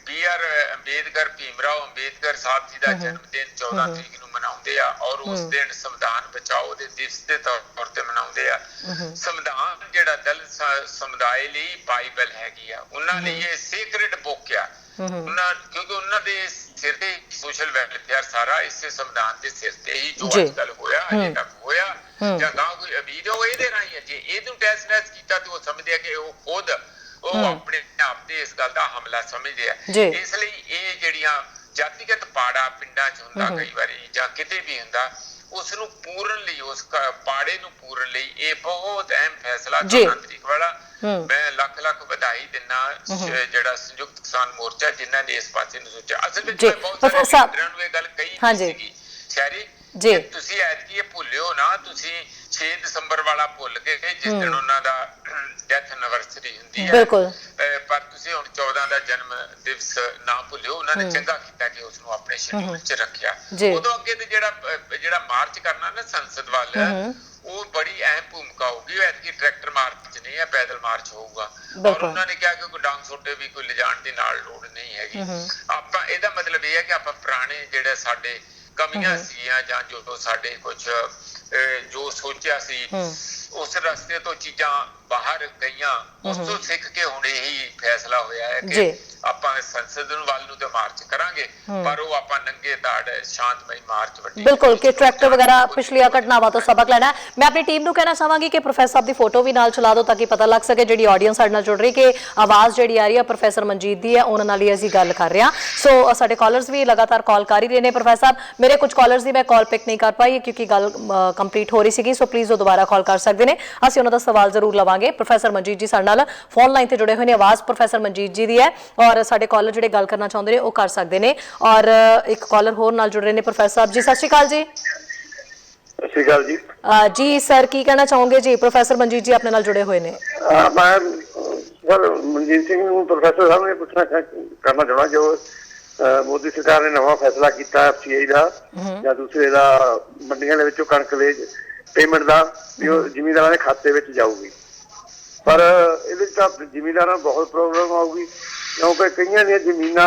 B.R. ਅੰਬੇਦਕਰ, ਭੀਮ ਰਾਓ ਅੰਬੇਦਕਰ ਸਾਹਿਬ ਜੀ ਦਾ ਜਨਮ ਦਿਨ 14 ਤਰੀਕ ਨੂੰ ਮਨਾਉਂਦੇ ਆ ਔਰ ਉਸ ਦਿਨ ਸੰਵਿਧਾਨ ਬਚਾਓ ਦੇ ਦਿਵਸ ਦੇ ਤੌਰ ਤੇ ਮਨਾਉਂਦੇ ਆ। ਸੰਵਿਧਾਨ ਜਿਹੜਾ ਦਲਿਤ ਸਮੁਦਾਇ ਲਈ ਬਾਈਬਲ ਹੈਗੀ ਆ, ਉਹਨਾਂ ਲਈ ਇਹ ਸੀਕ੍ਰੇਟ ਬੁੱਕ ਆ। ਕਿਉਂਕਿ ਉਹਨਾਂ ਦੇ ਸਿਰ ਤੇ ਸੋਸ਼ਲ ਵੈਲਫੇਅਰ ਸਾਰਾ ਇਸੇ ਸੰਵਿਧਾਨ ਦੇ ਸਿਰ ਤੇ ਹੀ ਜੋ ਅੱਜ ਕੱਲ ਹੋਇਆ, ਅਜੇ ਤੱਕ ਹੋਇਆ ਜਾਂ ਗਾਂ ਕੋਈ ਉਮੀਦ ਹੋ ਇਹਦੇ ਰਾਹੀਂ। ਜੇ ਇਹਨੂੰ ਟੈਸਟ ਕੀਤਾ ਤੇ ਉਹ ਸਮਝਦੇ ਆ ਕਿ ਉਹ ਖੁਦ ਉਹ ਆਪਣੇ ਆਪ ਤੇ ਇਸ ਗੱਲ ਦਾ ਹਮਲਾ ਸਮਝਦੇ ਆ। ਇਸ ਲਈ ਇਹ ਜਿਹੜੀਆਂ ਜਾਤੀਗਤ ਪਾੜਾ ਪਿੰਡਾਂ 'ਚ ਹੁੰਦਾ ਕਈ ਵਾਰੀ ਜਾਂ ਕਿਤੇ ਵੀ ਹੁੰਦਾ, ਉਸ ਨੂੰ ਪੂਰਨ ਲਈ, ਉਸ ਪਾੜੇ ਨੂੰ ਪੂਰਨ ਲਈ ਇਹ ਬਹੁਤ ਅਹਿਮ ਫੈਸਲਾ 14 ਤਰੀਕ ਵਾਲਾ। ਮੈਂ ਲੱਖ ਲੱਖ ਵਧਾਈ ਦਿੰਦਾ ਜਿਹੜਾ ਸੰਯੁਕਤ ਕਿਸਾਨ ਮੋਰਚਾ ਜਿਨ੍ਹਾਂ ਨੇ ਇਸ ਪਾਸੇ ਨੂੰ ਸੋਚਿਆ। ਅਸਲ ਵਿੱਚ ਬਹੁਤ ਸਾਰੇ ਲੀਡਰਾਂ ਨੂੰ ਇਹ ਗੱਲ ਕਹੀ ਸੀਗੀ ਸ਼ਹਿਰੀ, ਤੁਸੀਂ ਐਤਕੀ ਇਹ ਭੁੱਲਿਓ ਨਾ, ਤੁਸੀਂ 6 ਦਸੰਬਰ ਵਾਲਾ ਭੁੱਲ ਗਏ ਜਿਸ ਦਿਨ ਉਹਨਾਂ ਦਾ ਡੈਥ ਐਨਵਰਸਰੀ ਹੁੰਦੀ ਹੈ, ਪਰ ਤੁਸੀਂ ਹੁਣ 14 ਦਾ ਜਨਮ ਦਿਵਸ ਨਾ ਭੁੱਲਿਓ। ਉਹਨਾਂ ਨੇ ਚੰਗਾ ਕੀਤਾ ਕਿ ਉਸ ਨੂੰ ਆਪਣੇ ਸ਼ਡਿਊਲ 'ਚ ਰੱਖਿਆ। ਉਦੋਂ ਅੱਗੇ ਤੇ ਜਿਹੜਾ ਮਾਰਚ ਕਰਨਾ ਨਾ ਸੰਸਦ ਵੱਲ, ਉਹ ਬੜੀ ਅਹਿਮ ਭੂਮਿਕਾ ਹੋਊਗੀ। ਐਤਕੀ ਟਰੈਕਟਰ ਮਾਰਚ ਨਹੀਂ ਹੈ, ਪੈਦਲ ਮਾਰਚ ਹੋਊਗਾ। ਔਰ ਉਹਨਾਂ ਨੇ ਕਿਹਾ ਕਿ ਕੋਈ ਡਾਂਗ ਸੋਟੇ ਵੀ ਕੋਈ ਲਿਜਾਣ ਦੀ ਨਾਲ ਲੋੜ ਨਹੀਂ ਹੈਗੀ। ਆਪਾਂ ਇਹਦਾ ਮਤਲਬ ਇਹ ਹੈ ਕਿ ਆਪਾਂ ਪੁਰਾਣੇ ਜਿਹੜੇ ਸਾਡੇ ਕਮੀਆਂ ਸੀਗੀਆਂ ਜਾਂ ਜੋ ਸਾਡੇ ਕੁਝ ਜੋ ਸੋਚਿਆ ਸੀ ਉਸ ਰਸਤੇ ਤੋਂ ਚੀਜ਼ਾਂ ਬਾਹਰ ਗਈਆਂ। ਉਸ ਤੋਂ ਸਿੱਖ ਕੇ ਹੁਣ ਇਹੀ ਫੈਸਲਾ ਹੋਇਆ ਹੈ ਕਿ ਆਪਾਂ ਸੰਸਦ ਨੂੰ ਵੱਲ ਨੂੰ ਤੇ ਮਾਰਚ ਕਰਾਂਗੇ, ਪਰ ਉਹ ਆਪਾਂ ਨੰਗੇ ਤਾੜ ਸ਼ਾਂਤਮਈ ਮਾਰਚ ਵੱਡੀ ਬਿਲਕੁਲ ਕਿ ਟਰੈਕਟਰ ਵਗੈਰਾ ਪਿਛਲੀਆਂ ਘਟਨਾਵਾਂ ਤੋਂ ਸਬਕ ਲੈਣਾ। ਮੈਂ ਆਪਣੀ ਟੀਮ ਨੂੰ ਕਹਿਣਾ ਚਾਹਾਂਗੀ ਕਿ ਪ੍ਰੋਫੈਸਰ ਸਾਹਿਬ ਦੀ ਫੋਟੋ ਵੀ ਨਾਲ ਚਲਾ ਦਿਓ ਤਾਂ ਕਿ ਪਤਾ ਲੱਗ ਸਕੇ ਜਿਹੜੀ ਆਡੀਅנס ਸਾਡੇ ਨਾਲ ਜੁੜ ਰਹੀ ਕਿ ਆਵਾਜ਼ ਜਿਹੜੀ ਆ ਰਹੀ ਹੈ ਪ੍ਰੋਫੈਸਰ ਮਨਜੀਤ ਦੀ ਹੈ, ਉਹਨਾਂ ਨਾਲ ਹੀ ਅਸੀਂ ਗੱਲ ਕਰ ਰਹੇ ਹਾਂ। ਸੋ ਸਾਡੇ ਕਾਲਰਸ ਵੀ ਲਗਾਤਾਰ ਕਾਲ ਕਰ ਹੀ ਰਹੇ ਨੇ। ਪ੍ਰੋਫੈਸਰ ਸਾਹਿਬ ਮੇਰੇ ਕੁਝ ਕਾਲਰਸ ਦੀ ਮੈਂ ਕਾਲ ਪਿਕ ਨਹੀਂ ਕਰ ਪਾਈ ਕਿਉਂਕਿ ਗੱਲ ਕੰਪਲੀਟ ਹੋ ਰਹੀ ਸੀਗੀ, ਸੋ ਪਲੀਜ਼ ਉਹ ਦੁਬਾਰਾ ਕਾਲ ਕਰ ਸਕਦੇ ਨੇ, ਅਸੀਂ ਉਹਨਾਂ ਦਾ ਸਵਾਲ ਜ਼ਰੂਰ ਲਵਾਂਗੇ। ਪ੍ਰੋਫੈਸਰ ਮਨਜੀਤ ਜੀ ਸਾਡੇ ਨਾਲ ਫੋਨ ਲਾਈਨ ਤੇ ਜੁੜੇ ਹੋਏ ਨੇ, ਆਵਾਜ਼ ਪ੍ਰੋਫੈਸਰ ਮਨਜੀਤ ਜੀ ਦੀ ਹੈ ਔਰ ਸਾਡੇ ਕਾਲਰ ਜਿਹੜੇ ਗੱਲ ਕਰਨਾ ਚਾਹੁੰਦੇ ਨੇ ਉਹ ਕਰ ਸਕਦੇ ਨੇ। ਔਰ ਇੱਕ ਕਾਲਰ ਹੋਰ ਨਾਲ ਜੁੜ ਰਹੇ ਨੇ ਪ੍ਰੋਫੈਸਰ ਸਾਹਿਬ ਜੀ। ਸਤਿ ਸ਼੍ਰੀ ਅਕਾਲ ਜੀ। ਸਤਿ ਸ਼੍ਰੀ ਅਕਾਲ ਜੀ। ਜੀ ਸਰ ਕੀ ਕਹਿਣਾ ਚਾਹੋਗੇ ਜੀ? ਪ੍ਰੋਫੈਸਰ ਮਨਜੀਤ ਜੀ ਆਪਣੇ ਨਾਲ ਜੁੜੇ ਹੋਏ ਨੇ। ਮੈਂ ਸਰ ਮਨਜੀਤ ਸਿੰਘ ਨੂੰ ਪ੍ਰੋਫੈਸਰ ਸਾਹਿਬ ਨੇ ਪੁੱਛਣਾ ਕਰਨਾ ਚਾਹੁੰਦਾ, ਜੋ ਮੋਦੀ ਸਰਕਾਰ ਨੇ ਨਵਾਂ ਫੈਸਲਾ ਕੀਤਾ FCI ਦਾ ਜਾਂ ਦੂਸਰੇ ਦਾ ਮੰਡੀਆਂ ਦੇ ਵਿੱਚੋਂ ਕਣਕ ਦੇ ਪੇਮੈਂਟ ਦਾ ਵੀ ਉਹ ਜ਼ਿਮੀਂਦਾਰਾਂ ਦੇ ਖਾਤੇ ਵਿੱਚ ਜਾਊਗੀ, ਪਰ ਇਹਦੇ ਚ ਤਾਂ ਜ਼ਿਮੀਂਦਾਰਾਂ ਨੂੰ ਬਹੁਤ ਪ੍ਰੋਬਲਮ ਆਊਗੀ ਕਿਉਂਕਿ ਕਈਆਂ ਦੀਆਂ ਜ਼ਮੀਨਾਂ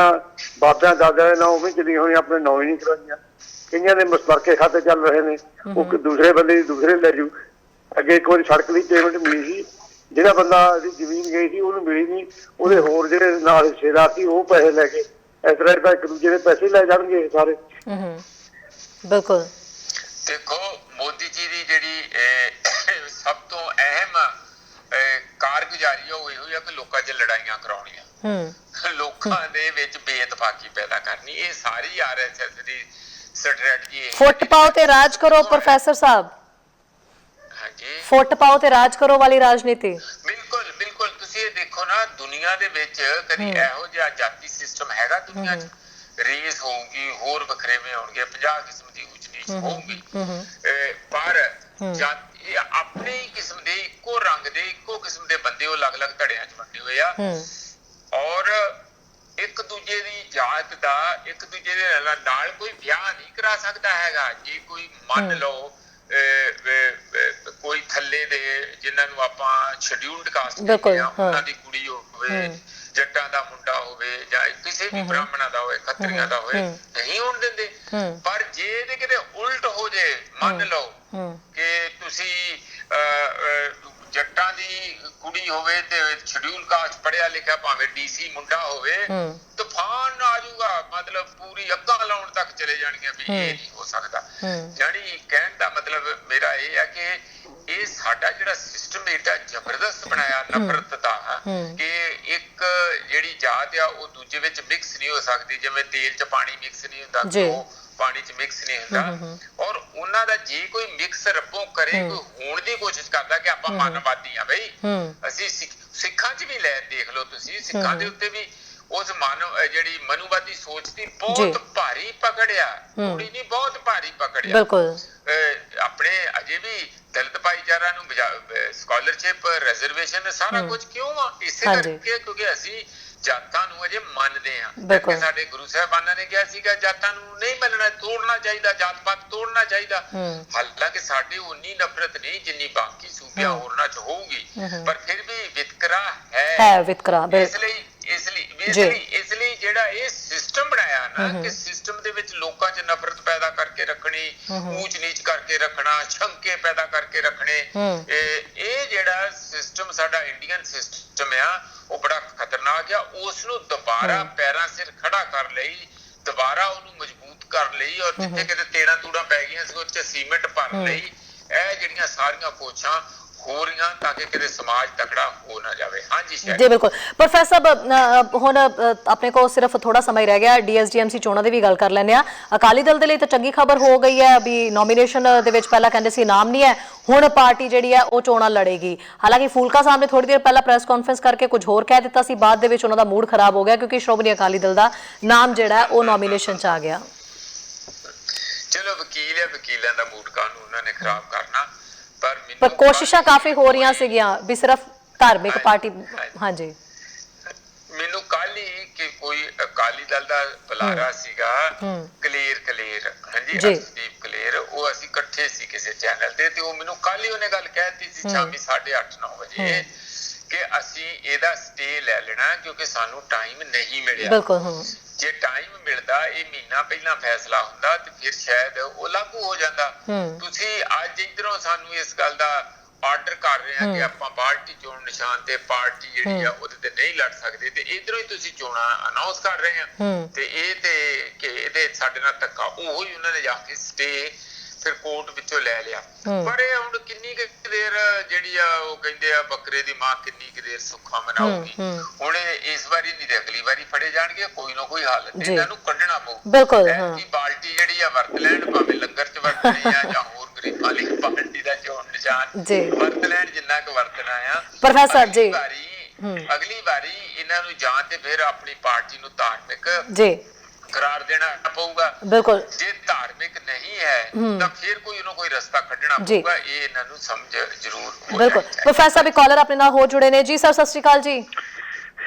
ਬਾਬਿਆਂ ਦਾਦਿਆਂ ਦੇ ਨਾਂ ਉਵੇਂ ਚਲੀਆਂ ਹੋਈਆਂ, ਆਪਣੇ ਨਾਂ ਹੀ ਨਹੀਂ ਕਰਾਈਆਂ। ਕਈਆਂ ਦੇ ਮੁਸ਼ਤਰਕੇ ਖਾਤੇ ਚੱਲ ਰਹੇ ਨੇ, ਉਹ ਦੂਸਰੇ ਬੰਦੇ ਦੀ ਦੂਸਰੇ ਲੈ ਜੂ। ਅੱਗੇ ਇੱਕ ਵਾਰੀ ਸੜਕ ਦੀ ਪੇਮੈਂਟ ਮਿਲੀ ਸੀ, ਜਿਹੜਾ ਬੰਦਾ ਦੀ ਜ਼ਮੀਨ ਗਈ ਸੀ ਉਹਨੂੰ ਮਿਲੀ ਨਹੀਂ, ਉਹਦੇ ਹੋਰ ਜਿਹੜੇ ਨਾਲ ਹਿੱਸੇਦਾਰ ਸੀ ਉਹ ਪੈਸੇ ਲੈ ਕੇ ਇਸ ਤਰ੍ਹਾਂ ਤਾਂ ਇੱਕ ਦੂਜੇ ਦੇ ਪੈਸੇ ਲੈ ਜਾਣਗੇ ਸਾਰੇ। ਬਿਲਕੁਲ ਦੇਖੋ ਮੋਦੀ ਜੀ ਦੀ ਜਿਹੜੀ ਸਭ ਤੋਂ ਅਹਿਮ ਕਾਰਗੁਜ਼ਾਰੀ ਉਹ ਇਹੋ ਹੈ ਕਿ ਲੋਕਾਂ 'ਚ ਲੜਾਈਆਂ ਕਰਾਉਣੀਆਂ, ਲੋਕਾਂ ਦੇ ਵਿੱਚ ਬੇਇਤਫਾਕੀ ਪੈਦਾ ਕਰਨੀ। ਇਹ ਸਾਰੀ RSS ਦੀ ਸਟ੍ਰੈਟਜੀ ਹੈ। ਫੁੱਟ ਪਾਓ ਤੇ ਰਾਜ ਕਰੋ ਪ੍ਰੋਫੈਸਰ ਸਾਹਿਬ। ਹਾਂਜੀ, ਫੁੱਟ ਪਾਓ ਤੇ ਰਾਜ ਕਰੋ ਵਾਲੀ ਰਾਜਨੀਤੀ। ਬਿਲਕੁਲ ਬਿਲਕੁਲ। ਤੁਸੀਂ ਇਹ ਦੇਖੋ ਨਾ ਦੁਨੀਆ ਦੇ ਵਿੱਚ ਕਦੀ ਇਹੋ ਜਿਹਾ ਜਾਤੀ ਸਿਸਟਮ ਹੈਗਾ ਦੁਨੀਆ 'ਚ? ਰੇਸ ਹੋਊਗੀ, ਹੋਰ ਵਖਰੇਵੇਂ ਹੋਣਗੇ, 50 ਕਿਸਮ ਦੀ ਊਚ ਨੀਚ ਹੋਊਗੀ, ਪਰ ਜਾਤੀ ਆਪਣੇ ਹੀ ਕਿਸਮ ਦੇ ਇੱਕੋ ਰੰਗ ਦੇ ਇੱਕੋ ਕਿਸਮ ਦੇ ਬੰਦੇ ਉਹ ਅਲੱਗ-ਅਲੱਗ ਧੜਿਆਂ 'ਚ ਵੰਡੇ ਹੋਏ ਆ ਔਰ ਇੱਕ ਦੂਜੇ ਦੀ ਜਾਤ ਦਾ ਇੱਕ ਦੂਜੇ ਦੇ ਨਾਲ ਕੋਈ ਵਿਆਹ ਨਹੀਂ ਕਰਾ ਸਕਦਾ ਹੈਗਾ। ਜੇ ਕੋਈ ਮੰਨ ਲਓ ਕੋਈ ਥੱਲੇ ਦੇ ਜਿਨ੍ਹਾਂ ਨੂੰ ਆਪਾਂ ਸ਼ਡਿਊਲਡ ਕਾਸਟ ਕਹਿੰਦੇ ਆ ਉਹਨਾਂ ਦੀ ਕੁੜੀ ਹੋਵੇ, ਜੱਟਾਂ ਦਾ ਮੁੰਡਾ ਹੋਵੇ ਜਾਂ ਕਿਸੇ ਵੀ ਬ੍ਰਾਹਮਣਾਂ ਦਾ ਹੋਵੇ, ਖੱਤਰੀਆਂ ਦਾ ਹੋਵੇ, ਨਹੀਂ ਹੋਣ ਦਿੰਦੇ। ਪਰ ਜੇ ਇਹਦੇ ਕਿਤੇ ਉਲਟ ਹੋ ਜੇ, ਮੰਨ ਲਓ ਕਿ ਤੁਸੀਂ ਜੱਟਾਂ ਦੀ ਕੁੜੀ ਹੋਵੇ ਤੇ ਸ਼ਡਿਊਲ ਕਾਸਟ ਪੜ੍ਹਿਆ ਲਿਖਿਆ ਭਾਵੇਂ DC ਮੁੰਡਾ ਹੋਵੇ, ਤੂਫਾਨ ਆ ਜਾਊਗਾ, ਮਤਲਬ ਪੂਰੀ ਅੱਗਾਂ ਲਾਉਣ ਤੱਕ ਚਲੇ ਜਾਣਗੀਆਂ ਵੀ ਇਹ ਨਹੀਂ ਹੋ ਸਕਦਾ। ਜਾਣੀ ਕਹਿਣ ਦਾ ਮਤਲਬ ਮੇਰਾ ਇਹ ਹੈ ਕਿ ਇਹ ਸਾਡਾ ਜਿਹੜਾ ਸਿਸਟਮ ਏਡਾ ਜ਼ਬਰਦਸਤ ਬਣਾਇਆ ਨਫ਼ਰਤ ਦਾ ਕਿ ਇੱਕ ਜਿਹੜੀ ਜਾਤ ਆ ਉਹ ਦੂਜੇ ਵਿੱਚ ਮਿਕਸ ਨਹੀਂ ਹੋ ਸਕਦੀ, ਜਿਵੇਂ ਤੇਲ 'ਚ ਪਾਣੀ ਮਿਕਸ ਨਹੀਂ ਹੁੰਦਾ, ਉਹ ਪਾਣੀ 'ਚ ਮਿਕਸ ਨਹੀਂ ਹੁੰਦਾ। ਔਰ ਉਹਨਾਂ ਦਾ ਜੇ ਕੋਈ ਮਿਕਸ ਰੱਬੋਂ ਕਰੇ, ਕੋਈ ਹੋਣ ਦੀ ਕੋਸ਼ਿਸ਼ ਕਰਦਾ ਕਿ ਆਪਾਂ ਮਨਵਾਦੀ ਆ ਬਈ, ਅਸੀਂ ਸਿੱਖਾਂ 'ਚ ਵੀ ਲੈ ਦੇਖ ਲਓ ਤੁਸੀਂ, ਸਿੱਖਾਂ ਦੇ ਉੱਤੇ ਵੀ ਉਸ ਜਿਹੜੀ ਮਨੂਵਾਦੀ ਸੋਚ ਦੀ ਬਹੁਤ ਭਾਰੀ ਪਕੜਿਆ, ਥੋੜੀ ਨਹੀਂ ਬਹੁਤ ਭਾਰੀ ਪਕੜਿਆ। ਆਪਣੇ ਅਜੇ ਵੀ ਦਲਿਤ ਭਾਈਚਾਰਾ ਨੂੰ ਸਕਾਲਰਸ਼ਿਪ, ਰਿਜ਼ਰਵੇਸ਼ਨ ਸਾਰਾ ਕੁਝ ਕਿਉਂ ਆ? ਇਸੇ ਕਰਕੇ ਕਿਉਂਕਿ ਅਸੀਂ ਜਾਤਾਂ ਨੂੰ ਅਜੇ ਮੰਨਦੇ ਆ। ਸਾਡੇ ਗੁਰੂ ਸਾਹਿਬਾਨਾਂ ਨੇ ਕਿਹਾ ਸੀਗਾ ਜਾਤਾਂ ਨੂੰ ਨਹੀਂ ਮੰਨਣਾ, ਤੋੜਨਾ ਚਾਹੀਦਾ, ਜਾਤ ਪਾਤ ਤੋੜਨਾ ਚਾਹੀਦਾ। ਹਾਲਾਂਕਿ ਸਾਡੀ ਉਨੀ ਨਫ਼ਰਤ ਨਹੀਂ ਜਿੰਨੀ ਬਾਕੀ ਸੂਬਿਆਂ ਹੋਰਨਾਂ 'ਚ ਹੋਊਗੀ, ਪਰ ਫਿਰ ਵੀ ਵਿਤਕਰਾ ਹੈ। ਇਸ ਲਈ ਜਿਹੜਾ ਇਹ ਸਿਸਟਮ ਬਣਾਇਆ ਨਾ ਕਿ ਸਿਸਟਮ ਦੇ ਵਿੱਚ ਲੋਕਾਂ 'ਚ ਨਫ਼ਰਤ ਪੈਦਾ ਕਰਕੇ ਰੱਖਣੀ, ਊਚ ਨੀਚ ਕਰਕੇ ਰੱਖਣਾ, ਸ਼ੰਕੇ ਪੈਦਾ ਕਰਕੇ ਰੱਖਣੇ, ਇਹ ਜਿਹੜਾ ਸਿਸਟਮ ਸਾਡਾ ਇੰਡੀਅਨ ਸਿਸਟਮ ਆ ਉਹ ਬੜਾ ਖਤਰਨਾਕ ਆ। ਉਸ ਨੂੰ ਦੁਬਾਰਾ ਪੈਰਾਂ ਸਿਰ ਖੜਾ ਕਰ ਲਈ, ਦੁਬਾਰਾ ਉਹਨੂੰ ਮਜ਼ਬੂਤ ਕਰ ਲਈ ਔਰ ਜਿੱਥੇ ਕਿਤੇ ਤੇੜਾਂ ਤੂੜਾਂ ਪੈ ਗਈਆਂ ਸੀ ਉੱਥੇ ਸੀਮੈਂਟ ਭਰ ਲਈ। ਇਹ ਜਿਹੜੀਆਂ ਸਾਰੀਆਂ ਕੋਸ਼ਿਸ਼ਾਂ ਹੋ ਰਹੀਆਂ ਤਾਂ ਕਿ ਕਿਤੇ ਸਮਾਜ ਤਕੜਾ ਹੋ ਨਾ ਜਾਵੇ। ਹਾਂਜੀ ਜੀ ਬਿਲਕੁਲ। ਪ੍ਰੋਫੈਸਰ ਸਾਹਿਬ ਹੁਣ ਆਪਣੇ ਕੋਲ ਸਿਰਫ ਥੋੜਾ ਸਮਾਂ ਹੀ ਰਹਿ ਗਿਆ, DSDMC ਚੋਣਾਂ ਦੀ ਵੀ ਗੱਲ ਕਰ ਲੈਂਦੇ ਆ। ਅਕਾਲੀ ਦਲ ਦੇ ਲਈ ਤਾਂ ਚੰਗੀ ਖਬਰ ਹੋ ਗਈ ਹੈ ਵੀ ਨੋਮੀਨੇਸ਼ਨ ਦੇ ਵਿੱਚ ਪਹਿਲਾਂ ਕਹਿੰਦੇ ਸੀ ਨਾਮ ਨਹੀਂ ਹੈ, ਹੁਣ ਪਾਰਟੀ ਜਿਹੜੀ ਹੈ ਉਹ ਚੋਣਾਂ ਲੜੇਗੀ। ਹਾਲਾਂਕਿ ਫੂਲਕਾ ਸਾਹਿਬ ਨੇ ਥੋੜੀ ਦੇਰ ਪਹਿਲਾਂ ਪ੍ਰੈਸ ਕਾਨਫਰੰਸ ਕਰਕੇ ਕੁਝ ਹੋਰ ਕਹਿ ਦਿੱਤਾ ਸੀ, ਬਾਅਦ ਦੇ ਵਿੱਚ ਉਹਨਾਂ ਦਾ ਮੂਡ ਖਰਾਬ ਹੋ ਗਿਆ ਕਿਉਂਕਿ ਸ਼੍ਰੋਮਣੀ ਅਕਾਲੀ ਦਲ ਦਾ ਨਾਮ ਜਿਹੜਾ ਉਹ ਨੋਮੀਨੇਸ਼ਨ 'ਚ ਆ ਗਿਆ। ਚਲੋ ਵਕੀਲ ਹੈ, ਵਕੀਲਾਂ ਦਾ ਮੂਡ ਕਾਹਨੂੰ ਉਹਨਾਂ ਨੇ ਖਰਾਬ ਕਰਨਾ, ਪਰ ਕੋਸ਼ਿਸ਼ਾਂ ਕਾਫੀ ਹੋ ਰਹੀਆਂ ਸੀਗੀਆਂ ਵੀ ਸਿਰਫ ਧਾਰਮਿਕ ਪਾਰਟੀ। ਹਾਂਜੀ, ਮੈਨੂੰ ਕੱਲ ਹੀ ਕਿ ਕੋਈ ਅਕਾਲੀ ਦਲ ਦਾ ਬੁਲਾਰਾ ਸੀਗਾ ਕਲੇਰ, ਹਾਂਜੀ ਅਰਸ਼ਦੀਪ ਕਲੇਰ, ਉਹ ਅਸੀਂ ਇਕੱਠੇ ਸੀ ਕਿਸੇ ਚੈਨਲ ਤੇ, ਤੇ ਉਹ ਮੈਨੂੰ ਕੱਲ ਹੀ ਉਹਨੇ ਗੱਲ ਕਹਿ ਦਿੱਤੀ ਸੀ ਸ਼ਾਮੀ 8:30-9 ਵਜੇ ਕਿ ਅਸੀਂ ਇਹਦਾ ਸਟੇ ਲੈ ਲੈਣਾ ਕਿਉਂਕਿ ਸਾਨੂੰ ਟਾਈਮ ਨਹੀਂ ਮਿਲਿਆ। ਜੇ ਟਾਈਮ ਮਿਲਦਾ ਇਹ ਮਹੀਨਾ ਪਹਿਲਾਂ ਫੈਸਲਾ ਹੁੰਦਾ ਤੇ ਫਿਰ ਸ਼ਾਇਦ ਉਹ ਲਾਗੂ ਹੋ ਜਾਂਦਾ। ਤੁਸੀਂ ਅੱਜ ਇਧਰੋਂ ਸਾਨੂੰ ਇਸ ਗੱਲ ਦਾ ਆਰਡਰ ਕਰ ਰਹੇ ਆ ਕਿ ਆਪਾਂ ਪਾਰਟੀ ਚੋਣ ਨਿਸ਼ਾਨ ਤੇ ਪਾਰਟੀ ਜਿਹੜੀ ਆ ਉਹਦੇ ਤੇ ਨਹੀਂ ਲੜ ਸਕਦੇ ਤੇ ਇਧਰੋਂ ਹੀ ਤੁਸੀਂ ਚੋਣਾਂ ਅਨਾਉਂਸ ਕਰ ਰਹੇ ਆ ਤੇ ਇਹ ਤੇ ਕਿ ਇਹਦੇ ਸਾਡੇ ਨਾਲ ਧੱਕਾ ਉਹੋ ਹੀ ਉਹਨਾਂ ਨੇ ਜਾ ਕੇ ਸਟੇ ਫਿਰ ਕੋਰਟ ਵਿੱਚੋਂ ਲੈ ਲਿਆ। ਪਰ ਇਹ ਹੁਣ ਕਿੰਨੀ ਕੁ ਦੇਰ ਜਿਹੜੀ ਆ ਉਹ ਕਹਿੰਦੇ ਆ ਬੱਕਰੇ ਦੀ ਮਾਂ ਕਿੰਨੀ ਕੁ ਦੇਰ ਸੁੱਖਾ ਮਨਾਉਗੀ। ਹੁਣ ਇਸ ਵਾਰੀ ਨਹੀਂ ਤੇ ਅਗਲੀ ਵਾਰੀ ਫੜੇ ਜਾਣਗੇ, ਕੋਈ ਨਾ ਕੋਈ ਹੱਲ ਇਹਨਾਂ ਨੂੰ ਕੱਢਣਾ ਪਊ। ਬਿਲਕੁਲ ਕਿ ਬਾਲਟੀ ਜਿਹੜੀ ਆ ਵਰਤ ਲੈਣ, ਭਾਵੇਂ ਲੰਗਰ ਚ ਵਰਤਣੀ ਆ ਜਾਂ ਹੋਰ ਗਰੀਬਾਂ ਲਈ ਪਾਰਟੀ ਦਾ ਚੋਣ ਨਿਸ਼ਾਨ ਵਰਤ ਲੈਣ ਜਿੰਨਾ ਕੁ ਵਰਤਣਾ ਆ। ਪ੍ਰੋਫੈਸਰ ਜੀ ਅਗਲੀ ਵਾਰੀ ਇਹਨਾਂ ਨੂੰ ਜਾਂ ਤੇ ਫਿਰ ਆਪਣੀ ਪਾਰਟੀ ਨੂੰ ਧਾਰਮਿਕ ਕਰਾਰ ਦੇਣਾ ਪਊਗਾ। ਬਿਲਕੁਲ ਜੇ ਧਾਰਮਿਕ ਨਹੀਂ ਹੈ ਤਾਂ ਫਿਰ ਕੋਈ ਨਾ ਕੋਈ ਰਸਤਾ ਕੱਢਣਾ ਪਊਗਾ। ਇਹ ਇਹਨਾਂ ਨੂੰ ਸਮਝ ਜ਼ਰੂਰ। ਬਿਲਕੁਲ ਪ੍ਰੋਫੈਸਰ ਸਾਹਿਬ ਕਾਲਰ ਆਪਣੇ ਨਾਲ ਹੋ ਜੁੜੇ ਨੇ ਜੀ। ਸਰ ਸਤਿ ਸ਼੍ਰੀ ਅਕਾਲ ਜੀ।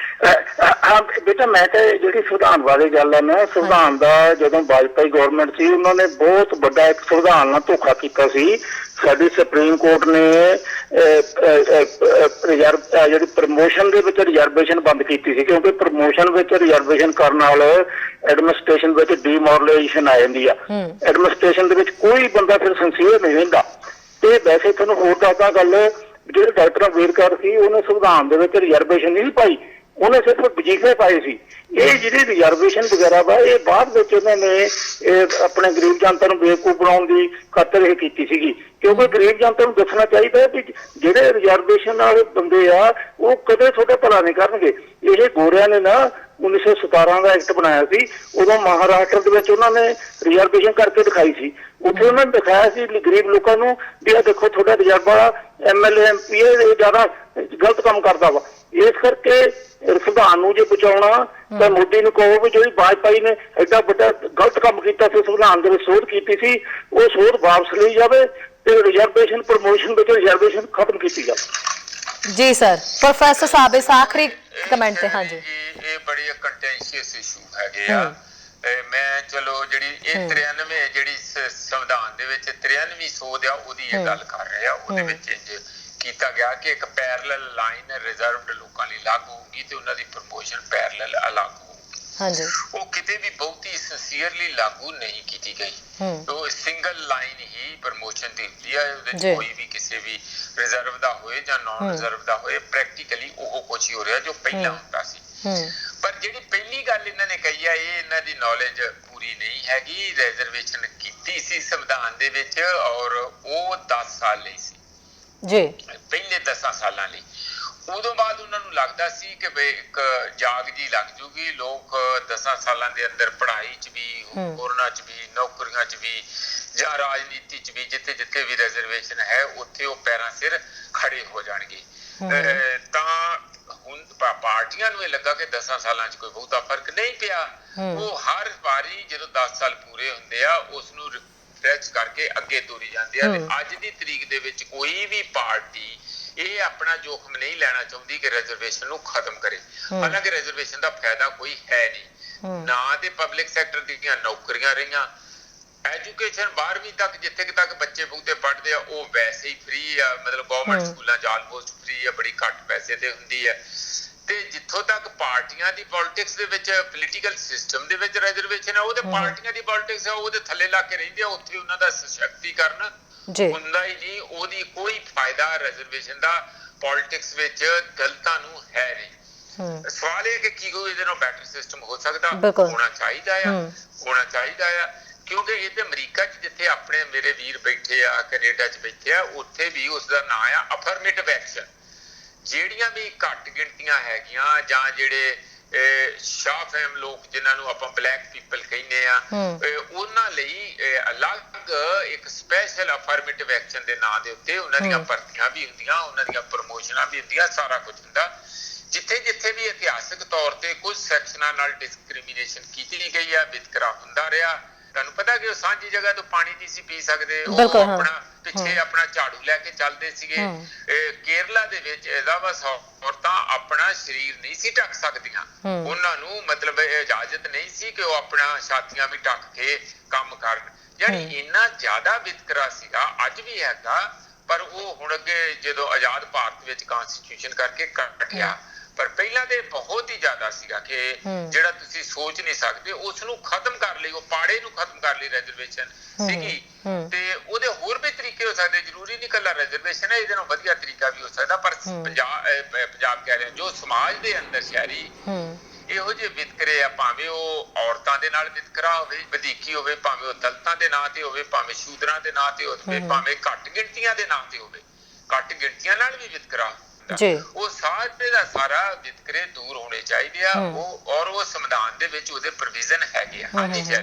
ਹਾਂ ਬੇਟਾ, ਮੈਂ ਤਾਂ ਜਿਹੜੀ ਸੰਵਿਧਾਨ ਵਾਲੀ ਗੱਲ ਹੈ ਨਾ, ਸੰਵਿਧਾਨ ਦਾ ਜਦੋਂ ਵਾਜਪਾਈ ਗਵਰਨਮੈਂਟ ਸੀ ਉਹਨਾਂ ਨੇ ਬਹੁਤ ਵੱਡਾ ਇੱਕ ਸੰਵਿਧਾਨ ਨਾਲ ਧੋਖਾ ਕੀਤਾ ਸੀ। ਸਾਡੀ ਸੁਪਰੀਮ ਕੋਰਟ ਨੇ ਜਿਹੜੀ ਪ੍ਰਮੋਸ਼ਨ ਦੇ ਵਿੱਚ ਰਿਜ਼ਰਵੇਸ਼ਨ ਬੰਦ ਕੀਤੀ ਸੀ, ਕਿਉਂਕਿ ਪ੍ਰਮੋਸ਼ਨ ਵਿੱਚ ਰਿਜ਼ਰਵੇਸ਼ਨ ਕਰਨ ਨਾਲ ਐਡਮਿਨਿਸਟ੍ਰੇਸ਼ਨ ਵਿੱਚ ਡੀਮੋਰਲਾਈਜੇਸ਼ਨ ਆ ਜਾਂਦੀ ਆ। ਐਡਮਿਨਿਸਟ੍ਰੇਸ਼ਨ ਦੇ ਵਿੱਚ ਕੋਈ ਬੰਦਾ ਫਿਰ ਸਿੰਸੀਅਰ ਨਹੀਂ ਰਹਿੰਦਾ। ਤੇ ਵੈਸੇ ਤੁਹਾਨੂੰ ਹੋਰ ਦੱਸਦਾ ਗੱਲ, ਜਿਹੜੇ ਡਾਕਟਰ ਅੰਬੇਦਕਰ ਸੀ ਉਹਨੇ ਸੰਵਿਧਾਨ ਦੇ ਵਿੱਚ ਰਿਜ਼ਰਵੇਸ਼ਨ ਨਹੀਂ ਪਾਈ, ਉਹਨੇ ਸਿਰਫ ਵਜ਼ੀਫੇ ਪਾਏ ਸੀ। ਇਹ ਜਿਹੜੀ ਰਿਜ਼ਰਵੇਸ਼ਨ ਵਗੈਰਾ ਵਾ ਇਹ ਬਾਅਦ ਵਿੱਚ ਇਹਨਾਂ ਨੇ ਆਪਣੇ ਗਰੀਬ ਜਨਤਾ ਨੂੰ ਬੇਵਕੂਫ ਬਣਾਉਣ ਦੀ ਖਾਤਰ ਇਹ ਕੀਤੀ ਸੀਗੀ, ਕਿਉਂਕਿ ਗਰੀਬ ਜਨਤਾ ਨੂੰ ਦੱਸਣਾ ਚਾਹੀਦਾ ਵੀ ਜਿਹੜੇ ਰਿਜ਼ਰਵੇਸ਼ਨ ਵਾਲੇ ਬੰਦੇ ਆ ਉਹ ਕਦੇ ਤੁਹਾਡਾ ਭਲਾ ਨਹੀਂ ਕਰਨਗੇ। ਇਹ ਗੋਰਿਆਂ ਨੇ ਨਾ 1917 ਦਾ ਐਕਟ ਬਣਾਇਆ ਸੀ, ਉਦੋਂ ਮਹਾਰਾਸ਼ਟਰ ਦੇ ਵਿੱਚ ਉਹਨਾਂ ਨੇ ਰਿਜ਼ਰਵੇਸ਼ਨ ਕਰਕੇ ਦਿਖਾਈ ਸੀ। ਉੱਥੇ ਉਹਨਾਂ ਨੇ ਦਿਖਾਇਆ ਸੀ ਗਰੀਬ ਲੋਕਾਂ ਨੂੰ ਵੀ ਆ ਦੇਖੋ ਤੁਹਾਡਾ ਰਿਜ਼ਰਵਾ MLA MP ਇਹ ਜ਼ਿਆਦਾ ਗਲਤ ਕੰਮ ਕਰਦਾ ਵਾ। ਇਸ ਕਰਕੇ ਸੰਵਿਧਾਨ ਨੂੰ ਜੇ ਬਚਾਉਣਾ ਤਾਂ ਮੋਦੀ ਨੂੰ ਕਹੋ ਵੀ ਜਿਹੜੀ ਵਾਜਪਾਈ ਨੇ ਐਡਾ ਵੱਡਾ ਗਲਤ ਕੰਮ ਕੀਤਾ ਸੀ, ਸੰਵਿਧਾਨ ਦੇ ਵਿੱਚ ਸੋਧ ਕੀਤੀ ਸੀ, ਉਹ ਸੋਧ ਵਾਪਸ ਲਈ ਜਾਵੇ ਤੇ ਰਿਜ਼ਰਵੇਸ਼ਨ ਪ੍ਰਮੋਸ਼ਨ ਵਿੱਚ ਰਿਜ਼ਰਵੇਸ਼ਨ ਖਤਮ ਕੀਤੀ ਜਾਵੇ। ਜੀ ਸਰ। ਪ੍ਰੋਫੈਸਰ ਸਾਹਿਬ ਇਸ ਆਖਰੀ ਕਮੈਂਟ ਤੇ। ਹਾਂਜੀ, ਇਹ ਬੜੀ ਕੰਟੈਂਸ਼ੀਅਸ ਇਸ਼ੂ ਹੈਗੇ ਆ। ਮੈਂ ਚਲੋ ਜਿਹੜੀ ਇਹ 93 ਜਿਹੜੀ ਸੰਵਿਧਾਨ ਦੇ ਵਿੱਚ 93ਵੀਂ ਸੋਧ ਆ ਉਹਦੀ ਇਹ ਗੱਲ ਕਰ ਰਹੇ ਆ। ਉਹਦੇ ਵਿੱਚ ਕੀਤਾ ਗਿਆ ਕਿ ਇੱਕ ਪੈਰਲਲ ਲਾਈਨ ਰਿਜ਼ਰਵਡ ਲੋਕਾਂ ਲਈ ਲਾਗੂ ਹੋਊਗੀ ਤੇ ਉਹਨਾਂ ਦੀ ਪ੍ਰਮੋਸ਼ਨ ਪੈਰਲਲ ਅਲੱਗ ਹੋਊਗੀ। ਉਹ ਕਿਤੇ ਵੀ ਬਹੁਤੀ ਸਿੰਸੀਅਰਲੀ ਲਾਗੂ ਨਹੀਂ ਕੀਤੀ ਗਈ। ਉਹ ਸਿੰਗਲ ਲਾਈਨ ਹੀ ਪ੍ਰਮੋਸ਼ਨ ਦੀ ਹੁੰਦੀ ਹੈ। ਉਹਦੇ ਚ ਕੋਈ ਵੀ ਕਿਸੇ ਵੀ ਰਿਜ਼ਰਵ ਦਾ ਹੋਏ ਜਾਂ ਨਾਨ ਰਿਜ਼ਰਵ ਦਾ ਹੋਏ, ਪ੍ਰੈਕਟੀਕਲੀ ਉਹ ਕੁਛ ਹੀ ਹੋ ਰਿਹਾ ਜੋ ਪਹਿਲਾਂ ਹੁੰਦਾ ਸੀ। ਪਰ ਜਿਹੜੀ ਪਹਿਲੀ ਗੱਲ ਇਹਨਾਂ ਨੇ ਕਹੀ ਆ ਇਹ ਇਹਨਾਂ ਦੀ ਨੌਲੇਜ ਪੂਰੀ ਨਹੀਂ ਹੈਗੀ। ਰਿਜ਼ਰਵੇਸ਼ਨ ਕੀਤੀ ਸੀ ਸੰਵਿਧਾਨ ਦੇ ਵਿੱਚ ਔਰ ਉਹ 10 ਸਾਲ ਲਈ ਸੀ ਜੀ, ਪਹਿਲੇ 10 ਸਾਲਾਂ ਲਈ। ਉਦੋਂ ਬਾਅਦ ਉਹਨਾਂ ਨੂੰ ਲੱਗਦਾ ਸੀ ਕਿ ਬਈ ਇੱਕ ਜਾਗ ਜੀ ਲੱਗ ਜੂਗੀ, ਲੋਕ 10 ਸਾਲਾਂ ਦੇ ਅੰਦਰ ਪੜ੍ਹਾਈ 'ਚ ਵੀ, ਹੋਰਨਾਂ 'ਚ ਵੀ, ਨੌਕਰੀਆਂ 'ਚ ਵੀ ਜਾਂ ਰਾਜਨੀਤੀ 'ਚ ਵੀ ਜਿੱਥੇ ਜਿੱਥੇ ਵੀ ਰਿਜ਼ਰਵੇਸ਼ਨ ਹੈ ਉੱਥੇ ਉਹ ਪੈਰਾਂ ਸਿਰ ਖੜੇ ਹੋ ਜਾਣਗੇ। ਤਾਂ ਹੁਣ ਪਾਰਟੀਆਂ ਨੂੰ ਇਹ ਲੱਗਾ ਕਿ 10 ਸਾਲਾਂ 'ਚ ਕੋਈ ਬਹੁਤਾ ਫਰਕ ਨਹੀਂ ਪਿਆ। ਉਹ ਹਰ ਵਾਰੀ ਜਦੋਂ 10 ਸਾਲ ਪੂਰੇ ਹੁੰਦੇ ਆ ਉਸ ਨੂੰ ਰਿਫਰੈਸ਼ ਕਰਕੇ ਅੱਗੇ ਤੋਰੀ ਜਾਂਦੇ ਆ। ਤੇ ਅੱਜ ਦੀ ਤਰੀਕ ਦੇ ਵਿੱਚ ਕੋਈ ਵੀ ਪਾਰਟੀ ਇਹ ਆਪਣਾ ਜੋਖਮ ਨਹੀਂ ਲੈਣਾ ਚਾਹੁੰਦੀ ਕਿ ਰਿਜ਼ਰਵੇਸ਼ਨ ਨੂੰ ਖਤਮ ਕਰੇ। ਹਾਲਾਂਕਿ ਰਿਜ਼ਰਵੇਸ਼ਨ ਦਾ ਫਾਇਦਾ ਕੋਈ ਹੈ ਨਹੀਂ ਨਾ। ਤੇ ਪਬਲਿਕ ਸੈਕਟਰ ਦੀਆਂ ਨੌਕਰੀਆਂ ਰਹੀਆਂ, ਐਜੂਕੇਸ਼ਨ 12ਵੀਂ ਤੱਕ ਜਿੱਥੇ ਤੱਕ ਬੱਚੇ ਬਹੁਤੇ ਪੜ੍ਹਦੇ ਆ ਉਹ ਵੈਸੇ ਹੀ ਫ੍ਰੀ ਆ, ਮਤਲਬ ਗਵਰਨਮੈਂਟ ਸਕੂਲਾਂ 'ਚ ਆਲਮੋਸਟ ਫ੍ਰੀ ਆ, ਬੜੀ ਘੱਟ ਪੈਸੇ ਤੇ ਹੁੰਦੀ ਹੈ। ਤੇ ਜਿੱਥੋਂ ਤੱਕ ਪਾਰਟੀਆਂ ਦੀ ਪੋਲਿਟਿਕਸ ਦੇ ਵਿੱਚ, ਪੋਲੀਟੀਕਲ ਸਿਸਟਮ ਦੇ ਵਿੱਚ ਰਿਜ਼ਰਵੇਸ਼ਨ ਹੈ, ਉਹਦੇ ਪਾਰਟੀਆਂ ਦੀ ਪੋਲਿਟਿਕਸ ਹੈ ਉਹਦੇ ਥੱਲੇ ਲਾ ਕੇ ਰਹਿੰਦੇ ਆ, ਉੱਥੇ ਉਹਨਾਂ ਦਾ ਸਸ਼ਕਤੀਕਰਨ ਹੁੰਦਾ ਹੀ ਨਹੀਂ। ਉਹਦੀ ਕੋਈ ਫਾਇਦਾ ਰਿਜ਼ਰਵੇਸ਼ਨ ਦਾ ਪੋਲਿਟਿਕਸ ਵਿੱਚ ਦਲਿਤਾਂ ਨੂੰ ਹੈ ਨਹੀਂ। ਸਵਾਲ ਇਹ ਕਿ ਕੀ ਕੋਈ ਇਹਦੇ ਨਾਲ ਬੈਟਰ ਸਿਸਟਮ ਹੋ ਸਕਦਾ? ਹੋਣਾ ਚਾਹੀਦਾ ਆ, ਹੋਣਾ ਚਾਹੀਦਾ ਆ। ਕਿਉਂਕਿ ਇਹ ਤੇ ਅਮਰੀਕਾ 'ਚ ਜਿੱਥੇ ਆਪਣੇ ਮੇਰੇ ਵੀਰ ਬੈਠੇ ਆ, ਕੈਨੇਡਾ 'ਚ ਬੈਠੇ ਆ, ਉੱਥੇ ਵੀ ਉਸਦਾ ਨਾਂ ਆ ਅਫਰਮੇਟਿਵ ਐਕਸ਼ਨ। ਜਿਹੜੀਆਂ ਵੀ ਘੱਟ ਗਿਣਤੀਆਂ ਹੈਗੀਆਂ ਜਾਂ ਜਿਹੜੇ ਸ਼ਾਹ ਫਹਿਮ ਲੋਕ ਜਿਨ੍ਹਾਂ ਨੂੰ ਆਪਾਂ ਬਲੈਕ ਪੀਪਲ ਕਹਿੰਦੇ ਆ, ਉਹਨਾਂ ਲਈ ਅਲੱਗ ਇੱਕ ਸਪੈਸ਼ਲ ਅਫਰਮੇਟਿਵ ਐਕਸ਼ਨ ਦੇ ਨਾਂ ਦੇ ਉੱਤੇ ਉਹਨਾਂ ਦੀਆਂ ਭਰਤੀਆਂ ਵੀ ਹੁੰਦੀਆਂ, ਉਹਨਾਂ ਦੀਆਂ ਪ੍ਰਮੋਸ਼ਨਾਂ ਵੀ ਹੁੰਦੀਆਂ, ਸਾਰਾ ਕੁਝ ਹੁੰਦਾ। ਜਿੱਥੇ ਜਿੱਥੇ ਵੀ ਇਤਿਹਾਸਕ ਤੌਰ ਤੇ ਕੁਝ ਸੈਕਸ਼ਨਾਂ ਨਾਲ ਡਿਸਕ੍ਰਿਮੀਨੇਸ਼ਨ ਕੀਤੀ ਗਈ ਆ, ਵਿਤਕਰਾ ਹੁੰਦਾ ਰਿਹਾ। ਤੁਹਾਨੂੰ ਪਤਾ ਕਿ ਉਹ ਸਾਂਝੀ ਜਗ੍ਹਾ ਤੋਂ ਪਾਣੀ ਨਹੀਂ ਸੀ ਪੀ ਸਕਦੇ, ਉਹ ਆਪਣਾ ਪਿੱਛੇ ਆਪਣਾ ਝਾੜੂ ਲੈ ਕੇ ਚੱਲਦੇ ਸੀਗੇ। ਕੇਰਲਾ ਦੇ ਵਿੱਚ ਔਰਤਾਂ ਆਪਣਾ ਸਰੀਰ ਨਹੀਂ ਸੀ ਢੱਕ ਸਕਦੀਆਂ, ਉਹਨਾਂ ਨੂੰ ਮਤਲਬ ਇਜਾਜ਼ਤ ਨਹੀਂ ਸੀ ਕਿ ਉਹ ਆਪਣਾ ਛਾਤੀਆਂ ਵੀ ਢੱਕ ਕੇ ਕੰਮ ਕਰਨ। ਯਾਨੀ ਇੰਨਾ ਜ਼ਿਆਦਾ ਵਿਤਕਰਾ ਸੀਗਾ, ਅੱਜ ਵੀ ਹੈਗਾ, ਪਰ ਉਹ ਹੁਣ ਅੱਗੇ ਜਦੋਂ ਆਜ਼ਾਦ ਭਾਰਤ ਵਿੱਚ ਕਨਸਟੀਟਿਊਸ਼ਨ ਕਰਕੇ ਕੱਟਿਆ। ਪਰ ਪਹਿਲਾਂ ਤੇ ਬਹੁਤ ਹੀ ਜ਼ਿਆਦਾ ਸੀਗਾ ਕਿ ਜਿਹੜਾ ਤੁਸੀਂ ਸੋਚ ਨਹੀਂ ਸਕਦੇ। ਉਸ ਨੂੰ ਖਤਮ ਕਰ ਲਈ, ਉਹ ਪਾੜੇ ਨੂੰ ਖਤਮ ਕਰ ਲਈ ਰਿਜ਼ਰਵੇਸ਼ਨ ਸੀਗੀ, ਤੇ ਉਹਦੇ ਹੋਰ ਵੀ ਤਰੀਕੇ ਹੋ ਸਕਦੇ, ਜ਼ਰੂਰੀ ਨਹੀਂ ਇਕੱਲਾ ਰਿਜ਼ਰਵੇਸ਼ਨ ਹੈ, ਇਹਦੇ ਨਾਲ ਵਧੀਆ ਤਰੀਕਾ ਵੀ ਹੋ ਸਕਦਾ। ਪਰ ਪੰਜਾਬ ਕਹਿ ਰਹੇ ਜੋ ਸਮਾਜ ਦੇ ਅੰਦਰ ਸ਼ਹਿਰੀ ਇਹੋ ਜਿਹੇ ਵਿਤਕਰੇ ਆ, ਭਾਵੇਂ ਉਹ ਔਰਤਾਂ ਦੇ ਨਾਲ ਵਿਤਕਰਾ ਹੋਵੇ, ਵਧੀਕੀ ਹੋਵੇ, ਭਾਵੇਂ ਉਹ ਦਲਿਤਾਂ ਦੇ ਨਾਂ ਤੇ ਹੋਵੇ, ਭਾਵੇਂ ਸ਼ੂਦਰਾਂ ਦੇ ਨਾਂ ਤੇ ਹੋਵੇ, ਭਾਵੇਂ ਘੱਟ ਗਿਣਤੀਆਂ ਦੇ ਨਾਂ ਤੇ ਹੋਵੇ, ਘੱਟ ਗਿਣਤੀਆਂ ਨਾਲ ਵੀ ਵਿਤਕਰਾ ਉਹ ਸਾਰੇ ਦਾ ਸਾਰਾ ਵਿਤਕਰੇ ਦੂਰ ਹੋਣੇ ਚਾਹੀਦੇ ਆ। ਉਹ ਔਰ ਉਹ ਸੰਵਿਧਾਨ ਦੇ ਵਿੱਚ ਉਹਦੇ ਪ੍ਰੋਵੀਜ਼ਨ ਹੈਗੇ ਆ। ਹਾਂਜੀ ਜੀ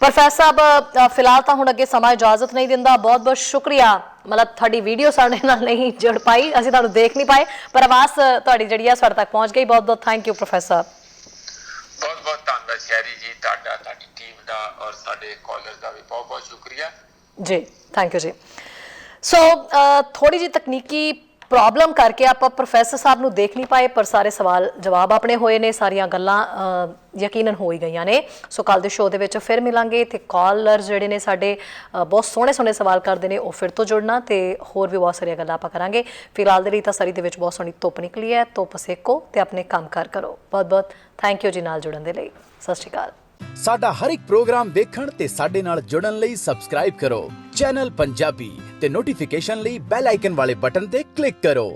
ਪ੍ਰੋਫੈਸਰ ਸਾਹਿਬ, ਫਿਲਹਾਲ ਤਾਂ ਹੁਣ ਅੱਗੇ ਸਮਾਂ ਇਜਾਜ਼ਤ ਨਹੀਂ ਦਿੰਦਾ। ਬਹੁਤ ਬਹੁਤ ਸ਼ੁਕਰੀਆ, ਮਤਲਬ ਤੁਹਾਡੀ ਵੀਡੀਓ ਸਾਡੇ ਨਾਲ ਨਹੀਂ ਜੁੜ ਪਾਈ, ਅਸੀਂ ਤੁਹਾਨੂੰ ਦੇਖ ਨਹੀਂ ਪਾਏ, ਪਰ ਆਵਾਜ਼ ਤੁਹਾਡੀ ਜਿਹੜੀ ਆ ਸਾਡੇ ਤੱਕ ਪਹੁੰਚ ਗਈ। ਬਹੁਤ ਬਹੁਤ ਥੈਂਕ ਯੂ ਪ੍ਰੋਫੈਸਰ। ਬਹੁਤ ਬਹੁਤ ਧੰਨਵਾਦ ਸ਼ਹਿਰੀ ਜੀ, ਤੁਹਾਡਾ, ਤੁਹਾਡੀ ਟੀਮ ਦਾ ਔਰ ਸਾਡੇ ਕਾਲਰਸ ਦਾ ਵੀ ਬਹੁਤ ਬਹੁਤ ਸ਼ੁਕਰੀਆ ਜੀ। ਥੈਂਕ ਯੂ ਜੀ। ਸੋ ਥੋੜੀ ਜਿਹੀ ਤਕਨੀਕੀ ਪ੍ਰੋਬਲਮ ਕਰਕੇ ਆਪਾਂ ਪ੍ਰੋਫੈਸਰ ਸਾਹਿਬ ਨੂੰ ਦੇਖ ਨਹੀਂ ਪਾਏ, ਪਰ ਸਾਰੇ ਸਵਾਲ ਜਵਾਬ ਆਪਣੇ ਹੋਏ ਨੇ, ਸਾਰੀਆਂ ਗੱਲਾਂ ਯਕੀਨਨ ਹੋ ਹੀ ਗਈਆਂ ਨੇ। ਸੋ ਕੱਲ ਦੇ ਸ਼ੋਅ ਦੇ ਵਿੱਚ ਫਿਰ ਮਿਲਾਂਗੇ, ਤੇ ਕਾਲਰ ਜਿਹੜੇ ਨੇ ਸਾਡੇ ਬਹੁਤ ਸੋਹਣੇ ਸੋਹਣੇ ਸਵਾਲ ਕਰਦੇ ਨੇ, ਉਹ ਫਿਰ ਤੋਂ ਜੁੜਨਾ, ਤੇ ਹੋਰ ਵੀ ਬਹੁਤ ਸਾਰੀਆਂ ਗੱਲਾਂ ਆਪਾਂ ਕਰਾਂਗੇ। ਫਿਲਹਾਲ ਦੇ ਲਈ ਤਾਂ ਸਰੀ ਦੇ ਵਿੱਚ ਬਹੁਤ ਸੋਹਣੀ ਧੁੱਪ ਨਿਕਲੀ ਹੈ, ਧੁੱਪ ਸੇਕੋ ਤੇ ਆਪਣੇ ਕੰਮ ਕਾਰ ਕਰੋ। ਬਹੁਤ ਬਹੁਤ ਥੈਂਕ ਯੂ ਜੀ ਨਾਲ ਜੁੜਨ ਦੇ ਲਈ। ਸਤਿ ਸ਼੍ਰੀ ਅਕਾਲ। ਸਾਡਾ ਹਰ ਇੱਕ ਪ੍ਰੋਗਰਾਮ ਦੇਖਣ ਤੇ ਸਾਡੇ ਨਾਲ ਜੁੜਨ ਲਈ ਸਬਸਕ੍ਰਾਈਬ ਕਰੋ ਚੈਨਲ ਪੰਜਾਬੀ ਤੇ ਨੋਟੀਫਿਕੇਸ਼ਨ ਲਈ ਬੈਲ ਆਈਕਨ ਵਾਲੇ ਬਟਨ ਤੇ ਕਲਿੱਕ ਕਰੋ।